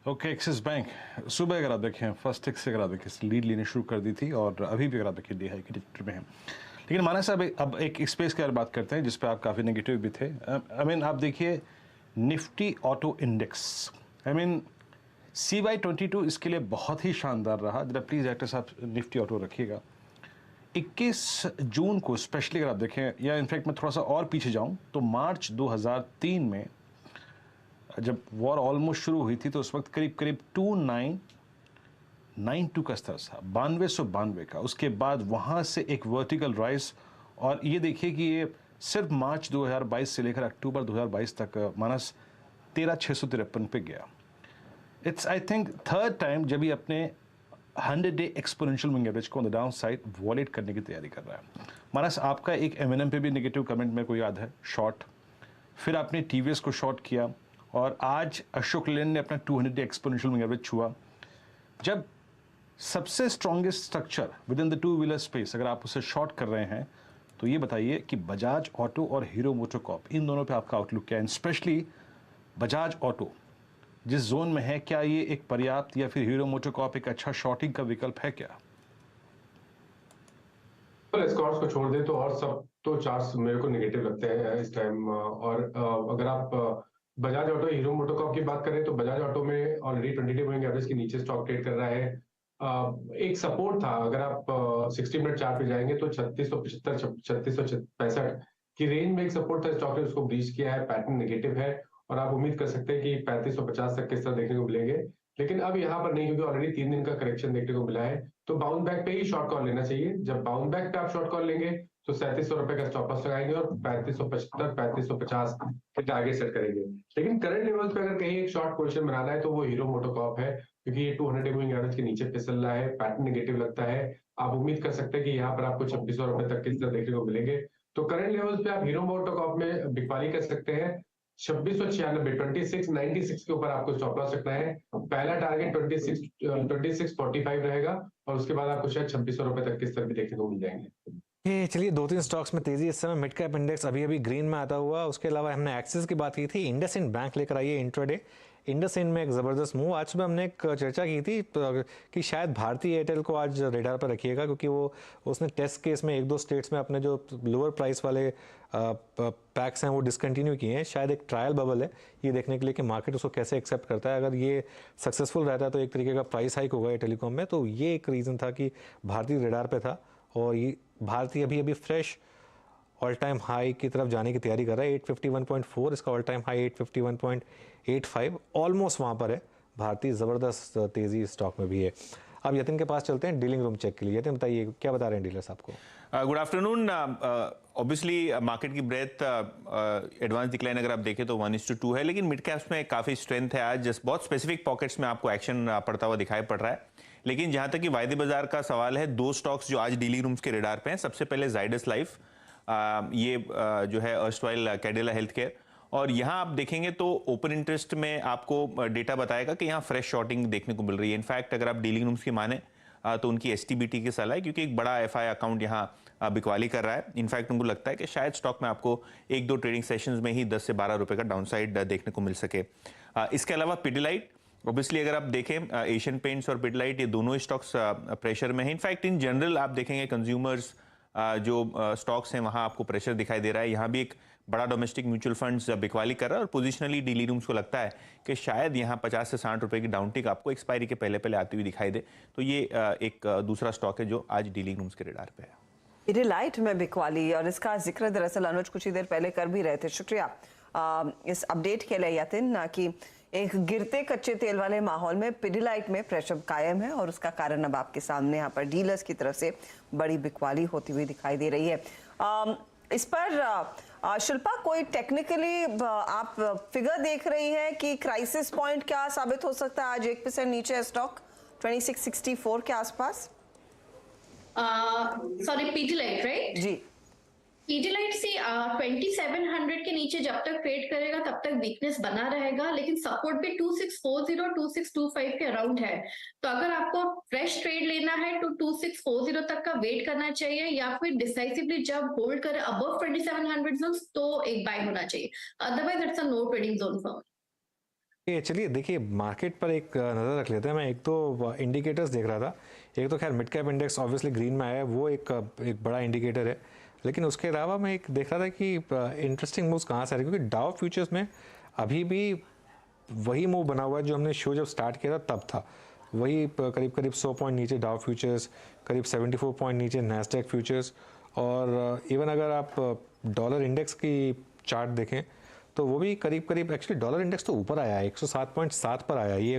ओके, एक्सिस बैंक सुबह अगर आप देखें फर्स्ट टिक से अगर आप देखें लीड लेनी शुरू कर दी थी, और अभी भी अगर आप देखें डी हाई की ट्रिप में है। लेकिन माना साहब अब एक स्पेस की बात करते हैं जिस पर आप काफ़ी नेगेटिव भी थे। आई मीन आप देखिए Nifty auto index, I mean CY22 इसके लिए बहुत ही शानदार रहा। जरा प्लीज़ एक्टर साहब निफ्टी ऑटो रखिएगा। 21 जून को स्पेशली अगर आप देखें, या इनफैक्ट मैं थोड़ा सा और पीछे जाऊँ तो मार्च 2003 में जब वॉर ऑलमोस्ट शुरू हुई थी तो उस वक्त करीब 29 92 का स्तर था, 9292 का। उसके बाद वहाँ से एक वर्टिकल राइज, और ये देखिए कि ये सिर्फ मार्च 2022 से लेकर अक्टूबर 2022 तक माइनस 13,653 पे गया। It's I think third time जब ये अपने 100-day एक्सपोनेंशियल मूविंग एवरेज को on the down side wallet करने की तैयारी कर रहा है। मानस, आपका एक M&M पे भी नेगेटिव कमेंट मेरे को याद है, शॉर्ट, फिर आपने TVS को शॉर्ट किया, और आज अशोक लेलैंड ने अपना 200-day एक्सपोनेंशियल मूविंग एवरेज छुआ। जब सबसे strongest structure with in the two wheeler space अगर आप उसे शॉर्ट कर रहे हैं, तो ये बताइए कि बजाज ऑटो और हीरो मोटोकॉर्प, इन दोनों पे आपका आउटलुक क्या है? स्पेशली बजाज ऑटो जिस जोन में है, क्या ये एक पर्याप्त, या फिर हीरो मोटोकॉर्प एक अच्छा शॉर्टिंग का विकल्प है क्या? स्कॉट्स को छोड़ दें तो और सब तो चार्ट्स मेरे को नेगेटिव लगते हैं इस टाइम। और अगर आप बजाज ऑटो हीरो मोटोकॉर्प की बात करें तो बजाज ऑटो में ऑलरेडी 20-day मूविंग एवरेज के नीचे स्टॉक ट्रेड कर रहा है। एक सपोर्ट था, अगर आप 60 मिनट चार्ट पे जाएंगे तो 3675 3665 की रेंज में एक सपोर्ट था, स्टॉक ने उसको ब्रीच किया है, पैटर्न नेगेटिव है, और आप उम्मीद कर सकते हैं कि 3550 तक किस तरह देखने को मिलेंगे। लेकिन अब यहाँ पर नहीं, क्योंकि ऑलरेडी 3 दिन का करेक्शन देखने को मिला है, तो बाउंस बैक पे ही शॉर्ट कॉल लेना चाहिए। जब बाउंस बैक पे आप शॉर्ट कॉल लेंगे तो 3700 रुपए का स्टॉप लॉस लगाएंगे और 3575 3550 के टारगेट सेट करेंगे। लेकिन करंट लेवल्स पे अगर कहीं एक शॉर्ट पोजीशन बनाना है तो वो हीरो मोटोकॉर्प है, क्योंकि ये 200-day मूविंग एवरेज के नीचे फिसल रहा है, पैटर्न नेगेटिव लगता है। आप उम्मीद कर सकते हैं कि यहाँ पर आपको 2600 रुपए तक किस तरह देखने को मिलेंगे। तो करंट लेवल्स पे आप हीरो मोटोकॉर्प में बिकवाली कर सकते हैं। 2696 2696 के ऊपर आपको स्टॉप लॉस रखना है। पहला टारगेट 2645 रहेगा, और उसके बाद आपको शायद 2600 रुपए तक किस तरह भी देखने को मिल जाएंगे। ये चलिए 2-3 स्टॉक्स में तेजी। इस समय मिड कैप इंडेक्स अभी अभी ग्रीन में आता हुआ। उसके अलावा हमने एक्सिस की बात की थी, इंडसइंड बैंक लेकर आई है इंट्राडे। इंडसइंड में एक ज़बरदस्त मूव। आज सुबह हमने एक चर्चा की थी कि शायद भारतीय एयरटेल को आज रेडार पर रखिएगा, क्योंकि उसने टेस्ट केस में 1-2 स्टेट्स में अपने जो लोअर प्राइस वाले पैक्स हैं वो डिसकंटिन्यू किए हैं। शायद एक ट्रायल बबल है ये देखने के लिए कि मार्केट उसको कैसे एक्सेप्ट करता है। अगर ये सक्सेसफुल रहता है तो एक तरीके का प्राइस हाइक होगा ये टेलीकॉम में। तो ये एक रीज़न था कि भारतीय रेडार पे था, और ये भारतीय अभी फ्रेश ऑल टाइम हाई की तरफ जाने की तैयारी कर रहा है। 851.4, इसका ऑल टाइम हाई 851.85, ऑलमोस्ट वहाँ पर है। भारतीय ज़बरदस्त तेज़ी स्टॉक में भी है। अब यतिन के पास चलते हैं डीलिंग रूम चेक के लिए। यतिन बताइए क्या बता रहे हैं डीलर्स आपको? Good afternoon. ऑब्वियसली मार्केट की ब्रेथ एडवांस डिक्लाइन अगर आप देखें तो 1:2 है, लेकिन मिड कैप्स में काफ़ी स्ट्रेंथ है आज। जस्ट बहुत स्पेसिफिक पॉकेट्स में आपको एक्शन पड़ता हुआ दिखाई पड़ रहा है। लेकिन जहाँ तक कि वायदे बाजार का सवाल है, 2 स्टॉक्स जो आज डीलिंग रूम्स के रेडार पे हैं। सबसे पहले जाइडस लाइफ, ये जो है अर्स्टवाइल कैडिला हेल्थ केयर, और यहाँ आप देखेंगे तो ओपन इंटरेस्ट में आपको डेटा बताएगा कि यहाँ फ्रेश शॉर्टिंग देखने को मिल रही है। इनफैक्ट अगर आप डीलिंग रूम्स की माने तो उनकी STBT की सलाह है, क्योंकि एक बड़ा FI अकाउंट यहाँ बिकवाली कर रहा है। इनफैक्ट उनको लगता है कि शायद स्टॉक में आपको 1-2 ट्रेडिंग सेशंस में ही 10 से 12 रुपए का डाउनसाइड देखने को मिल सके। इसके अलावा पिडिलाइट, ऑब्वियसली अगर आप देखें एशियन पेंट्स और पिडिलाइट ये दोनों स्टॉक्स प्रेशर में है। इनफैक्ट इन जनरल आप देखेंगे कंज्यूमर्स जो स्टॉक्स हैं वहाँ आपको प्रेशर दिखाई दे रहा है। यहाँ भी एक बड़ा डोमेस्टिक म्यूचुअल फंड्स बिकवाली कर रहा है, और पोजिशनली डीलिंग रूम्स को लगता है कि शायद यहाँ 50 से 60 रुपए की डाउनटिक आपको एक्सपायरी के पहले आती हुई दिखाई दे। तो ये एक दूसरा स्टॉक है जो आज डीलिंग रूम्स के रेडार पे है। पिडिलाइट में बिकवाली, और इसका जिक्र दरअसल अनुज कुछ ही देर पहले कर भी रहे थे। शुक्रिया इस अपडेट के लिए यतिन। कि एक गिरते कच्चे तेल वाले माहौल में पिडिलाइट में प्रेशर कायम है, और उसका कारण अब आपके सामने यहाँ पर डीलर्स की तरफ से बड़ी बिकवाली होती हुई दिखाई दे रही है। इस पर शिल्पा कोई टेक्निकली आप फिगर देख रही है कि क्राइसिस पॉइंट क्या साबित हो सकता है? आज 1% नीचे है स्टॉक 2664 के आसपास। सॉरी, पिडिलाइट राइट जी। पिडिलाइट से 2700 के नीचे जब तक ट्रेड करेगा तब तक वीकनेस बना रहेगा, लेकिन सपोर्ट भी 2640 2625 के अराउंड है। तो अगर आपको फ्रेश ट्रेड लेना है तो 2640 तक का वेट करना चाहिए, या फिर डिसाइसिवली जब होल्ड करे अबव 2700 जोन तो एक बाय होना चाहिए। Otherwise it's a no trading zone for. ये चलिए देखिए मार्केट पर एक नज़र रख लेते हैं। मैं एक तो इंडिकेटर्स देख रहा था। एक तो खैर mid cap index obviously green में आया है, वो एक बड़ा इंडिकेटर है। लेकिन उसके अलावा मैं एक देख रहा था कि इंटरेस्टिंग मूव्स कहाँ से आ रहे हैं, क्योंकि डाउ फ्यूचर्स में अभी भी वही मूव बना हुआ है जो हमने शो जब स्टार्ट किया था तब था। वही करीब 100 पॉइंट नीचे डाउ फ्यूचर्स, करीब 74 पॉइंट नीचे नैस्डैक फ्यूचर्स, और इवन अगर आप डॉलर इंडेक्स की चार्ट देखें तो वो भी करीब एक्चुअली डॉलर इंडेक्स तो ऊपर आया है, 107.7 पर आया है। ये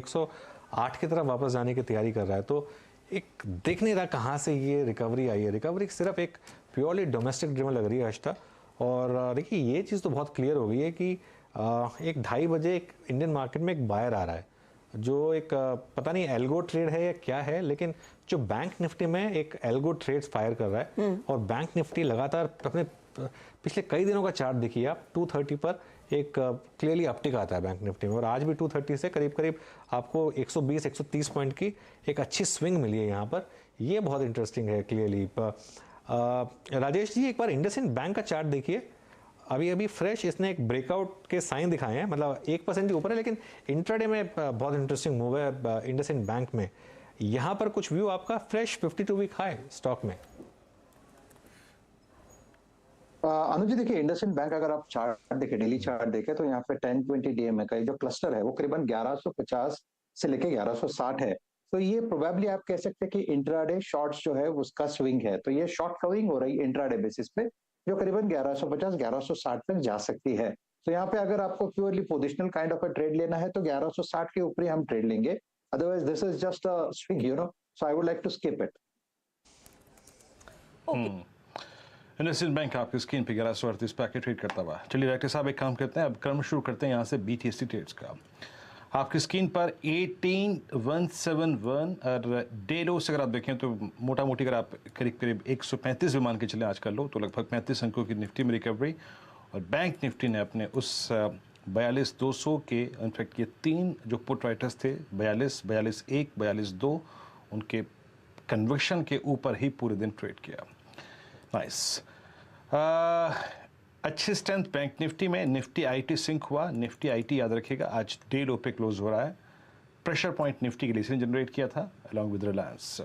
8 की तरफ वापस जाने की तैयारी कर रहा है। तो एक दिख नहीं रहा कहाँ से ये रिकवरी आई है। रिकवरी सिर्फ एक प्योरली डोमेस्टिक ड्रिवन लग रही है अष्टा। और देखिए ये चीज़ तो बहुत क्लियर हो गई है कि एक 2:30 बजे एक इंडियन मार्केट में एक बायर आ रहा है जो एक पता नहीं एल्गो ट्रेड है या क्या है, लेकिन जो बैंक निफ्टी में एक एल्गो ट्रेड्स फायर कर रहा है। और बैंक निफ्टी लगातार अपने पिछले कई दिनों का चार्ट देखिए आप, 230 पर एक क्लियरली अपटिक आता है बैंक निफ्टी में। और आज भी 230 से करीब करीब आपको 120-130 पॉइंट की एक अच्छी स्विंग मिली है यहाँ पर। ये बहुत इंटरेस्टिंग है क्लियरली। राजेश जी एक बार इंडसइंड बैंक का चार्ट देखिए, अभी अभी फ्रेश इसने एक ब्रेकआउट के साइन दिखाए हैं, मतलब 1% के ऊपर है, लेकिन इंट्राडे में बहुत इंटरेस्टिंग मूव है इंडसइंड बैंक में। यहाँ पर कुछ व्यू आपका फ्रेश 52 वीक हाई स्टॉक में। अनुज जी देखिए इंडसइंड बैंक अगर आप चार्ट देखें, डेली चार्ट देखें, तो यहाँ पे 10-20 डीएमए का जो क्लस्टर है वो करीबन 1150 से लेके 1160 है। तो ये प्रोबेबली आप कह सकते हैं कि इंट्राडे शॉर्ट्स जो है उसका स्विंग है। तो ये शॉर्ट कवरिंग हो रही है इंट्राडे बेसिस पे, जो करीबन 1150-1160 तक जा सकती है। तो यहाँ पे अगर आपको purely positional kind of a trade लेना है तो 1160 के ऊपर ही हम ट्रेड लेंगे, otherwise this is just a swing, you know, so I would like to skip it. IndusInd Bank आपकी स्क्रीन पे 1138 पे ट्रेड करता हुआ। चलिए डायरेक्टर साहब एक काम करते हैं, अब क्रम शुरू करते हैं यहाँ से BTST ट्रेड्स का। आपकी स्क्रीन पर 18171 और डे लो से अगर आप देखें तो मोटा मोटी अगर आप करीब करीब 135 भी मान के चले आज कर लो तो लगभग 35 अंकों की निफ्टी में रिकवरी। और बैंक निफ्टी ने अपने उस 42,200 के इनफैक्ट ये 3 जो पुट राइटर्स थे 42, 42.1, 42.2 उनके कन्विक्शन के ऊपर ही पूरे दिन ट्रेड किया। नाइस। अच्छी स्ट्रेंथ बैंक निफ्टी में। निफ्टी आईटी सिंक हुआ। निफ्टी आईटी याद रखिएगा आज डे लो पे क्लोज हो रहा है। प्रेशर पॉइंट निफ्टी के लिए इसने जनरेट किया था along with Reliance.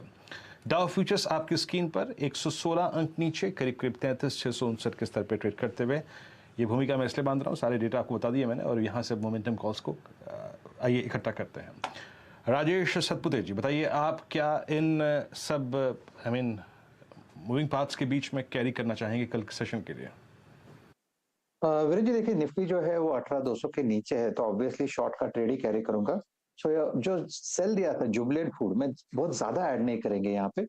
Dow futures आपकी स्क्रीन पर 116 अंक नीचे करीब करीब 33,659 के स्तर पर ट्रेड करते हुए। ये भूमिका मैं इसलिए बांध रहा हूँ, सारे डेटा आपको बता दिए मैंने, और यहाँ से मोमेंटम कॉल्स को आइए इकट्ठा करते हैं। राजेश सतपुते जी बताइए आप क्या इन सब मूविंग पार्ट्स के बीच में कैरी करना चाहेंगे कल के सेशन के लिए? वीरेंद्र जी देखिए निफ्टी जो है वो 18,200 के नीचे है, तो ऑब्वियसली शॉर्ट का ट्रेड ही कैरी करूंगा। सो जो सेल दिया था जुबिलेंट फूड में बहुत ज्यादा ऐड नहीं करेंगे यहाँ पे।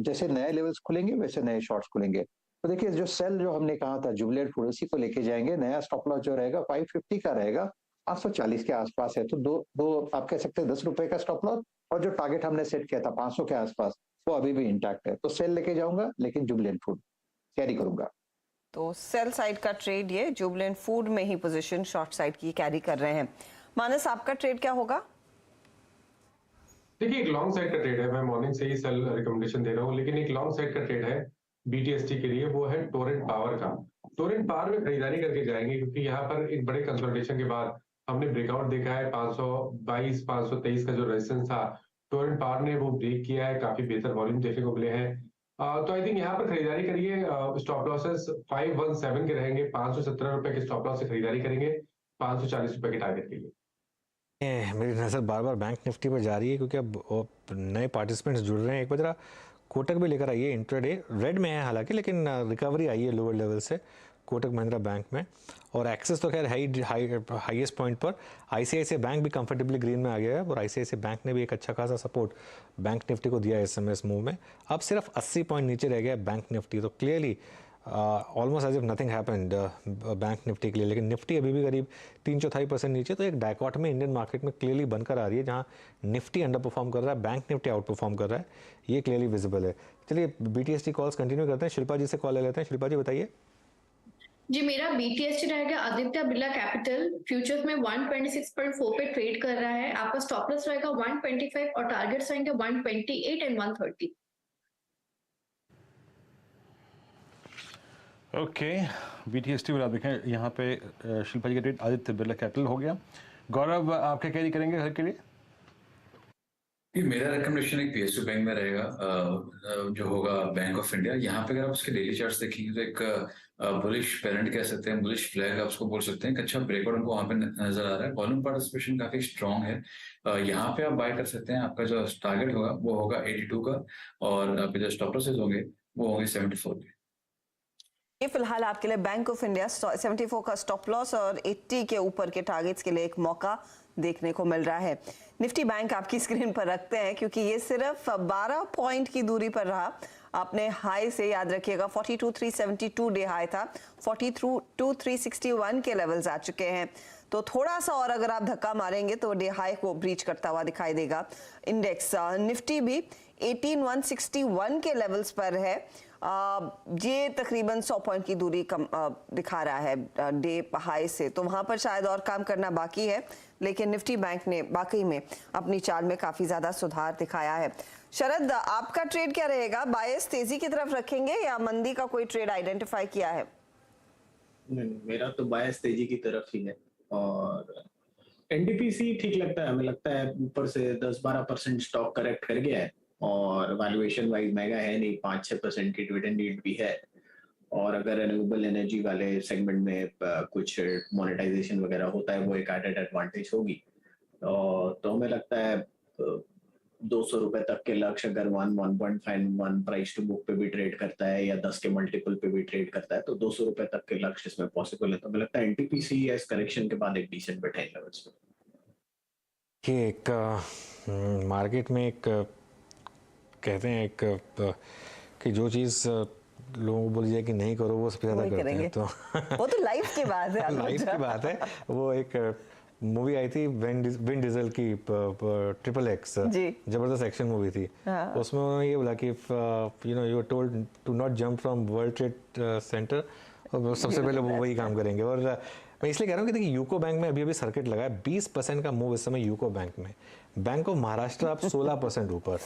जैसे नए लेवल्स खुलेंगे वैसे नए शॉर्ट्स खुलेंगे। तो देखिए जो सेल जो हमने कहा था जुबिलेंट फूड उसी को लेके जाएंगे। नया स्टॉप लॉस जो रहेगा 550 का रहेगा, 540 के आसपास है। तो दो आप कह सकते हैं 10 रुपए का स्टॉप लॉस, और जो टारगेट हमने सेट किया था 500 के आसपास वो अभी भी इंटैक्ट है। तो सेल लेके जाऊंगा लेकिन जुबिलेंट फूड कैरी करूंगा। तो सेल साइड का ट्रेड ये जुबिलेंट फूड में ही पोजीशन शॉर्ट साइड की कैरी कर रहे हैं। मानस आपका ट्रेड क्या होगा? देखिए एक लॉन्ग साइड का ट्रेड है, मैं मॉर्निंग से ही सेल रिकमेंडेशन दे रहा हूँ, लेकिन एक लॉन्ग साइड का ट्रेड है BTST के लिए, वो है टोरेंट पावर का। टोरेंट पावर में खरीदारी करके जाएंगे क्योंकि यहाँ पर एक बड़े कंसोलिडेशन के बाद हमने ब्रेकआउट देखा है। 522, 523 का जो रेजिस्टेंस था टोरेंट पावर ने वो ब्रेक किया है, काफी बेहतर वॉल्यूम देखने को मिले हैं। तो आई थिंक यहाँ पर खरीदारी करिए। स्टॉप लॉसेस 517 के रहेंगे, 517 रुपए के स्टॉप लॉस से खरीदारी करेंगे 540 रुपए के टारगेट के लिए। मेरी नज़र बार बार बैंक निफ्टी पर जा रही है क्योंकि अब नए पार्टिसिपेंट्स जुड़ रहे हैं। एक बार जरा कोटक भी लेकर आइए, इंट्राडे रेड में है हालांकि, लेकिन रिकवरी आई है लोअर लेवल से कोटक महिंद्रा बैंक में। और एक्सेस तो खैर हाईएस्ट पॉइंट पर। ICICI बैंक भी कंफर्टेबली ग्रीन में आ गया है, और ICICI बैंक ने भी एक अच्छा खासा सपोर्ट बैंक निफ्टी को दिया है इस समय इस मूव में। अब सिर्फ 80 पॉइंट नीचे रह गया Bank Nifty, so clearly almost as if nothing happened Bank Nifty के लिए। लेकिन निफ्टी अभी भी करीब 3-4% नीचे। तो एक डायकॉटमी इंडियन मार्केट में क्लियरली बनकर आ रही है, जहां निफ्टी अंडर परफॉर्म कर रहा है, बैंक निफ्टी आउट परफॉर्म कर रहा है, ये क्लियरली विजिबल है। चलिए BTST कॉल्स कंटिन्यू करते हैं। शिल्पा जी से कॉल ले लेते हैं। शिल्पा जी बताइए। जी मेरा BTST रहेगा आदित्य बिरला कैपिटल, फ्यूचर्स में 126.4 पे ट्रेड कर रहा है। आपका स्टॉप लॉस रहेगा 125 और टारगेट्स रहेंगे 128 एंड 130। ओके BTST वाला देखें यहाँ पे शिल्पा जी का ट्रेड आदित्य बिरला कैपिटल हो गया। गौरव आप क्या कैरी करेंगे घर के लिए? मेरा रिकमेंडेशन एक PSU बैंक में रहेगा, जो होगा बैंक ऑफ इंडिया। यहाँ पे अगर आप उसके डेली चार्ट्स देखेंगे तो एक बुलिश पेरेंट कह सकते हैं, बुलिश फ्लैग आप उसको बोल सकते हैं। एक अच्छा ब्रेकआउट हमको वहाँ पे नजर आ रहा है। वॉल्यूम पार्टिसिपेशन काफी स्ट्रॉन्ग है। यहाँ पे आप बाय कर सकते हैं। आपका जो टारगेट होगा वो होगा 82 का, और आपके जो स्टॉप लॉसेस होंगे वो होंगे 74 के। ये फिलहाल आपके लिए बैंक ऑफ इंडिया 74 का स्टॉप लॉस और 80 के ऊपर के टारगेट्स के लिए एक मौका देखने को मिल रहा है। निफ्टी बैंक आपकी स्क्रीन पर रखते हैं क्योंकि ये सिर्फ 12 पॉइंट की दूरी पर रहा अपने हाई से। याद रखिएगा 42,372 डे हाई था, 42,361 के लेवल्स आ चुके हैं। तो थोड़ा सा और अगर आप धक्का मारेंगे तो डे हाई को ब्रीच करता हुआ दिखाई देगा। इंडेक्स निफ्टी भी 18,161 के लेवल्स पर है। ये तकरीबन 100 पॉइंट की दूरी कम दिखा रहा है डे हाई से, तो वहां पर शायद और काम करना बाकी है, लेकिन निफ्टी बैंक ने वाकई में अपनी चाल में काफी ज्यादा सुधार दिखाया है। शरद, आपका ट्रेड क्या रहेगा? बायस तेजी की तरफ रखेंगे या मंदी का कोई ट्रेड आइडेंटिफाई किया है? मेरा तो बायस तेजी की तरफ ही है और एनटीपीसी ठीक लगता है, हमें लगता है ऊपर से 10-12% स्टॉक करेक्ट कर गया है और वैल्यूएशन वाइज महंगा है नहीं, 5-6% की डिविडेंड यील्ड भी है। और अगर रिन्यूएबल एनर्जी वाले सेगमेंट में कुछ मोनेटाइजेशन वगैरह होता है वो एक एडेड एडवांटेज होगी। तो हमें लगता है 200 रुपए तक के लक्ष्य अगर 1.51 प्राइस टू बुक पे भी ट्रेड करता है या 10 के मल्टीपल पे भी ट्रेड करता है तो 200 रुपए तक के लक्ष्य इसमें पॉसिबल है। तो हमें लगता है एनटीपीसी इस करेक्शन के बाद एक डिसेंट बेट है लेवल्स पे। ये एक मार्केट में एक कहते हैं कि जो चीज़ लोगों को बोली जाए कि नहीं करो वो सबसे ज़्यादा करते हैं। तो वो तो लाइफ की बात है। लाइफ की बात है। वो एक मूवी आई थी विन डीजल की XXX, जबरदस्त एक्शन मूवी थी। उसमें उन्होंने ये बोला कि you are told to not jump from World Trade Center, और सबसे पहले वो वही काम करेंगे। और मैं इसलिए कह रहा हूँ कि देखिए यूको बैंक में अभी सर्किट लगा है, 20% का मूव इस समय यूको बैंक में। बैंक ऑफ महाराष्ट्र आप 16% ऊपर,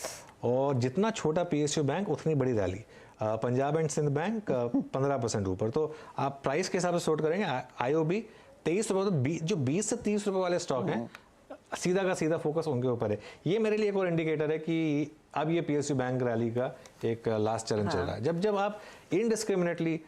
और जितना छोटा PSU बैंक उतनी बड़ी रैली। पंजाब एंड सिंध बैंक 15% ऊपर। तो आप प्राइस के हिसाब से शॉर्ट करेंगे IOB 23 रुपये, तो जो 20 से 30 रुपए वाले स्टॉक हैं सीधा का सीधा फोकस उनके ऊपर है। ये मेरे लिए एक और इंडिकेटर है कि अब ये PSU बैंक रैली का एक लास्ट चरण चल रहा है। जब आप इनडिस्क्रिमिनेटली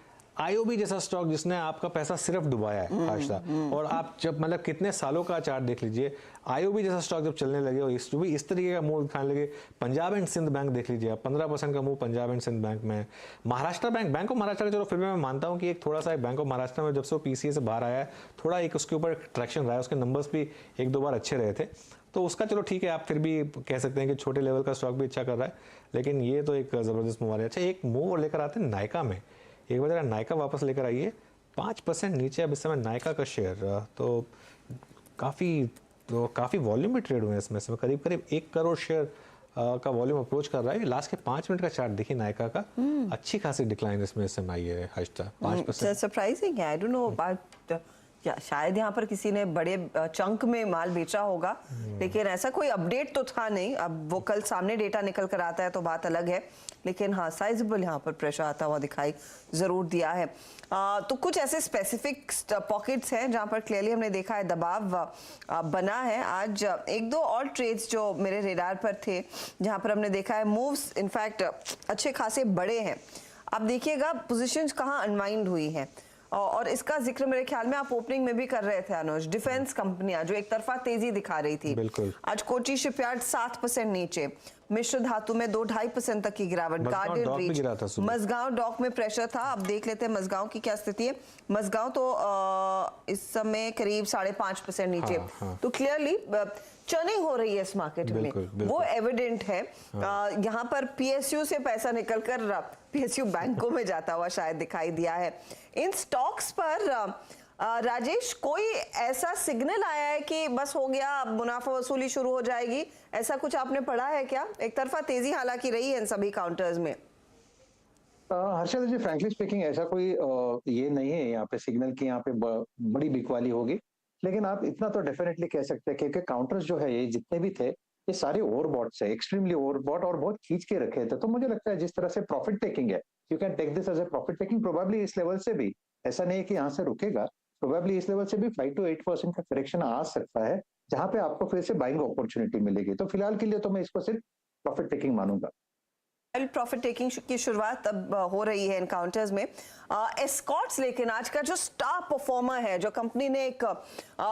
IOB जैसा स्टॉक जिसने आपका पैसा सिर्फ डुबाया है आशा, और आप जब मतलब कितने सालों का चार्ट देख लीजिए, IOB जैसा स्टॉक जब चलने लगे और इस तरीके का मूव दिखाने लगे। पंजाब एंड सिंध बैंक देख लीजिए आप, 15% का move Punjab and Sind Bank में। महाराष्ट्र बैंक ऑफ महाराष्ट्र का चलो फिर भी मैं मानता हूँ कि एक थोड़ा सा एक बैंक ऑफ महाराष्ट्र में जब से वो PCA से बाहर आया है थोड़ा एक उसके ऊपर ट्रैक्शन रहा है, उसके नंबर्स भी 1-2 बार अच्छे रहे थे, तो उसका चलो ठीक है, आप फिर भी कह सकते हैं कि छोटे लेवल का स्टॉक भी अच्छा कर रहा है। लेकिन ये तो एक ज़बरदस्त मूव आ रहा है। अच्छा, एक मूव लेकर आते हैं नायका में। एक बार नायका वापस लेकर आइए, 5% नीचे अब इस समय नायका का शेयर। तो काफ़ी वॉल्यूम में ट्रेड हुए हैं इसमें करीब 1 करोड़ शेयर का वॉल्यूम अप्रोच कर रहा है। लास्ट के 5 मिनट का चार्ट देखिए नायका का, अच्छी खासी डिक्लाइन इसमें इस समय आई है हर्षिता, 5%। सरप्राइजिंग है, आई डोंट नो अबाउट, शायद यहाँ पर किसी ने बड़े चंक में माल बेचा होगा, लेकिन ऐसा कोई अपडेट तो था नहीं। अब वो कल सामने डेटा निकल कर आता है तो बात अलग है, लेकिन हाँ साइजेबल यहाँ पर प्रेशर आता हुआ दिखाई जरूर दिया है। तो कुछ ऐसे स्पेसिफिक पॉकेट्स हैं जहाँ पर क्लियरली हमने देखा है दबाव बना है। आज 1-2 और ट्रेड्स जो मेरे रेडार पर थे जहाँ पर हमने देखा है मूव्स इनफैक्ट अच्छे खासे बड़े हैं। अब देखिएगा पोजीशंस कहाँ अनवाइंड हुई हैं, और इसका जिक्र मेरे ख्याल में आप ओपनिंग में भी कर रहे थे अनुज। डिफेंस कंपनियां जो एक तरफा तेजी दिखा रही थी, आज कोची शिपयार्ड 7% नीचे, मिश्र धातु में 2-2.5% तक की गिरावट, गार्डन रीच, मझगांव डॉक में प्रेशर था। अब देख लेते हैं मझगांव की क्या स्थिति है। मझगांव तो इस समय करीब 5.5% नीचे। तो क्लियरली चर्निंग हो रही है इस मार्केट में, वो एविडेंट है। यहाँ पर PSU से पैसा निकलकर PSU बैंकों में जाता हुआ शायद दिखाई दिया है। इन स्टॉक्स पर राजेश कोई ऐसा सिग्नल आया है कि बस हो गया, अब मुनाफा वसूली शुरू हो जाएगी, ऐसा कुछ आपने पढ़ा है क्या? एक तरफा तेजी हालांकि रही है इन सभी काउंटर्स में। हर्षद जी, फ्रैंकली स्पीकिंग ऐसा कोई ये नहीं है यहाँ पे सिग्नल की यहाँ पे बड़ी बिकवाली होगी, लेकिन आप इतना तो डेफिनेटली कह सकते हैं कि काउंटर्स जो है ये जितने भी थे ये सारे ओवरबॉट से, एक्सट्रीमली ओवरबॉट और बहुत खींच के रखे थे। तो मुझे लगता है जिस तरह से प्रॉफिट टेकिंग है, you can take this as a profit taking. Probably इस लेवल से भी, ऐसा नहीं है कि यहाँ से रुकेगा, प्रोबेबली इस लेवल से भी 5 to 8% का करेक्शन आ सकता है, जहां पे आपको फिर से बाइंग अपॉर्चुनिटी मिलेगी। तो फिलहाल के लिए तो मैं इसको सिर्फ प्रॉफिट टेकिंग मानूंगा। प्रॉफिट टेकिंग की शुरुआत अब हो रही है एनकाउंटर्स में। एस्कॉर्ट्स लेकिन आज का जो स्टार परफॉर्मर है, जो कंपनी ने एक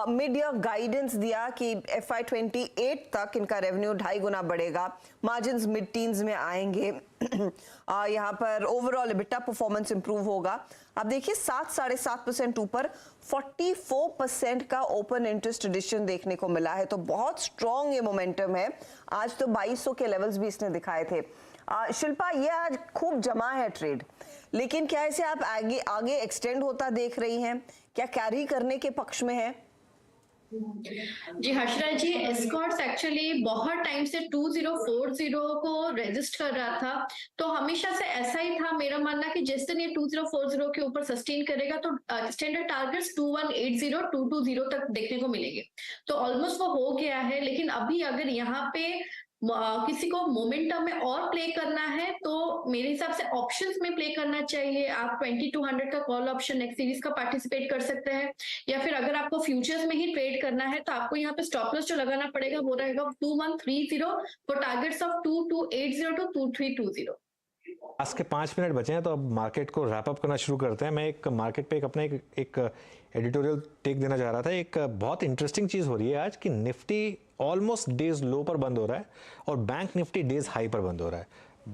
मिड ईयर गाइडेंस दिया कि FY28 तक इनका रेवेन्यू 2.5 गुना बढ़ेगा, मार्जिन्स मिड टीन्स में आएंगे, यहाँ पर ओवरऑल EBITDA परफॉर्मेंस इंप्रूव होगा। आप देखिए 7-7.5% ऊपर 44% का ओपन इंटरेस्ट एडिशन देखने को मिला है, तो बहुत स्ट्रॉन्ग ये मोमेंटम है। आज तो 2200 के लेवल्स भी इसने दिखाए थे। शिल्पा, ये आज खूब जमा है ट्रेड, लेकिन क्या इसे आप आगे एक्सटेंड होता देख रही हैं? क्या कैरी करने के पक्ष में है? जी हर्षरा जी, एस्कॉर्ट्स एक्चुअली बहुत टाइम से 2040 को रेजिस्ट कर रहा था, तो हमेशा से ऐसा ही था मेरा मानना कि जिस दिन ये 2040 के ऊपर सस्टेन करेगा तो स्टैंडर्ड टारगेट्स 2180 220 तक देखने को मिलेंगे। तो ऑलमोस्ट वो हो गया है, लेकिन अभी अगर यहाँ पे किसी को मोमेंटम में और प्ले करना है तो मेरे हिसाब से ऑप्शंस में प्ले करना चाहिए। आप 2200 का कॉल ऑप्शन नेक्स्ट सीरीज का पार्टिसिपेट कर सकते हैं, या फिर अगर आपको फ्यूचर्स में ही ट्रेड करना है तो आपको यहाँ पे स्टॉप लॉस जो लगाना पड़ेगा वो रहेगा 2130 फॉर टारगेट्स ऑफ 2280 to 2320। आज के 5 मिनट बचे हैं, तो अब मार्केट को रैप अप करना शुरू करते हैं। मैं एक मार्केट पे अपना एक एडिटोरियल टेक देना चाह रहा था। एक बहुत इंटरेस्टिंग चीज़ हो रही है आज कि निफ्टी ऑलमोस्ट डेज लो पर बंद हो रहा है और बैंक निफ्टी डेज हाई पर बंद हो रहा है।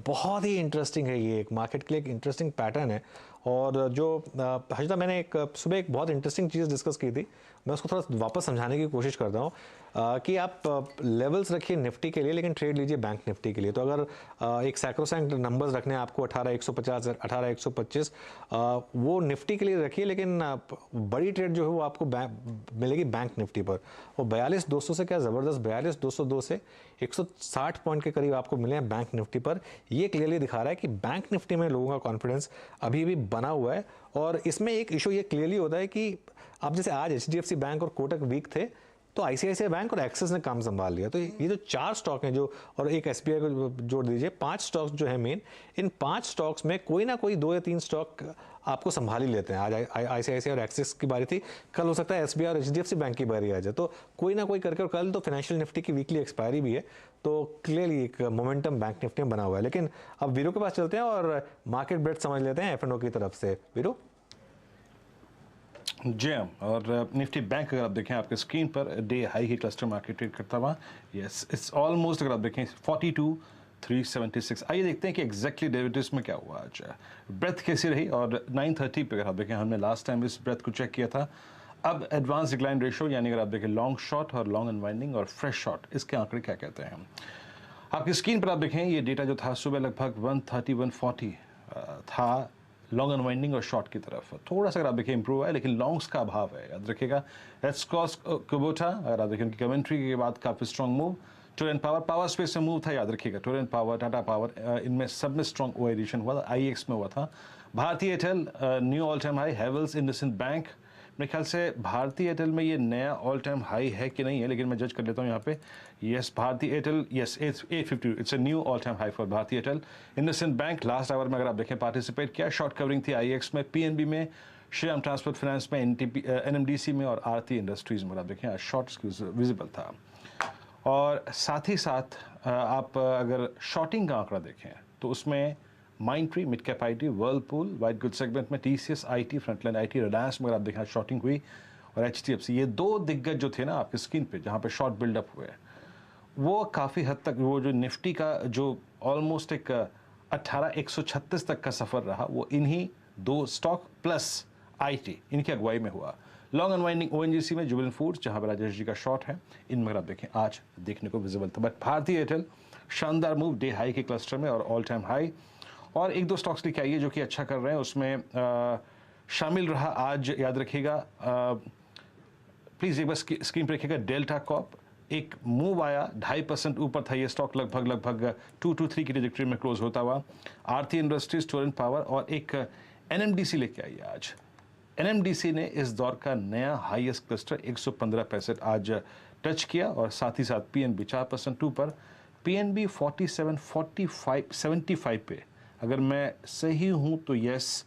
बहुत ही इंटरेस्टिंग है, ये एक मार्केट के लिए एक इंटरेस्टिंग पैटर्न है। और जो हर्षिता, मैंने सुबह एक बहुत इंटरेस्टिंग चीज़ डिस्कस की थी, मैं उसको थोड़ा वापस समझाने की कोशिश करता हूँ कि आप लेवल्स रखिए निफ्टी के लिए, लेकिन ट्रेड लीजिए बैंक निफ्टी के लिए। तो अगर एक सैक्रोसैंक्ट नंबर्स रखने हैं आपको 18150 18125, वो निफ्टी के लिए रखिए, लेकिन बड़ी ट्रेड जो है वो आपको मिलेगी बैंक निफ्टी पर। वो 42200 से क्या ज़बरदस्त 42202 से 160 पॉइंट के करीब आपको मिले हैं बैंक निफ्टी पर। ये क्लियरली दिखा रहा है कि बैंक निफ्टी में लोगों का कॉन्फिडेंस अभी भी बना हुआ है। और इसमें एक इशू ये क्लियरली होता है कि अब जैसे आज HDFC बैंक और कोटक वीक थे, तो ICICI बैंक और एक्सिस ने काम संभाल लिया। तो ये जो 4 स्टॉक हैं जो, और एक SBI को जोड़ दीजिए, 5 स्टॉक्स जो है मेन, इन 5 स्टॉक्स में कोई ना कोई 2 या 3 स्टॉक आपको संभाल ही लेते हैं। आज ICICI और एक्सिस की बारी थी, कल हो सकता है SBI और HDFC बैंक की बारी आ जाए, तो कोई ना कोई करके। और कल तो फाइनेंशियल निफ्टी की वीकली एक्सपायरी भी है, तो क्लियरली एक मोमेंटम बैंक निफ्टी में बना हुआ है। लेकिन अब वीरो के पास चलते हैं और मार्केट ब्रेड समझ लेते हैं F&O की तरफ से। वीरो जी, और निफ्टी बैंक अगर आप देखें आपके स्क्रीन पर डे हाई ही क्लस्टर मार्केट ट्रेड करता हुआ, यस इट्स ऑलमोस्ट, अगर आप देखें 42376। आइए देखते हैं कि एग्जैक्टली डेरिवेटिव्स में क्या हुआ आज, ब्रेथ कैसी रही। और 930 पे अगर आप देखें, हमने लास्ट टाइम इस ब्रेथ को चेक किया था। अब एडवांस डिक्लाइन रेशो, यानी अगर आप देखें लॉन्ग शॉट और लॉन्ग अनवाइंडिंग और फ्रेश शॉट, इसके आंकड़े क्या कहते हैं। आपकी स्क्रीन पर आप देखें ये डेटा जो था सुबह लगभग 130-140 था लॉन्ग अनवाइंडिंग और शॉर्ट की तरफ। थोड़ा सा अगर आप देखिए इंप्रूव है, लेकिन लॉन्ग्स का अभाव है, याद रखिएगा। एस्कॉर्ट्स कुबोटा, अगर आप देखें उनकी कमेंट्री के बाद काफ़ी strong move. Torrent power space में मूव था, याद रखिएगा। टोरेंट पावर, टाटा पावर, इनमें सब में स्ट्रॉन्ग ओ एडिशन हुआ था। IEX में हुआ था। भारतीय Airtel new all time high. Havells, IndusInd bank, मेरे ख्याल से भारतीय एयरटेल में ये नया ऑल टाइम हाई है कि नहीं है, लेकिन मैं जज कर लेता हूँ यहाँ पे। Yes, Bharti Airtel, yes 850, it's a new all time high for Bharti Airtel. IndusInd bank last hour में अगर आप देखें पार्टिसिपेट किया, शॉर्ट कवरिंग थी IEX में, PNB में, श्रीराम ट्रांसपोर्ट फाइनेंस में, NMDC में और आरती इंडस्ट्रीज में आप देखें आज शॉर्ट विजिबल था। और साथ ही साथ आप अगर शॉर्टिंग का आंकड़ा देखें तो उसमें Mindtree, mid cap IT, Whirlpool, white good segment में TCS, IT, frontline IT, Reliance में अगर आप देखें शॉर्टिंग हुई, और HDFC, ये 2 दिग्गज जो थे ना आपके स्क्रीन पे जहाँ पे शॉर्ट बिल्डअप हुए, वो काफ़ी हद तक वो जो निफ्टी का जो ऑलमोस्ट एक 18136 तक का सफ़र रहा, वो इन्हीं 2 स्टॉक प्लस IT इनकी अगुवाई में हुआ। लॉन्ग अनवाइंडिंग ONGC में जुबिलेंट फूड्स, जहाँ पर राजेश जी का शॉर्ट है, इनमें अगर आप देखें आज देखने को विजिबल था। बट भारतीय एयरटेल शानदार मूव डे हाई के क्लस्टर में और ऑल टाइम हाई। और 1-2 स्टॉक्स लेके आइए जो कि अच्छा कर रहे हैं, उसमें शामिल रहा आज, याद रखिएगा, प्लीज़ एक बार स्क्रीन पर रखिएगा, डेल्टा कॉर्प। एक मूव आया, 2.5% ऊपर था ये स्टॉक, लगभग 2 to 3 की ट्रैजेक्टरी में क्लोज होता हुआ। आरती इंडस्ट्रीज, टोरेंट पावर और एक NMDC लेके आई आज। NMDC ने इस दौर का नया हाईएस्ट क्लस्टर 115 पैसे आज टच किया, और साथ ही साथ PNB 4% ऊपर, PNB 47-45-75 पे अगर मैं सही हूं तो यस,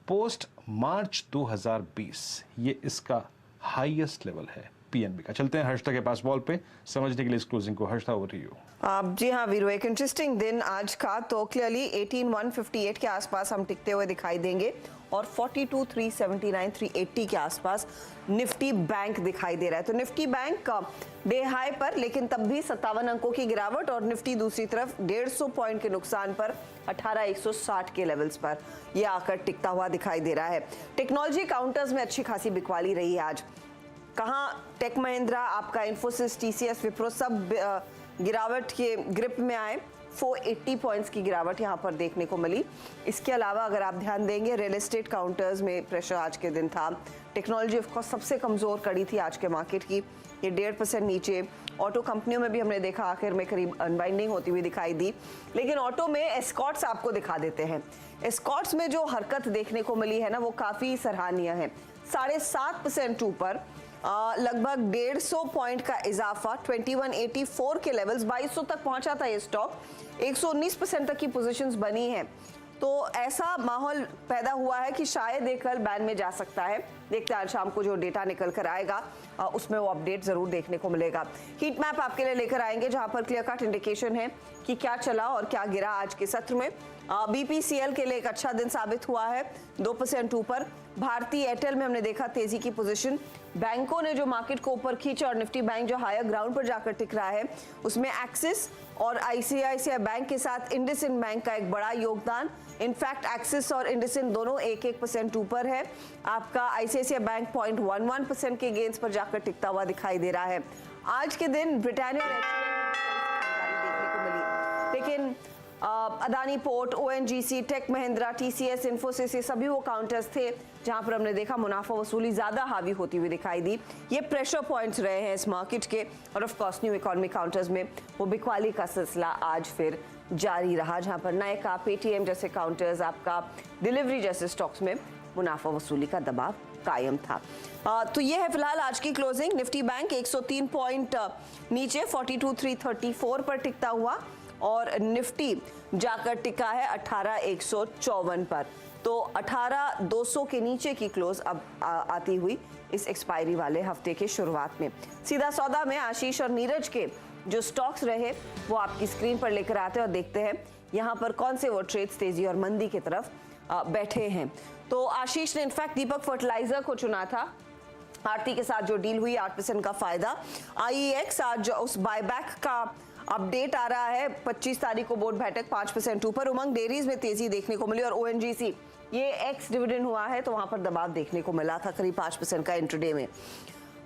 पोस्ट मार्च 2020 ये इसका हाईएस्ट लेवल है पीएनबी का। चलते हैं हर्षदा के पास बॉल पे समझने के लिए इस क्लोजिंग को। Harshada, over to you. जी हाँ वीरू, एक इंटरेस्टिंग दिन आज का। तो क्लियरली 18,158 के आसपास हम टिकते हुए दिखाई देंगे और 42,379, 380 के आसपास निफ्टी बैंक दिखाई दे रहा है। तो निफ्टी बैंक डे हाई पर, लेकिन तब भी 57 अंकों की गिरावट, और निफ्टी दूसरी तरफ 150 पॉइंट के नुकसान पर 18,160 के लेवल्स पर यह आकर टिकता हुआ दिखाई दे रहा है। टेक्नोलॉजी काउंटर्स में अच्छी खासी बिकवाली रही है आज। कहाँ टेक महिंद्रा, आपका इन्फोसिस, टीसीएस, विप्रो सब गिरावट के ग्रिप में आए। 480 पॉइंट्स की गिरावट यहाँ पर देखने को मिली। इसके अलावा अगर आप ध्यान देंगे, रियल एस्टेट काउंटर्स में प्रेशर आज के दिन था। टेक्नोलॉजी ऑफ कोर्स सबसे कमजोर कड़ी थी आज के मार्केट की, ये 1.5% नीचे। ऑटो कंपनियों में भी हमने देखा आखिर में करीब अनबाइंडिंग होती हुई दिखाई दी, लेकिन ऑटो में एस्कॉर्ट्स आपको दिखा देते हैं। एस्कॉर्ट्स में जो हरकत देखने को मिली है ना, वो काफी सराहनीय है। 7.5% ऊपर, लगभग 150 पॉइंट का इजाफा, 2184 के लेवल्स, 2200 तक पहुंचा था ये स्टॉक। 119% तक की पोजीशंस बनी हैं। तो ऐसा माहौल पैदा हुआ है कि शायद ये कल बैन में जा सकता है। देखते हैं आज शाम को जो डेटा निकल कर आएगा उसमें वो अपडेट जरूर देखने को मिलेगा। हीट मैप आपके लिए लेकर आएंगे जहां पर क्लियर कट इंडिकेशन है कि क्या चला और क्या गिरा आज के सत्र में। बीपीसीएल के लिए एक अच्छा दिन साबित हुआ है, 2% ऊपर। भारतीय एयरटेल में हमने देखा तेजी की पोजीशन। बैंकों ने जो मार्केट को ऊपर खींचा और निफ्टी बैंक जो हायर ग्राउंड पर जाकर टिक रहा है, उसमें एक्सिस और आईसीआईसीआई बैंक के साथ इंडसइंड बैंक का एक बड़ा योगदान। इनफैक्ट एक्सिस और इंडसइंड दोनों 1% ऊपर है। आपका आईसीआईसीआई बैंक 0.11% के गेंस पर जाकर टिकता हुआ दिखाई दे रहा है। आज के दिन ब्रिटानिया देखने को मिली, लेकिन Adani port, ONGC, Tech Mahindra, TCS, Infosys, ये सभी वो काउंटर्स थे जहां पर हमने देखा मुनाफा वसूली ज्यादा हावी होती हुई दिखाई दी। ये प्रेशर पॉइंट्स रहे हैं इस मार्केट के, और of course new economy counters में वो बिकवाली का सिलसिला आज फिर जारी रहा, जहां पर नायका, पेटीएम जैसे काउंटर्स, आपका डिलीवरी जैसे स्टॉक्स में मुनाफा वसूली का दबाव कायम था। तो ये है फिलहाल आज की क्लोजिंग। निफ्टी बैंक 103 पॉइंट नीचे 42,334 पर टिकता हुआ, और निफ्टी जाकर टिका है 18,154 पर। तो 18,200 के नीचे की क्लोज अब आती हुई इस एक्सपायरी वाले हफ्ते के शुरुआत में। सीधा सौदा में आशीष और नीरज के जो स्टॉक्स रहे वो आपकी स्क्रीन पर लेकर आते हैं और देखते हैं यहाँ पर कौन से वो ट्रेड्स तेजी और मंदी की तरफ बैठे हैं। तो आशीष ने इनफैक्ट दीपक फर्टिलाइजर को चुना था। आरती के साथ जो डील हुई, 8% का फायदा। आईईएक्स आज उस बायबैक का अपडेट आ रहा है, 25 तारीख को बोर्ड बैठक, 5% ऊपर। उमंग डेयरीज में तेजी देखने को मिली, और ओएनजीसी ये एक्स डिविडेंड हुआ है तो वहां पर दबाव देखने को मिला था करीब 5% का इंट्राडे में।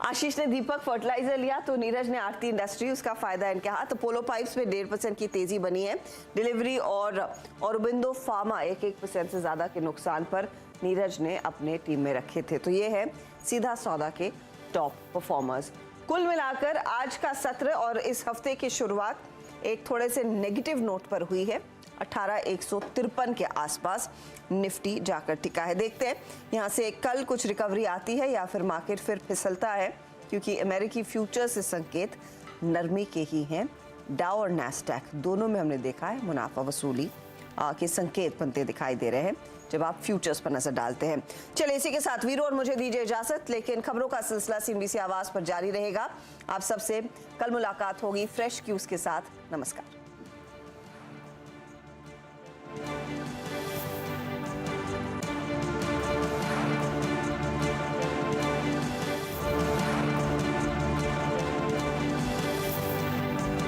आशीष ने दीपक फर्टिलाइजर लिया, तो नीरज ने आरती इंडस्ट्री, उसका फायदा इनके हाथ। तो पोलो पाइप्स में 1.5% की तेजी बनी है। डिलीवरी और औरबिंदो फार्मा 1% से ज्यादा के नुकसान पर नीरज ने अपने टीम में रखे थे। तो ये है सीधा सौदा के टॉप परफॉर्मर्स। कुल मिलाकर आज का सत्र और इस हफ्ते की शुरुआत एक थोड़े से नेगेटिव नोट पर हुई है। 18,153 के आसपास निफ्टी जाकर टिका है। देखते हैं यहाँ से कल कुछ रिकवरी आती है या फिर मार्केट फिर फिसलता है, क्योंकि अमेरिकी फ्यूचर्स से संकेत नरमी के ही हैं। डाउ और नैस्डैक दोनों में हमने देखा है मुनाफा वसूली के संकेत बनते दिखाई दे रहे हैं जब आप फ्यूचर्स पर नजर डालते हैं। चलिए इसी के साथ वीरू और मुझे दीजिए इजाजत, लेकिन खबरों का सिलसिला सीएनबीसी आवाज पर जारी रहेगा। आप सबसे कल मुलाकात होगी फ्रेश क्यूज के साथ। नमस्कार।